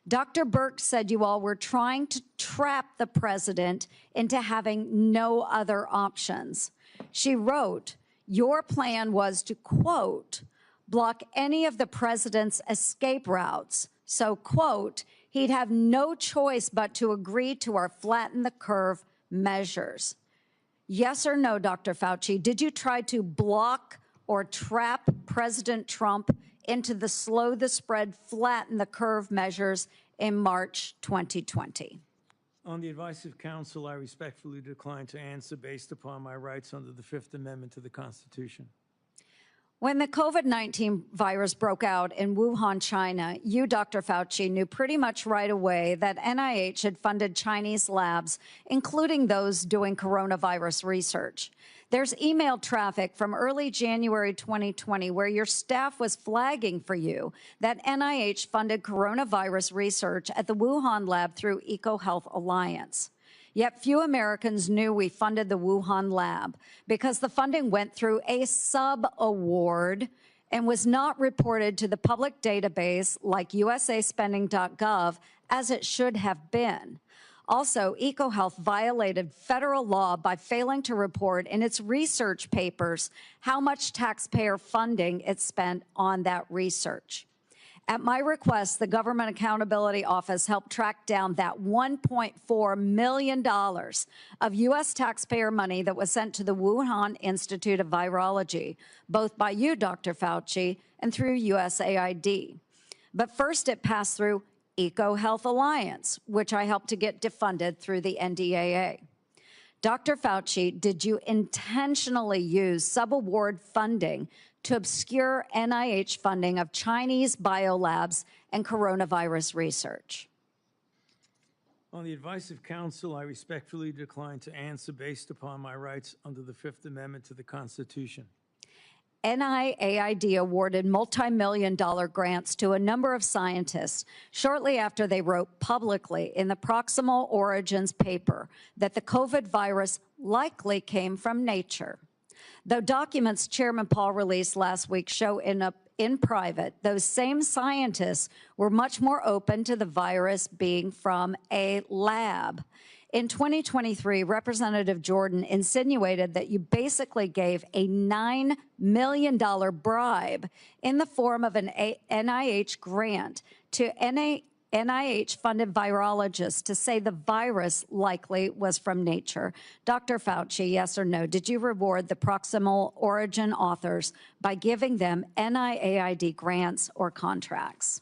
Dr. Birx said you all were trying to trap the president into having no other options. She wrote, your plan was to, quote, block any of the president's escape routes. So, quote, he'd have no choice but to agree to our flatten the curve measures. Yes or no, Dr. Fauci, did you try to block or trap President Trump into the slow the spread, flatten the curve measures in March 2020? On the advice of counsel, I respectfully decline to answer based upon my rights under the Fifth Amendment to the Constitution. When the COVID-19 virus broke out in Wuhan, China, you, Dr. Fauci, knew pretty much right away that NIH had funded Chinese labs, including those doing coronavirus research. There's email traffic from early January 2020 where your staff was flagging for you that NIH funded coronavirus research at the Wuhan lab through EcoHealth Alliance. Yet few Americans knew we funded the Wuhan lab because the funding went through a sub-award and was not reported to the public database like usaspending.gov as it should have been. Also, EcoHealth violated federal law by failing to report in its research papers how much taxpayer funding it spent on that research. At my request, the Government Accountability Office helped track down that $1.4 million of U.S. taxpayer money that was sent to the Wuhan Institute of Virology, both by you, Dr. Fauci, and through USAID. But first, it passed through EcoHealth Alliance, which I helped to get defunded through the NDAA. Dr. Fauci, did you intentionally use subaward funding to obscure NIH funding of Chinese biolabs and coronavirus research? On the advice of counsel, I respectfully decline to answer based upon my rights under the Fifth Amendment to the Constitution. NIAID awarded multi-million-dollar grants to a number of scientists shortly after they wrote publicly in the Proximal Origins paper that the COVID virus likely came from nature. Though documents Chairman Paul released last week show in private, those same scientists were much more open to the virus being from a lab. In 2023, Representative Jordan insinuated that you basically gave a $9 million bribe in the form of an NIH grant to NIH-funded virologists to say the virus likely was from nature. Dr. Fauci, yes or no, did you reward the Proximal Origin authors by giving them NIAID grants or contracts?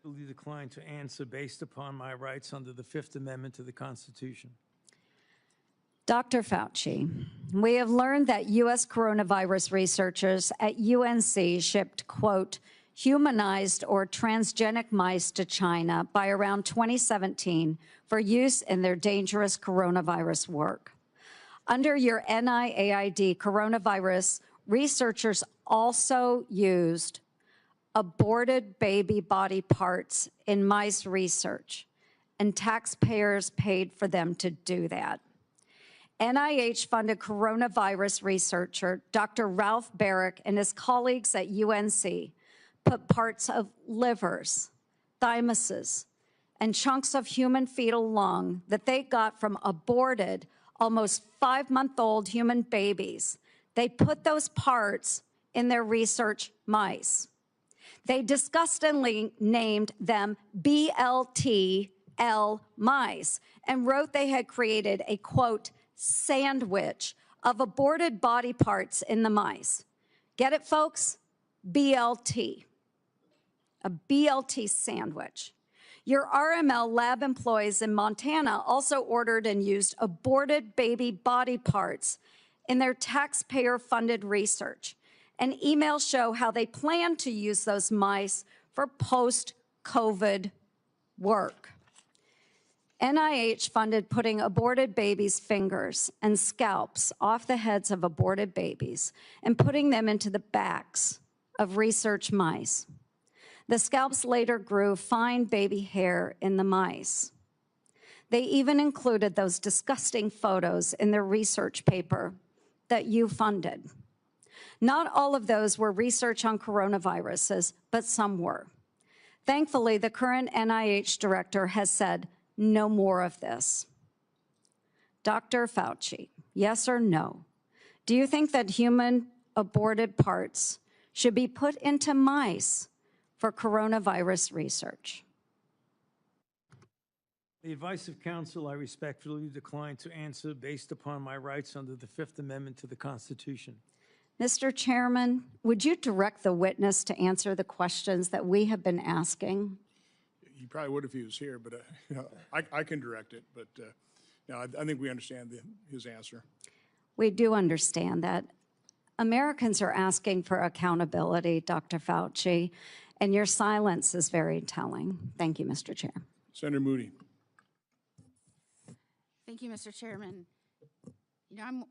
I decline to answer based upon my rights under the Fifth Amendment to the Constitution. Dr. Fauci, we have learned that U.S. coronavirus researchers at UNC shipped, quote, humanized or transgenic mice to China by around 2017 for use in their dangerous coronavirus work. Under your NIAID coronavirus, researchers also used aborted baby body parts in mice research, and taxpayers paid for them to do that. NIH-funded coronavirus researcher Dr. Ralph Barrick and his colleagues at UNC put parts of livers, thymuses, and chunks of human fetal lung that they got from aborted, almost 5-month-old human babies. They put those parts in their research mice. They disgustingly named them BLTL mice and wrote they had created a, quote, sandwich of aborted body parts in the mice. Get it, folks? BLT. A BLT sandwich. Your RML lab employees in Montana also ordered and used aborted baby body parts in their taxpayer-funded research. And emails show how they plan to use those mice for post-COVID work. NIH funded putting aborted babies' fingers and scalps off the heads of aborted babies and putting them into the backs of research mice. The scalps later grew fine baby hair in the mice. They even included those disgusting photos in their research paper that you funded. Not all of those were research on coronaviruses, but some were. Thankfully, the current NIH director has said no more of this. Dr. Fauci, yes or no, do you think that human aborted parts should be put into mice for coronavirus research? The advice of counsel, I respectfully decline to answer based upon my rights under the Fifth Amendment to the Constitution. Mr. Chairman, would you direct the witness to answer the questions that we have been asking? He probably would if he was here, but you know, I can direct it. But no, I think we understand his answer. We do understand that. Americans are asking for accountability, Dr. Fauci, and your silence is very telling. Thank you, Mr. Chair. Senator Moody. Thank you, Mr. Chairman. You know, I'm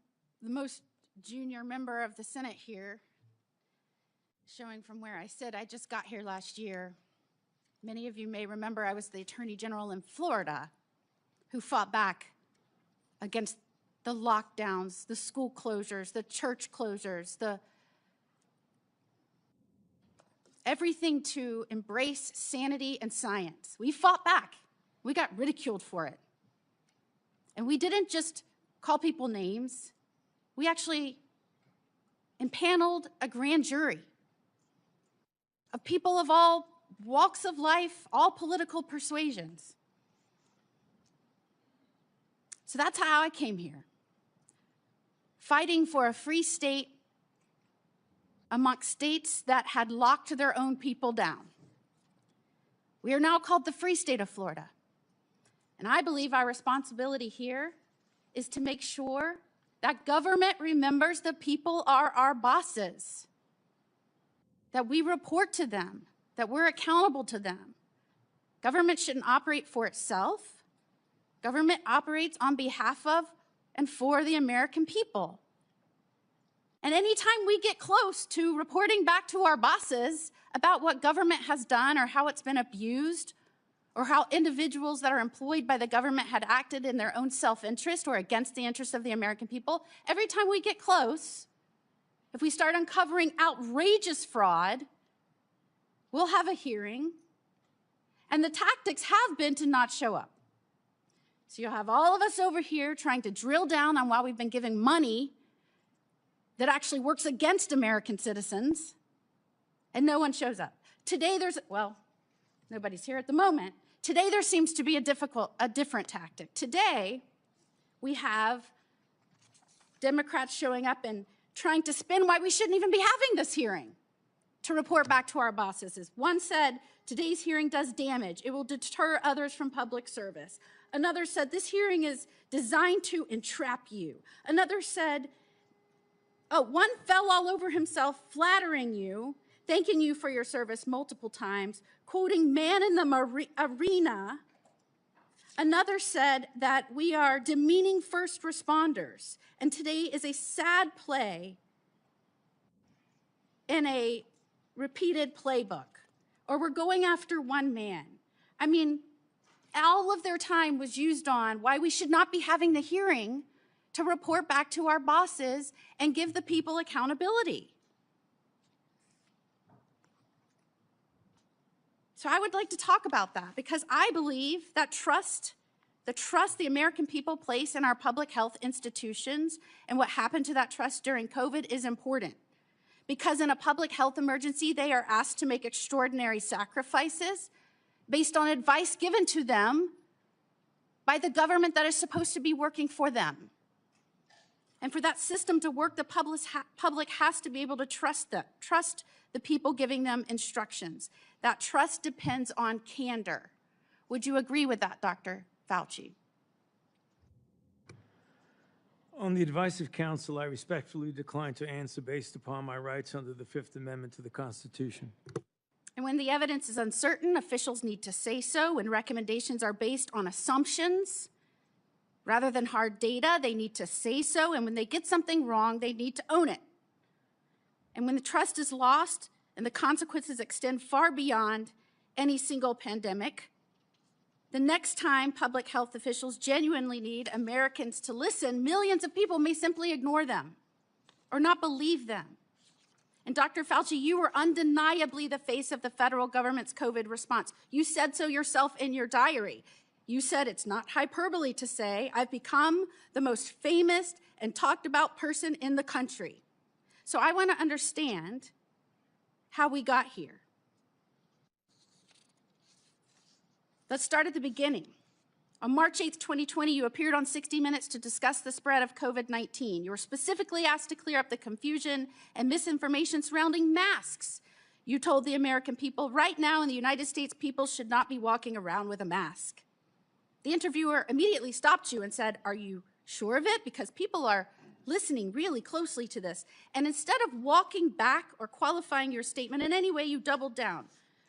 the most junior member of the Senate here, showing from where I sit. I just got here last year. Many of you may remember I was the Attorney General in Florida who fought back against the lockdowns, the school closures, the church closures, everything to embrace sanity and science. We fought back. We got ridiculed for it. And we didn't just call people names. We actually impaneled a grand jury of people of all walks of life, all political persuasions. So that's how I came here, fighting for a free state amongst states that had locked their own people down. We are now called the Free State of Florida. And I believe our responsibility here is to make sure that government remembers the people are our bosses, that we report to them, that we're accountable to them. Government shouldn't operate for itself. Government operates on behalf of and for the American people. And anytime we get close to reporting back to our bosses about what government has done or how it's been abused, or how individuals that are employed by the government had acted in their own self-interest or against the interests of the American people, every time we get close, if we start uncovering outrageous fraud, we'll have a hearing, and the tactics have been to not show up. So you'll have all of us over here trying to drill down on why we've been giving money that actually works against American citizens, and no one shows up. Today well, nobody's here at the moment. Today there seems to be a different tactic. Today we have Democrats showing up and trying to spin why we shouldn't even be having this hearing to report back to our bosses. One said, today's hearing does damage. It will deter others from public service. Another said, this hearing is designed to entrap you. Another said, one fell all over himself flattering you, thanking you for your service multiple times, quoting man in the arena. Another said that we are demeaning first responders, and today is a sad play in a repeated playbook, or we're going after one man. I mean, all of their time was used on why we should not be having the hearing to report back to our bosses and give the people accountability. So I would like to talk about that because I believe that the trust the American people place in our public health institutions and what happened to that trust during COVID is important. Because in a public health emergency, they are asked to make extraordinary sacrifices based on advice given to them by the government that is supposed to be working for them. And for that system to work, the public has to be able to trust the people giving them instructions. That trust depends on candor. Would you agree with that, Dr. Fauci? On the advice of counsel, I respectfully decline to answer based upon my rights under the Fifth Amendment to the Constitution. And when the evidence is uncertain, officials need to say so. When recommendations are based on assumptions rather than hard data, they need to say so. And when they get something wrong, they need to own it. And when the trust is lost and the consequences extend far beyond any single pandemic, the next time public health officials genuinely need Americans to listen, millions of people may simply ignore them or not believe them. And Dr. Fauci, you were undeniably the face of the federal government's COVID response. You said so yourself in your diary. You said it's not hyperbole to say, I've become the most famous and talked about person in the country. So I want to understand how we got here. Let's start at the beginning. On March 8th, 2020, you appeared on 60 Minutes to discuss the spread of COVID-19. You were specifically asked to clear up the confusion and misinformation surrounding masks. You told the American people, right now in the United States, people should not be walking around with a mask. The interviewer immediately stopped you and said, are you sure of it? Because people are listening really closely to this. And instead of walking back or qualifying your statement in any way, you doubled down.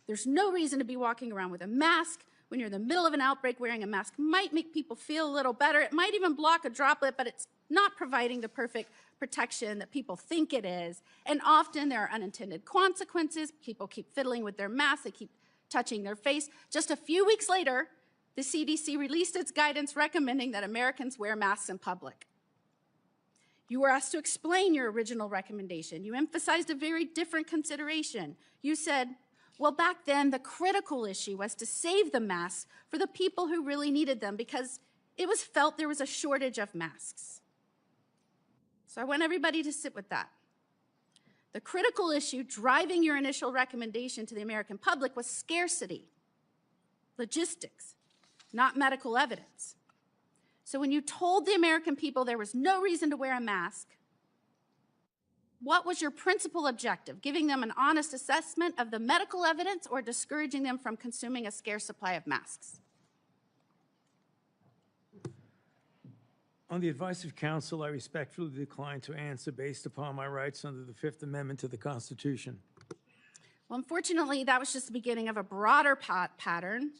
There's no reason to be walking around with a mask. When you're in the middle of an outbreak, wearing a mask might make people feel a little better. It might even block a droplet, but it's not providing the perfect protection that people think it is. And often there are unintended consequences. People keep fiddling with their masks. They keep touching their face. Just a few weeks later, the CDC released its guidance recommending that Americans wear masks in public. You were asked to explain your original recommendation. You emphasized a very different consideration. You said, well, back then, the critical issue was to save the masks for the people who really needed them because it was felt there was a shortage of masks. So I want everybody to sit with that. The critical issue driving your initial recommendation to the American public was scarcity, logistics, not medical evidence. So when you told the American people there was no reason to wear a mask, what was your principal objective? Giving them an honest assessment of the medical evidence or discouraging them from consuming a scarce supply of masks? On the advice of counsel, I respectfully decline to answer based upon my rights under the Fifth Amendment to the Constitution. Well, unfortunately, that was just the beginning of a broader pattern.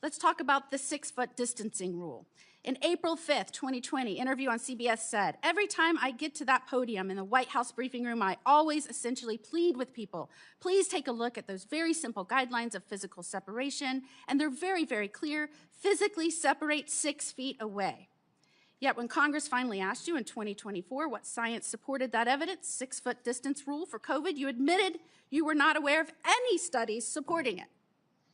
Let's talk about the 6-foot distancing rule. In April 5th, 2020, interview on CBS said, "Every time I get to that podium in the White House briefing room, I always essentially plead with people. Please take a look at those very simple guidelines of physical separation, and they're very, very clear. Physically separate 6 feet away." Yet when Congress finally asked you in 2024 what science supported that evidence, 6-foot distance rule for COVID, you admitted you were not aware of any studies supporting it.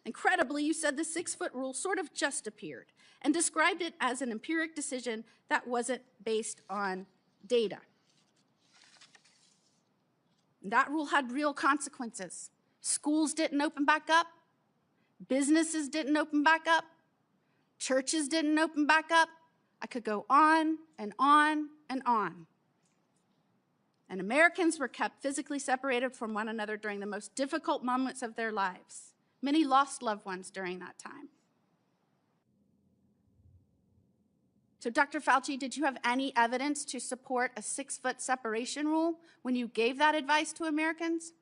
Incredibly, you said the 6-foot rule sort of just appeared and described it as an empiric decision that wasn't based on data. That rule had real consequences. Schools didn't open back up. Businesses didn't open back up. Churches didn't open back up. I could go on and on and on. And Americans were kept physically separated from one another during the most difficult moments of their lives. Many lost loved ones during that time. So, Dr. Fauci, did you have any evidence to support a 6-foot separation rule when you gave that advice to Americans?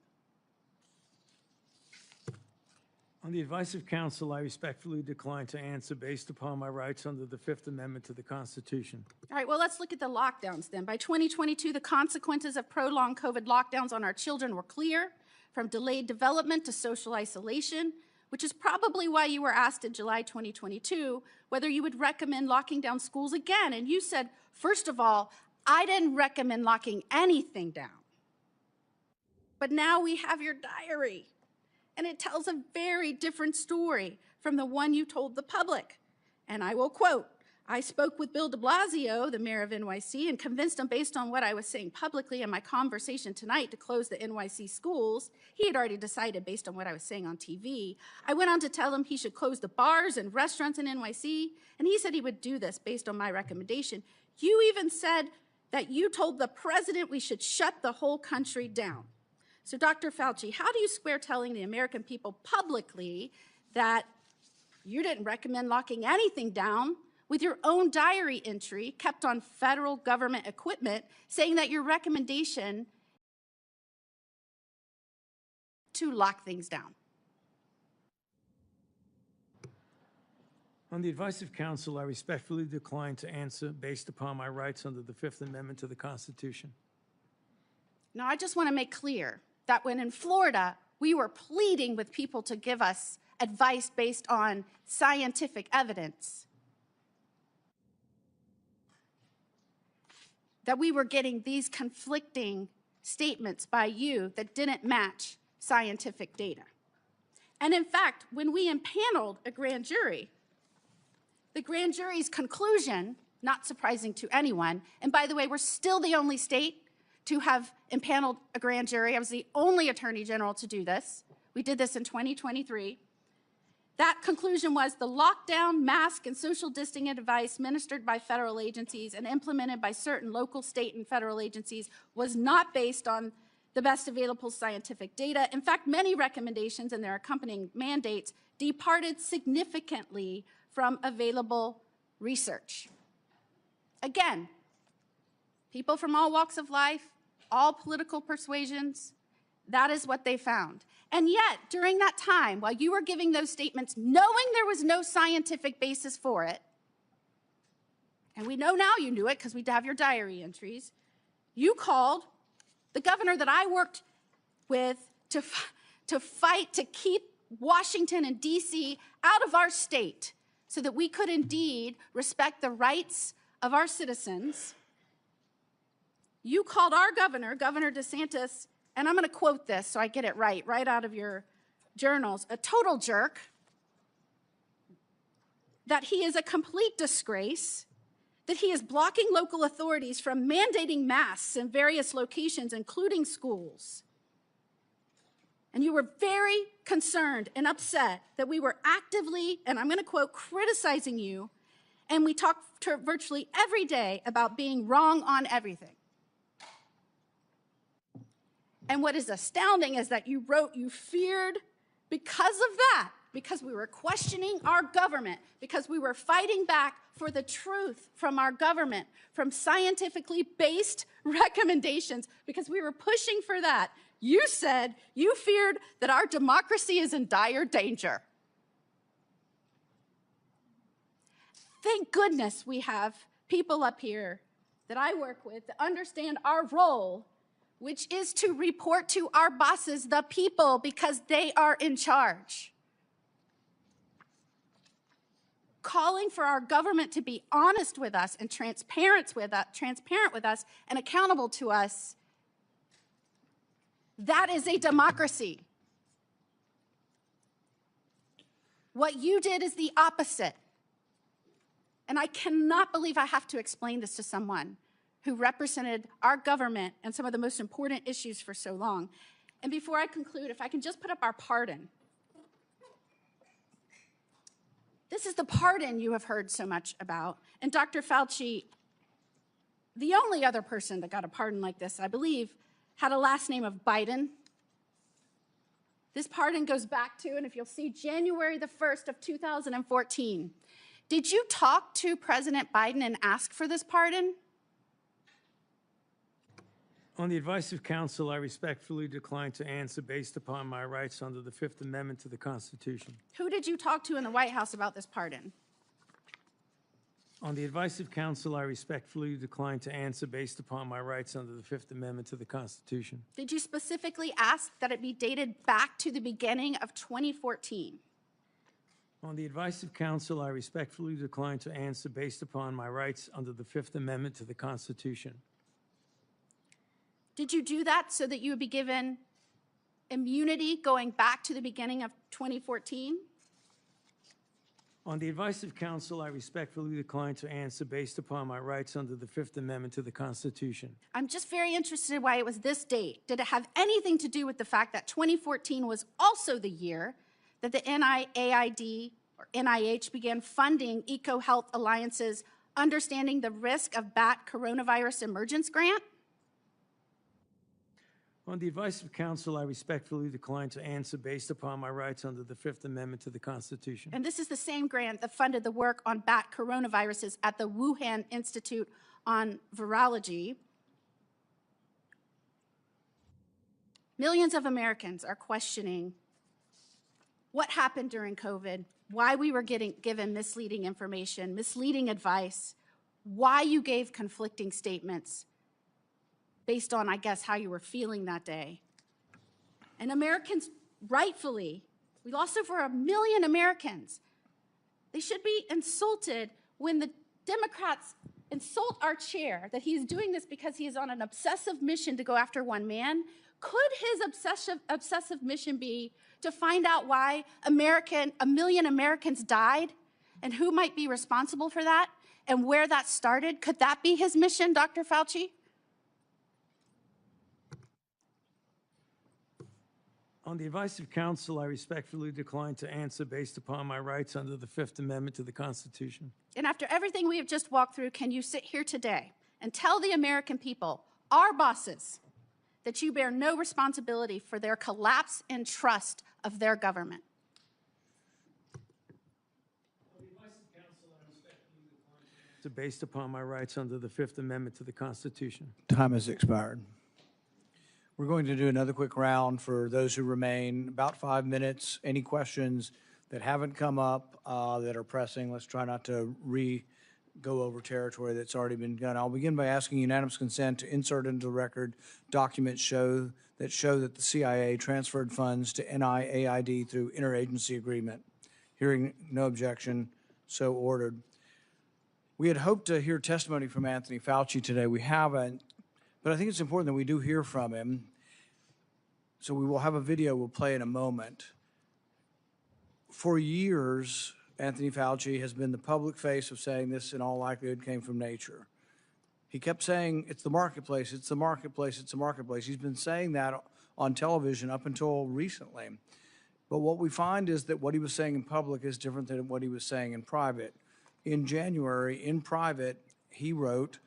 On the advice of counsel, I respectfully decline to answer based upon my rights under the Fifth Amendment to the Constitution. All right, well, let's look at the lockdowns then. By 2022, the consequences of prolonged COVID lockdowns on our children were clear, from delayed development to social isolation, which is probably why you were asked in July 2022 whether you would recommend locking down schools again. And you said, first of all, I didn't recommend locking anything down. But now we have your diary, and it tells a very different story from the one you told the public. And I will quote, "I spoke with Bill de Blasio, the mayor of NYC, and convinced him based on what I was saying publicly in my conversation tonight to close the NYC schools. He had already decided based on what I was saying on TV. I went on to tell him he should close the bars and restaurants in NYC, and he said he would do this based on my recommendation. You even said that you told the president we should shut the whole country down." So, Dr. Fauci, how do you square telling the American people publicly that you didn't recommend locking anything down with your own diary entry kept on federal government equipment saying that your recommendation to lock things down? On the advice of counsel, I respectfully decline to answer based upon my rights under the Fifth Amendment to the Constitution. Now, I just want to make clear that when in Florida, we were pleading with people to give us advice based on scientific evidence, that we were getting these conflicting statements by you that didn't match scientific data. And in fact, when we impaneled a grand jury, the grand jury's conclusion, not surprising to anyone, and by the way, we're still the only state to have impaneled a grand jury. I was the only attorney general to do this. We did this in 2023. That conclusion was the lockdown, mask, and social distancing advice ministered by federal agencies and implemented by certain local, state, and federal agencies was not based on the best available scientific data. In fact, many recommendations and their accompanying mandates departed significantly from available research. Again, people from all walks of life, all political persuasions, that is what they found. And yet, during that time, while you were giving those statements, knowing there was no scientific basis for it, and we know now you knew it because we have your diary entries, you called the governor that I worked with to fight to keep Washington and D.C. out of our state so that we could indeed respect the rights of our citizens. You called our governor, Governor DeSantis, and I'm going to quote this so I get it right out of your journals, a total jerk, that he is a complete disgrace, that he is blocking local authorities from mandating masks in various locations, including schools, And you were very concerned and upset that we were actively, and I'm going to quote, criticizing you, and we talked virtually every day about being wrong on everything. And what is astounding is that you wrote you feared because of that, because we were questioning our government, because we were fighting back for the truth from our government, from scientifically based recommendations, because we were pushing for that. You said you feared that our democracy is in dire danger. Thank goodness we have people up here that I work with that understand our role, which is to report to our bosses, the people, because they are in charge. Calling for our government to be honest with us and transparent with us and accountable to us, that is a democracy. What you did is the opposite. And I cannot believe I have to explain this to someone who represented our government and some of the most important issues for so long. And before I conclude, if I can just put up our pardon. This is the pardon you have heard so much about. And Dr. Fauci, the only other person that got a pardon like this, I believe, had a last name of Biden. This pardon goes back to, and if you'll see, January the 1st of 2014. Did you talk to President Biden and ask for this pardon? On the advice of counsel, I respectfully decline to answer based upon my rights under the Fifth Amendment to the Constitution. Who did you talk to in the White House about this pardon? On the advice of counsel, I respectfully decline to answer based upon my rights under the Fifth Amendment to the Constitution. Did you specifically ask that it be dated back to the beginning of 2014? On the advice of counsel, I respectfully decline to answer based upon my rights under the Fifth Amendment to the Constitution. Did you do that so that you would be given immunity going back to the beginning of 2014? On the advice of counsel, I respectfully decline to answer based upon my rights under the Fifth Amendment to the Constitution. I'm just very interested why it was this date. Did it have anything to do with the fact that 2014 was also the year that the NIAID or NIH began funding EcoHealth Alliance's Understanding the Risk of Bat Coronavirus Emergence grant? On the advice of counsel, I respectfully decline to answer based upon my rights under the Fifth Amendment to the Constitution. And this is the same grant that funded the work on bat coronaviruses at the Wuhan Institute of Virology. Millions of Americans are questioning what happened during COVID, why we were given misleading information, misleading advice, why you gave conflicting statements based on, I guess, how you were feeling that day. And Americans, rightfully, we lost over 1 million Americans. They should be insulted when the Democrats insult our chair that he is doing this because he is on an obsessive mission to go after one man. Could his obsessive mission be to find out why 1 million Americans died and who might be responsible for that and where that started? Could that be his mission, Dr. Fauci? On the advice of counsel, I respectfully decline to answer based upon my rights under the Fifth Amendment to the Constitution. And after everything we have just walked through, can you sit here today and tell the American people, our bosses, that you bear no responsibility for their collapse in trust of their government? On the advice of counsel, I respectfully decline to answer based upon my rights under the Fifth Amendment to the Constitution. Time has expired. We're going to do another quick round for those who remain, about 5 minutes. Any questions that haven't come up that are pressing? Let's try not to go over territory that's already been done. I'll begin by asking unanimous consent to insert into the record documents show that the CIA transferred funds to NIAID through interagency agreement. Hearing no objection, so ordered. We had hoped to hear testimony from Anthony Fauci today. We haven't, but I think it's important that we do hear from him. So we will have a video we'll play in a moment. For years, Anthony Fauci has been the public face of saying this in all likelihood came from nature. He kept saying, it's the marketplace, it's the marketplace, it's the marketplace. He's been saying that on television up until recently. But what we find is that what he was saying in public is different than what he was saying in private. In January, in private, he wrote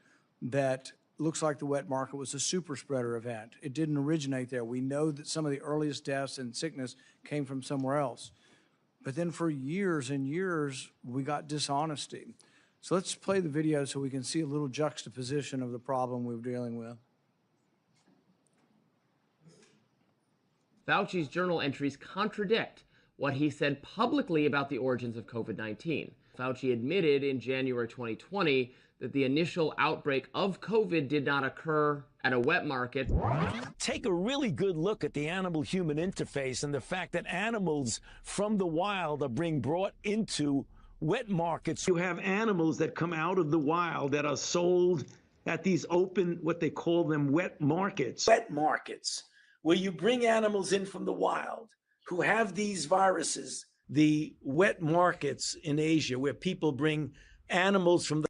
that looks like the wet market was a super spreader event. It didn't originate there. We know that some of the earliest deaths and sickness came from somewhere else. But then for years and years, we got dishonesty. So let's play the video so we can see a little juxtaposition of the problem we were dealing with. Fauci's journal entries contradict what he said publicly about the origins of COVID-19. Fauci admitted in January 2020 that the initial outbreak of COVID did not occur at a wet market. Take a really good look at the animal-human interface and the fact that animals from the wild are being brought into wet markets. You have animals that come out of the wild that are sold at these open, what they call them, wet markets. Wet markets, where you bring animals in from the wild who have these viruses. The wet markets in Asia, where people bring animals from the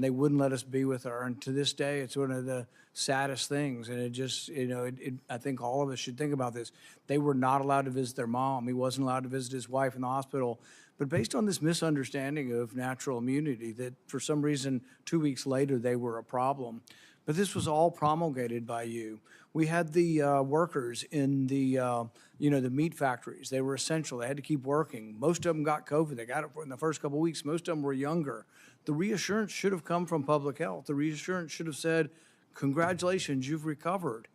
They wouldn't let us be with her. And to this day, it's one of the saddest things. And it just, I think all of us should think about this. They were not allowed to visit their mom. He wasn't allowed to visit his wife in the hospital. But based on this misunderstanding of natural immunity, that for some reason, 2 weeks later, they were a problem. But this was all promulgated by you. We had the workers in the, the meat factories. They were essential. They had to keep working. Most of them got COVID. They got it in the first couple of weeks. Most of them were younger. The reassurance should have come from public health. The reassurance should have said, congratulations, you've recovered.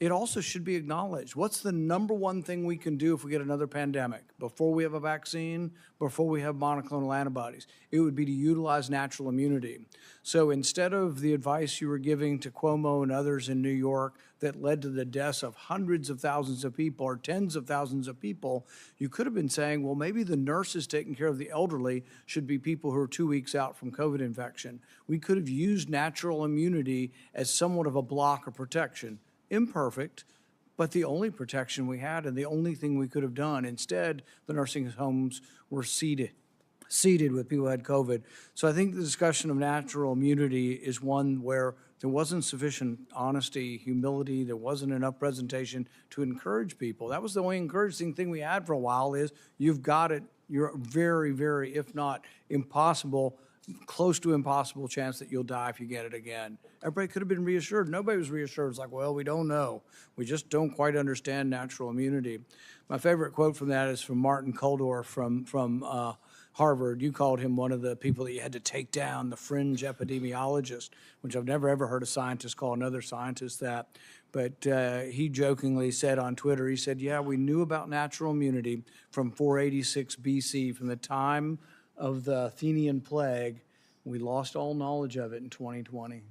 It also should be acknowledged. What's the number one thing we can do if we get another pandemic? Before we have a vaccine, before we have monoclonal antibodies, it would be to utilize natural immunity. So instead of the advice you were giving to Cuomo and others in New York that led to the deaths of hundreds of thousands of people or tens of thousands of people, you could have been saying, well, maybe the nurses taking care of the elderly should be people who are 2 weeks out from COVID infection. We could have used natural immunity as somewhat of a block of protection. Imperfect, but the only protection we had and the only thing we could have done. Instead, the nursing homes were seated with people who had COVID. So I think the discussion of natural immunity is one where there wasn't sufficient honesty, humility, there wasn't enough presentation to encourage people. That was the only encouraging thing we had for a while is you've got it, you're very, very, if not impossible, close to impossible chance that you'll die if you get it again. Everybody could have been reassured. Nobody was reassured. It's like, well, we don't know. We just don't quite understand natural immunity. My favorite quote from that is from Martin Kulldorff from Harvard, you called him one of the people that you had to take down, the fringe epidemiologist, which I've never ever heard a scientist call another scientist that. But he jokingly said on Twitter, he said, yeah, we knew about natural immunity from 486 BC, from the time of the Athenian plague. We lost all knowledge of it in 2020.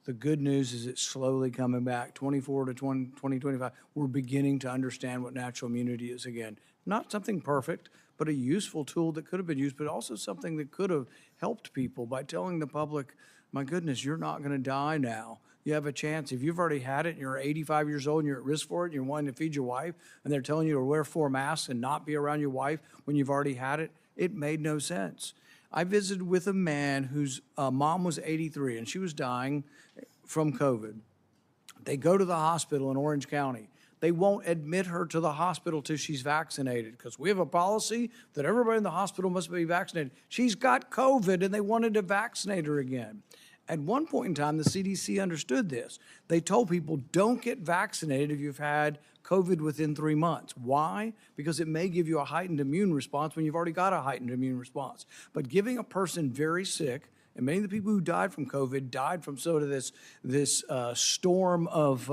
The good news is it's slowly coming back. 24 to 2025, we're beginning to understand what natural immunity is again. Not something perfect, but a useful tool that could have been used, but also something that could have helped people by telling the public, my goodness, you're not going to die now. You have a chance. If you've already had it and you're 85 years old and you're at risk for it, and you're wanting to feed your wife, and they're telling you to wear 4 masks and not be around your wife when you've already had it, it made no sense. I visited with a man whose mom was 83 and she was dying from COVID. They go to the hospital in Orange County. They won't admit her to the hospital till she's vaccinated because we have a policy that everybody in the hospital must be vaccinated. She's got COVID and they wanted to vaccinate her again. At one point in time, the CDC understood this. They told people, don't get vaccinated if you've had COVID within 3 months. Why? Because it may give you a heightened immune response when you've already got a heightened immune response. But giving a person very sick, and many of the people who died from COVID died from sort of this storm of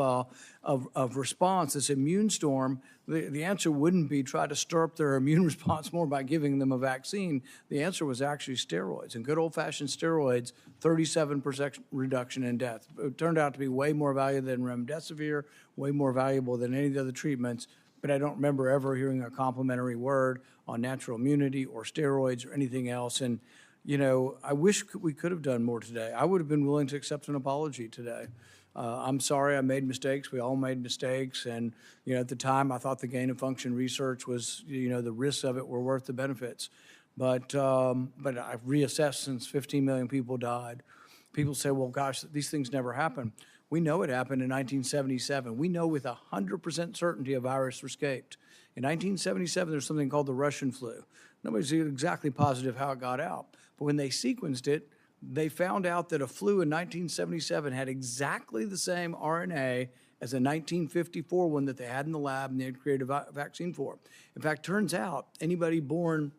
response, this immune storm. The answer wouldn't be try to stir up their immune response more by giving them a vaccine. The answer was actually steroids. And good old-fashioned steroids, 37% reduction in death. It turned out to be way more valuable than remdesivir, way more valuable than any of the other treatments. But I don't remember ever hearing a complimentary word on natural immunity or steroids or anything else. And you know, I wish we could have done more today. I would have been willing to accept an apology today. I'm sorry I made mistakes. We all made mistakes. And, you know, at the time, I thought the gain of function research was, you know, the risks of it were worth the benefits. But I've reassessed since 15 million people died. People say, well, gosh, these things never happen. We know it happened in 1977. We know with 100% certainty a virus escaped. In 1977, there's something called the Russian flu. Nobody's exactly positive how it got out. But when they sequenced it, they found out that a flu in 1977 had exactly the same RNA as a 1954 one that they had in the lab and they had created a vaccine for. In fact, turns out anybody born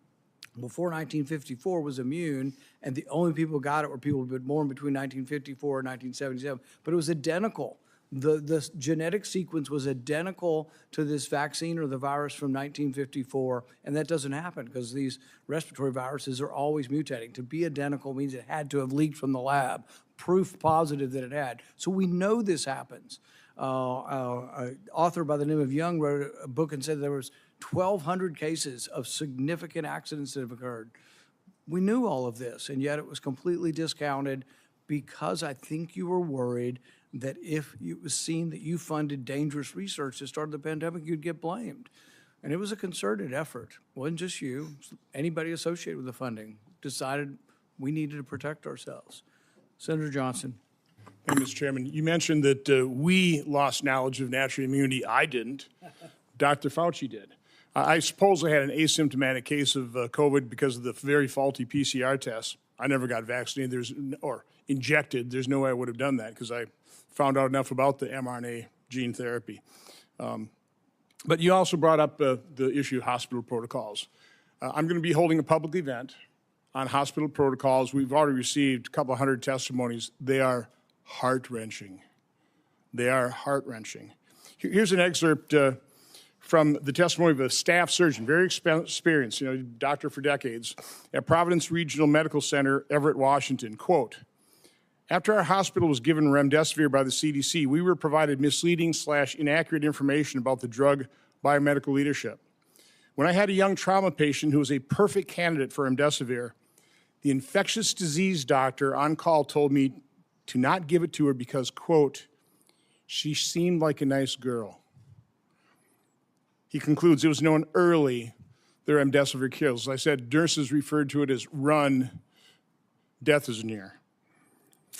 before 1954 was immune, and the only people who got it were people who had been born between 1954 and 1977. But it was identical. The genetic sequence was identical to this vaccine or the virus from 1954, and that doesn't happen because these respiratory viruses are always mutating. To be identical means it had to have leaked from the lab, proof positive that it had. So we know this happens. An author by the name of Young wrote a book and said there was 1,200 cases of significant accidents that have occurred. We knew all of this, and yet it was completely discounted because I think you were worried that if it was seen that you funded dangerous research that started the pandemic, you'd get blamed. And it was a concerted effort. It wasn't just you. Anybody associated with the funding decided we needed to protect ourselves. Senator Johnson. Thank you, Mr. Chairman. You mentioned that we lost knowledge of natural immunity. I didn't. Dr. Fauci did. I supposedly had an asymptomatic case of COVID because of the very faulty PCR test. I never got vaccinated or injected. There's no way I would have done that because I found out enough about the mRNA gene therapy. But you also brought up the issue of hospital protocols. I'm going to be holding a public event on hospital protocols. We've already received a couple hundred testimonies. They are heart-wrenching. They are heart-wrenching. Here's an excerpt from the testimony of a staff surgeon, very experienced, doctor for decades, at Providence Regional Medical Center, Everett, Washington. Quote, after our hospital was given remdesivir by the CDC, we were provided misleading/inaccurate information about the drug biomedical leadership. When I had a young trauma patient who was a perfect candidate for remdesivir, the infectious disease doctor on call told me to not give it to her because, quote, she seemed like a nice girl. He concludes it was known early the remdesivir kills. As I said, nurses referred to it as run, death is near.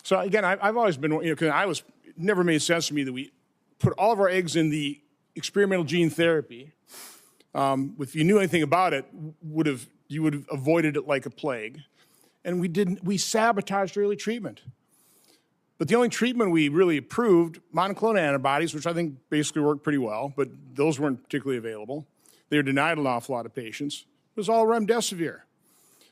So again, I've always been, because it never made sense to me that we put all of our eggs in the experimental gene therapy. If you knew anything about it, you would have avoided it like a plague. And we sabotaged early treatment. But the only treatment we really approved, monoclonal antibodies, which I think basically worked pretty well, but those weren't particularly available. They were denied an awful lot of patients. It was all remdesivir.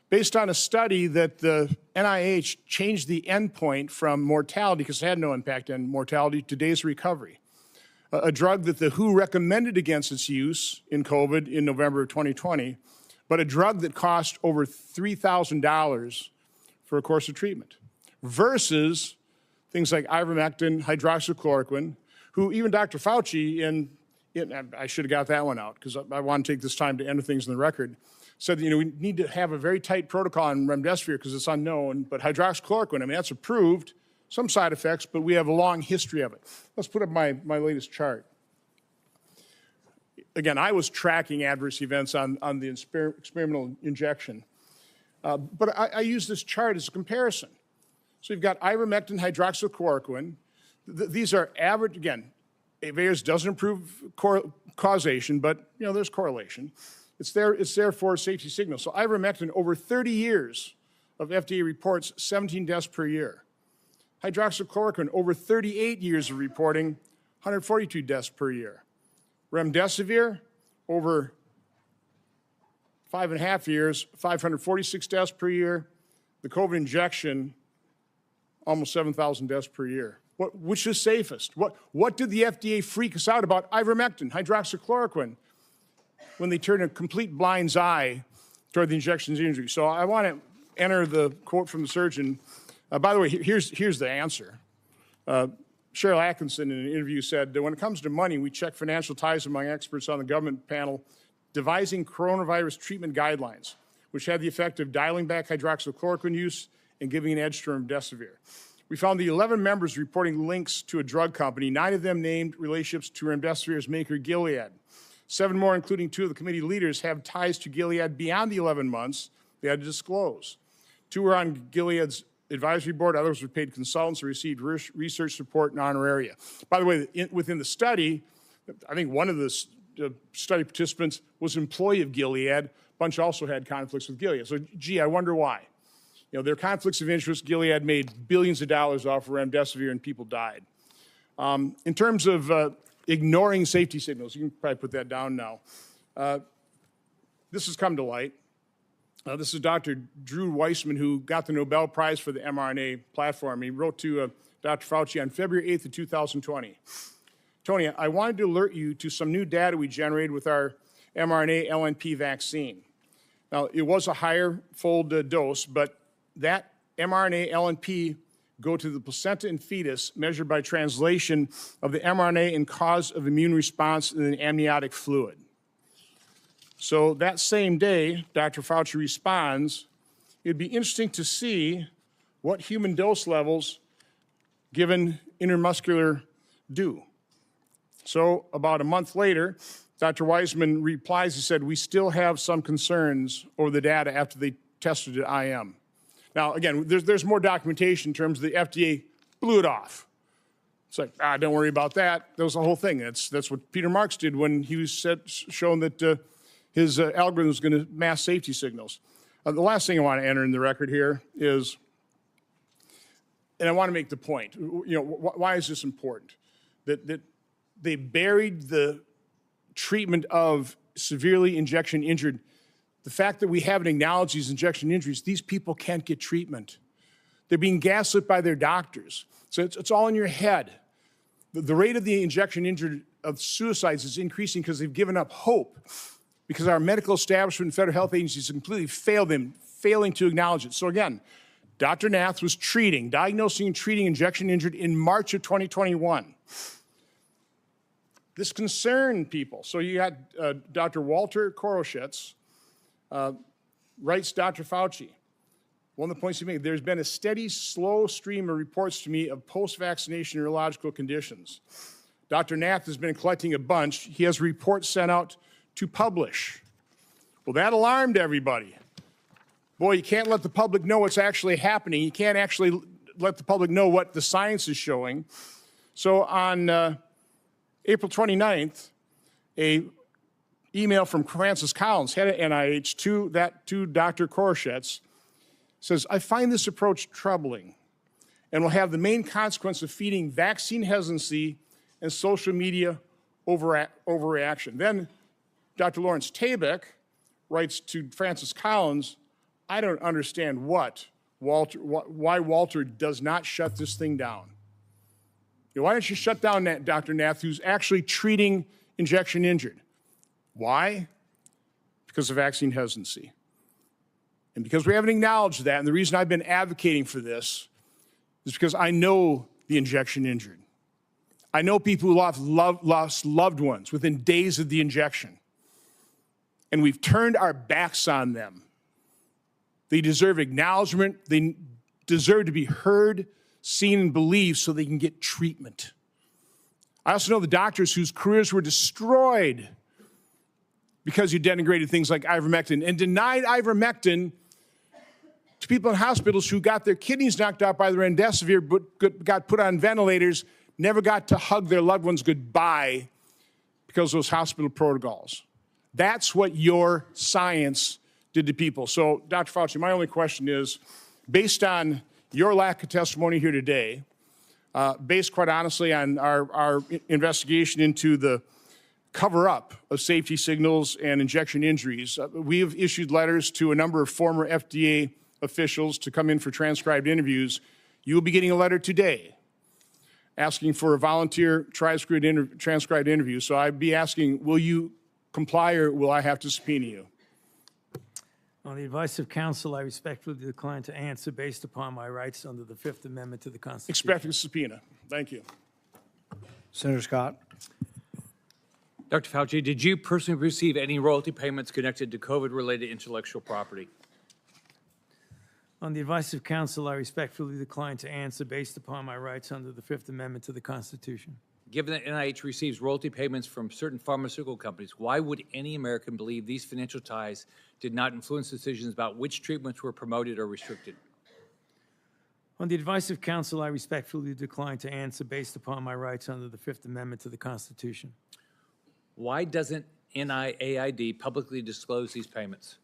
based on a study that the NIH changed the endpoint from mortality, because it had no impact on mortality, to days of recovery. A drug that the WHO recommended against its use in COVID in November of 2020, but a drug that cost over $3,000 for a course of treatment, versus things like ivermectin, hydroxychloroquine, who even Dr. Fauci, I should have got that one out because I want to take this time to enter things in the record, said that, we need to have a very tight protocol on remdesivir because it's unknown, but hydroxychloroquine, that's approved, some side effects, but we have a long history of it. Let's put up my latest chart. Again, I was tracking adverse events on the experimental injection, but I use this chart as a comparison. So you've got ivermectin, hydroxychloroquine. These are average, again, VAERS doesn't improve causation, but there's correlation. It's there for safety signals. So ivermectin, over 30 years of FDA reports, 17 deaths per year. Hydroxychloroquine, over 38 years of reporting, 142 deaths per year. Remdesivir, over 5.5 years, 546 deaths per year. The COVID injection, almost 7,000 deaths per year. Which is safest? What did the FDA freak us out about ivermectin, hydroxychloroquine, when they turned a complete blind's eye toward the injection's injury? So I want to enter the quote from the surgeon. By the way, here's the answer. Cheryl Atkinson, in an interview, said that when it comes to money, we check financial ties among experts on the government panel devising coronavirus treatment guidelines, which had the effect of dialing back hydroxychloroquine use and giving an edge to remdesivir. We found the 11 members reporting links to a drug company. 9 of them named relationships to remdesivir's maker, Gilead. 7 more, including 2 of the committee leaders, have ties to Gilead beyond the 11 months they had to disclose. 2 were on Gilead's advisory board. Others were paid consultants or received research support and honoraria. By the way, within the study, I think one of the study participants was an employee of Gilead. A bunch also had conflicts with Gilead. So, gee, I wonder why. There are conflicts of interest. Gilead made billions of dollars off of remdesivir and people died. In terms of ignoring safety signals, you can probably put that down now. This has come to light. This is Dr. Drew Weissman, who got the Nobel Prize for the mRNA platform. He wrote to Dr. Fauci on February 8th of 2020. Tony, I wanted to alert you to some new data we generated with our mRNA LNP vaccine. Now, it was a higher fold dose, but that mRNA LNP go to the placenta and fetus, measured by translation of the mRNA and cause of immune response in the amniotic fluid. So that same day, Dr. Fauci responds, it'd be interesting to see what human dose levels given intramuscular do. So about a month later, Dr. Weissman replies, he said, we still have some concerns over the data after they tested it at IM. Now, again, there's more documentation in terms of the FDA blew it off. It's like, don't worry about that. That was the whole thing. That's what Peter Marks did when he was shown that his algorithm was going to mask safety signals. The last thing I want to enter in the record here is, and I want to make the point, why is this important? That they buried the treatment of severely injection injured. The fact that we haven't acknowledged these injection injuries, these people can't get treatment. They're being gaslit by their doctors. So it's all in your head. The rate of the injection injured of suicides is increasing because they've given up hope, because our medical establishment and federal health agencies completely failed them, failing to acknowledge it. So again, Dr. Nath was diagnosing and treating injection injured in March of 2021. This concerned people. So you had Dr. Walter Koroshitz, writes Dr. Fauci. One of the points he made, there's been a steady, slow stream of reports to me of post-vaccination neurological conditions. Dr. Nath has been collecting a bunch. He has reports sent out to publish. Well, that alarmed everybody. Boy, you can't let the public know what's actually happening. You can't actually let the public know what the science is showing. So on April 29th, a email from Francis Collins, head of NIH, to Dr. Koroshitz, says, I find this approach troubling and will have the main consequence of feeding vaccine hesitancy and social media overreaction. Then Dr. Lawrence Tabak writes to Francis Collins, I don't understand why Walter does not shut this thing down. You know, why don't you shut down Dr. Nath, who's actually treating injection injured? Why? Because of vaccine hesitancy. And because we haven't acknowledged that, and the reason I've been advocating for this is because I know the injection injured. I know people who lost loved ones within days of the injection. And we've turned our backs on them. They deserve acknowledgement. They deserve to be heard, seen, and believed so they can get treatment. I also know the doctors whose careers were destroyed because you denigrated things like ivermectin and denied ivermectin to people in hospitals who got their kidneys knocked out by the remdesivir but got put on ventilators, never got to hug their loved ones goodbye because of those hospital protocols. That's what your science did to people. So, Dr. Fauci, my only question is, based on your lack of testimony here today, based quite honestly on our investigation into the cover-up of safety signals and injection injuries, we have issued letters to a number of former FDA officials to come in for transcribed interviews. You will be getting a letter today asking for a volunteer transcribed interview. So I'd be asking, will you comply or will I have to subpoena you? On the advice of counsel, I respectfully decline to answer based upon my rights under the Fifth Amendment to the Constitution. Expecting a subpoena. Thank you. Senator Scott. Dr. Fauci, did you personally receive any royalty payments connected to COVID-related intellectual property? On the advice of counsel, I respectfully decline to answer based upon my rights under the Fifth Amendment to the Constitution. Given that NIH receives royalty payments from certain pharmaceutical companies, why would any American believe these financial ties did not influence decisions about which treatments were promoted or restricted? On the advice of counsel, I respectfully decline to answer based upon my rights under the Fifth Amendment to the Constitution. Why doesn't NIAID publicly disclose these payments?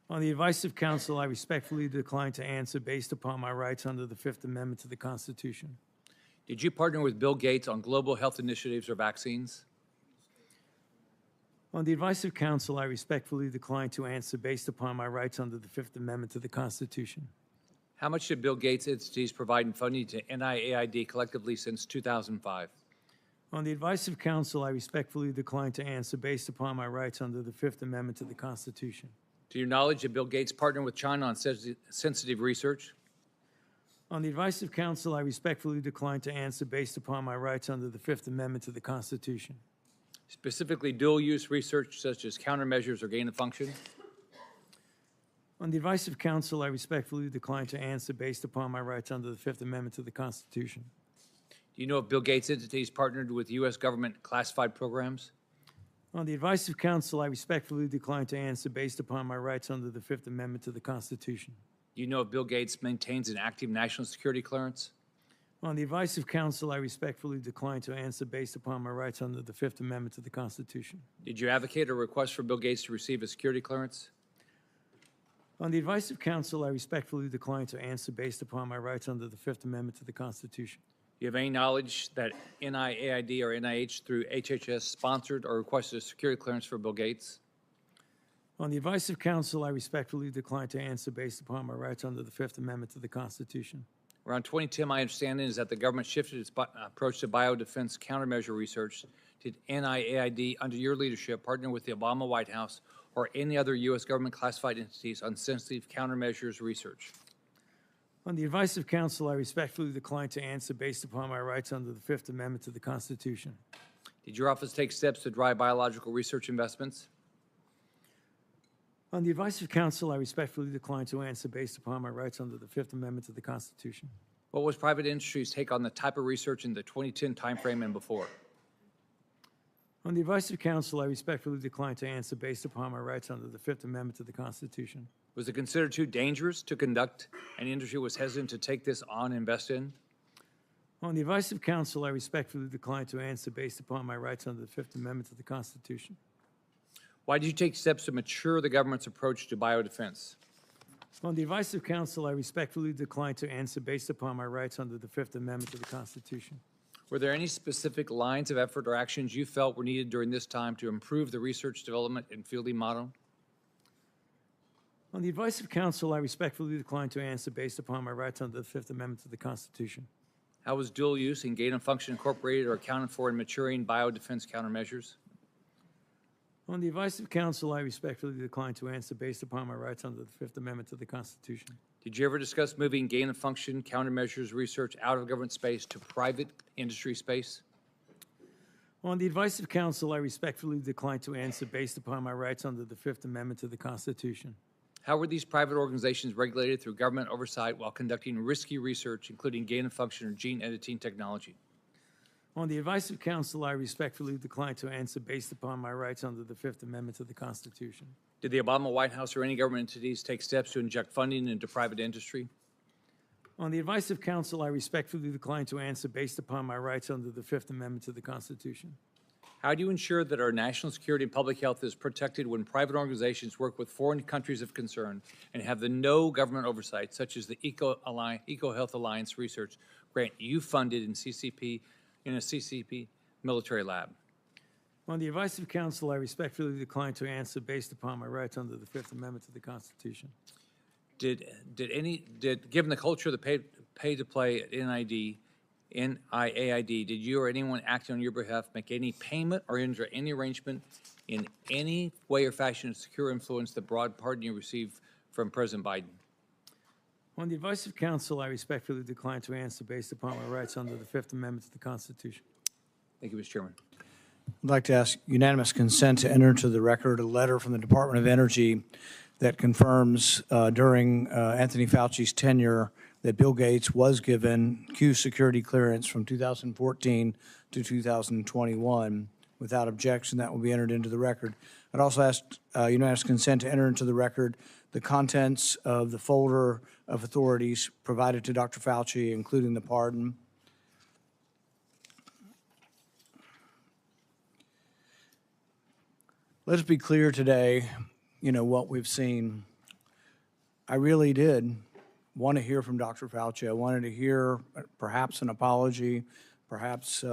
On the advice of counsel, I respectfully decline to answer based upon my rights under the Fifth Amendment to the Constitution. Did you partner with Bill Gates on global health initiatives or vaccines? On the advice of counsel, I respectfully decline to answer based upon my rights under the Fifth Amendment to the Constitution. How much did Bill Gates entities provide in funding to NIAID collectively since 2005? On the advice of counsel, I respectfully decline to answer based upon my rights under the Fifth Amendment to the Constitution. To your knowledge, did Bill Gates partner with China on sensitive research? On the advice of counsel, I respectfully decline to answer based upon my rights under the Fifth Amendment to the Constitution. Specifically, dual-use research such as countermeasures or gain-of-function? On the advice of counsel, I respectfully decline to answer based upon my rights under the Fifth Amendment to the Constitution. Do you know if Bill Gates' entities partnered with U.S. government classified programs? On the advice of counsel, I respectfully decline to answer based upon my rights under the Fifth Amendment to the Constitution. Do you know if Bill Gates maintains an active national security clearance? On the advice of counsel, I respectfully decline to answer based upon my rights under the Fifth Amendment to the Constitution. Did you advocate or request for Bill Gates to receive a security clearance? On the advice of counsel, I respectfully decline to answer based upon my rights under the Fifth Amendment to the Constitution. Do you have any knowledge that NIAID or NIH through HHS sponsored or requested a security clearance for Bill Gates? On the advice of counsel, I respectfully decline to answer based upon my rights under the Fifth Amendment to the Constitution. Around 2010, my understanding is that the government shifted its approach to biodefense countermeasure research. Did NIAID, under your leadership, partner with the Obama White House or any other U.S. government classified entities on sensitive countermeasures research? On the advice of counsel, I respectfully decline to answer based upon my rights under the Fifth Amendment to the Constitution. Did your office take steps to drive biological research investments? On the advice of counsel, I respectfully decline to answer based upon my rights under the Fifth Amendment to the Constitution. What was private industry's take on the type of research in the 2010 timeframe and before? On the advice of counsel, I respectfully decline to answer based upon my rights under the Fifth Amendment to the Constitution. Was it considered too dangerous to conduct and industry was hesitant to take this on and invest in? On the advice of counsel, I respectfully decline to answer based upon my rights under the Fifth Amendment to the Constitution. Why did you take steps to mature the government's approach to biodefense? On the advice of counsel, I respectfully decline to answer based upon my rights under the Fifth Amendment to the Constitution. Were there any specific lines of effort or actions you felt were needed during this time to improve the research, development, and fielding model? On the advice of counsel, I respectfully decline to answer based upon my rights under the Fifth Amendment to the Constitution. How was dual use and gain of function incorporated or accounted for in maturing biodefense countermeasures? On the advice of counsel, I respectfully decline to answer based upon my rights under the Fifth Amendment to the Constitution. Did you ever discuss moving gain of function countermeasures research out of government space to private industry space? On the advice of counsel, I respectfully decline to answer based upon my rights under the Fifth Amendment to the Constitution. How were these private organizations regulated through government oversight while conducting risky research, including gain of function or gene editing technology? On the advice of counsel, I respectfully decline to answer based upon my rights under the Fifth Amendment to the Constitution. Did the Obama White House or any government entities take steps to inject funding into private industry? On the advice of counsel, I respectfully decline to answer based upon my rights under the Fifth Amendment to the Constitution. How do you ensure that our national security and public health is protected when private organizations work with foreign countries of concern and have the no government oversight, such as the EcoHealth Alliance research grant you funded in a CCP military lab? On the advice of counsel, I respectfully decline to answer based upon my rights under the Fifth Amendment to the Constitution. Given the culture of the pay to play at NIAID, did you or anyone acting on your behalf make any payment or enter any arrangement in any way or fashion to secure influence the broad pardon you received from President Biden? On the advice of counsel, I respectfully decline to answer based upon my rights under the Fifth Amendment to the Constitution. Thank you, Mr. Chairman. I'd like to ask unanimous consent to enter into the record a letter from the Department of Energy that confirms during Anthony Fauci's tenure that Bill Gates was given Q security clearance from 2014 to 2021. Without objection, that will be entered into the record. I'd also ask unanimous consent to enter into the record the contents of the folder of authorities provided to Dr. Fauci, including the pardon. Let's be clear today, what we've seen. I really did want to hear from Dr. Fauci. I wanted to hear perhaps an apology, perhaps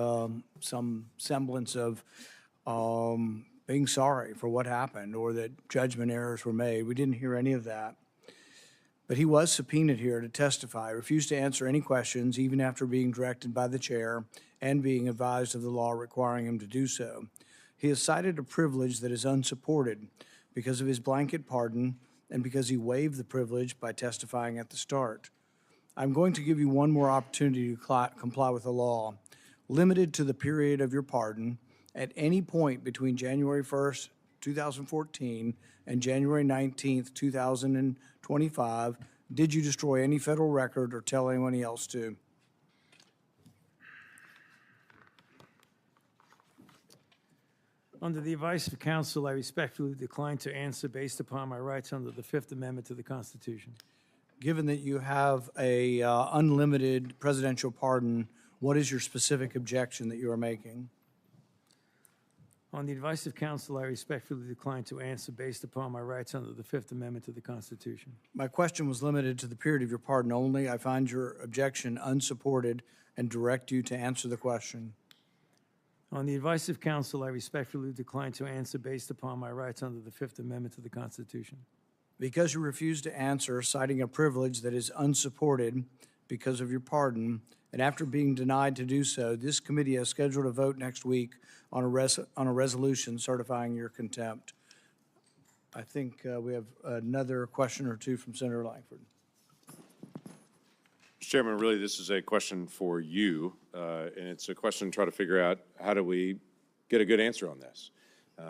some semblance of being sorry for what happened or that judgment errors were made. We didn't hear any of that. But he was subpoenaed here to testify, refused to answer any questions, even after being directed by the chair and being advised of the law requiring him to do so. He has cited a privilege that is unsupported because of his blanket pardon and because he waived the privilege by testifying at the start. I'm going to give you one more opportunity to comply with the law, limited to the period of your pardon. At any point between January 1st, 2014 and January 19th, 2025, did you destroy any federal record or tell anyone else to? Under the advice of counsel, I respectfully decline to answer based upon my rights under the Fifth Amendment to the Constitution. Given that you have a unlimited presidential pardon, what is your specific objection that you are making? On the advice of counsel, I respectfully decline to answer based upon my rights under the Fifth Amendment to the Constitution. My question was limited to the period of your pardon only. I find your objection unsupported and direct you to answer the question. On the advice of counsel, I respectfully decline to answer based upon my rights under the Fifth Amendment to the Constitution. Because you refused to answer, citing a privilege that is unsupported because of your pardon, and after being denied to do so, this committee has scheduled a vote next week on a resolution certifying your contempt. I think we have another question or two from Senator Langford. Mr. Chairman, really this is a question for you, and it's a question to try to figure out how do we get a good answer on this,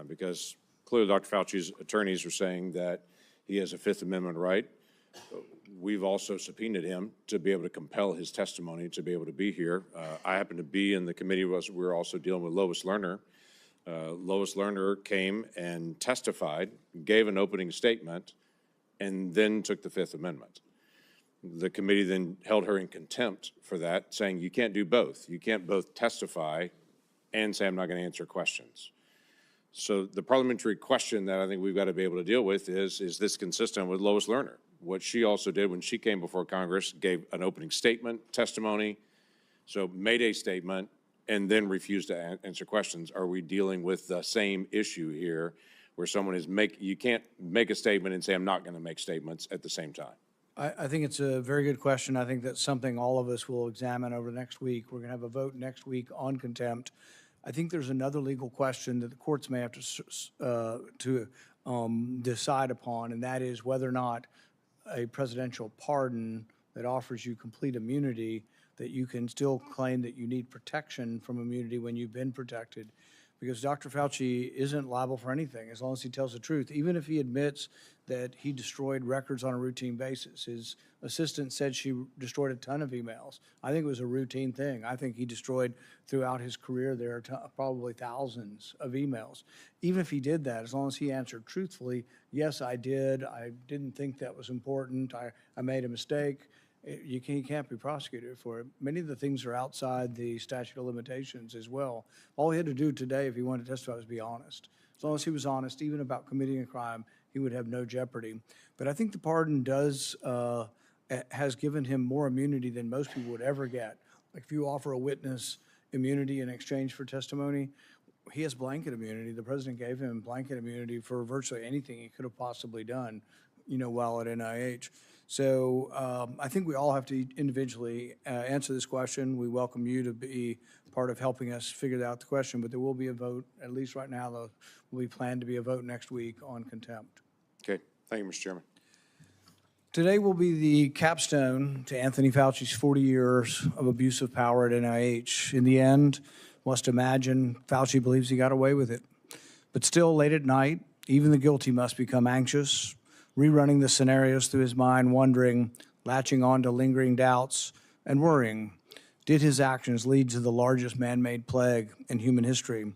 because clearly Dr. Fauci's attorneys are saying that he has a Fifth Amendment right. We've also subpoenaed him to be able to compel his testimony to be able to be here. I happen to be in the committee. We're also dealing with Lois Lerner. Lois Lerner came and testified, gave an opening statement, and then took the Fifth Amendment. The committee then held her in contempt for that, saying you can't do both. You can't both testify and say I'm not going to answer questions. So the parliamentary question that I think we've got to be able to deal with is this consistent with Lois Lerner? What she also did when she came before Congress, gave an opening statement, testimony, so made a statement, and then refused to answer questions. Are we dealing with the same issue here where someone is you can't make a statement and say, I'm not going to make statements at the same time. I think it's a very good question. I think that's something all of us will examine over the next week. We're going to have a vote next week on contempt. I think there's another legal question that the courts may have to decide upon, and that is whether or not a presidential pardon that offers you complete immunity, that you can still claim that you need protection from immunity when you've been protected. Because Dr. Fauci isn't liable for anything as long as he tells the truth. Even if he admits that he destroyed records on a routine basis. His assistant said she destroyed a ton of emails. I think it was a routine thing. I think he destroyed throughout his career there probably thousands of emails. Even if he did that, as long as he answered truthfully, yes, I did. I didn't think that was important. I made a mistake. He can't be prosecuted for it. Many of the things are outside the statute of limitations as well. All he had to do today, if he wanted to testify, was be honest. As long as he was honest, even about committing a crime, he would have no jeopardy. But I think the pardon has given him more immunity than most people would ever get. Like if you offer a witness immunity in exchange for testimony, he has blanket immunity. The president gave him blanket immunity for virtually anything he could have possibly done, while at NIH. So I think we all have to individually answer this question. We welcome you to be part of helping us figure out the question, but there will be a vote, at least right now, there will be planned to be a vote next week on contempt. Okay, thank you, Mr. Chairman. Today will be the capstone to Anthony Fauci's 40 years of abuse of power at NIH. In the end, must imagine Fauci believes he got away with it. But still, late at night, even the guilty must become anxious, rerunning the scenarios through his mind, wondering, latching on to lingering doubts, and worrying. Did his actions lead to the largest man-made plague in human history?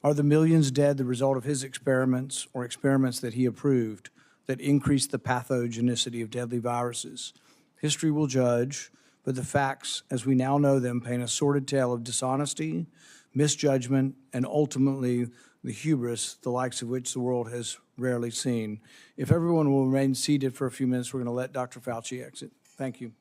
Are the millions dead the result of his experiments or experiments that he approved that increased the pathogenicity of deadly viruses? History will judge, but the facts, as we now know them, paint a sordid tale of dishonesty, misjudgment, and ultimately the hubris, the likes of which the world has rarely seen. If everyone will remain seated for a few minutes, we're going to let Dr. Fauci exit. Thank you.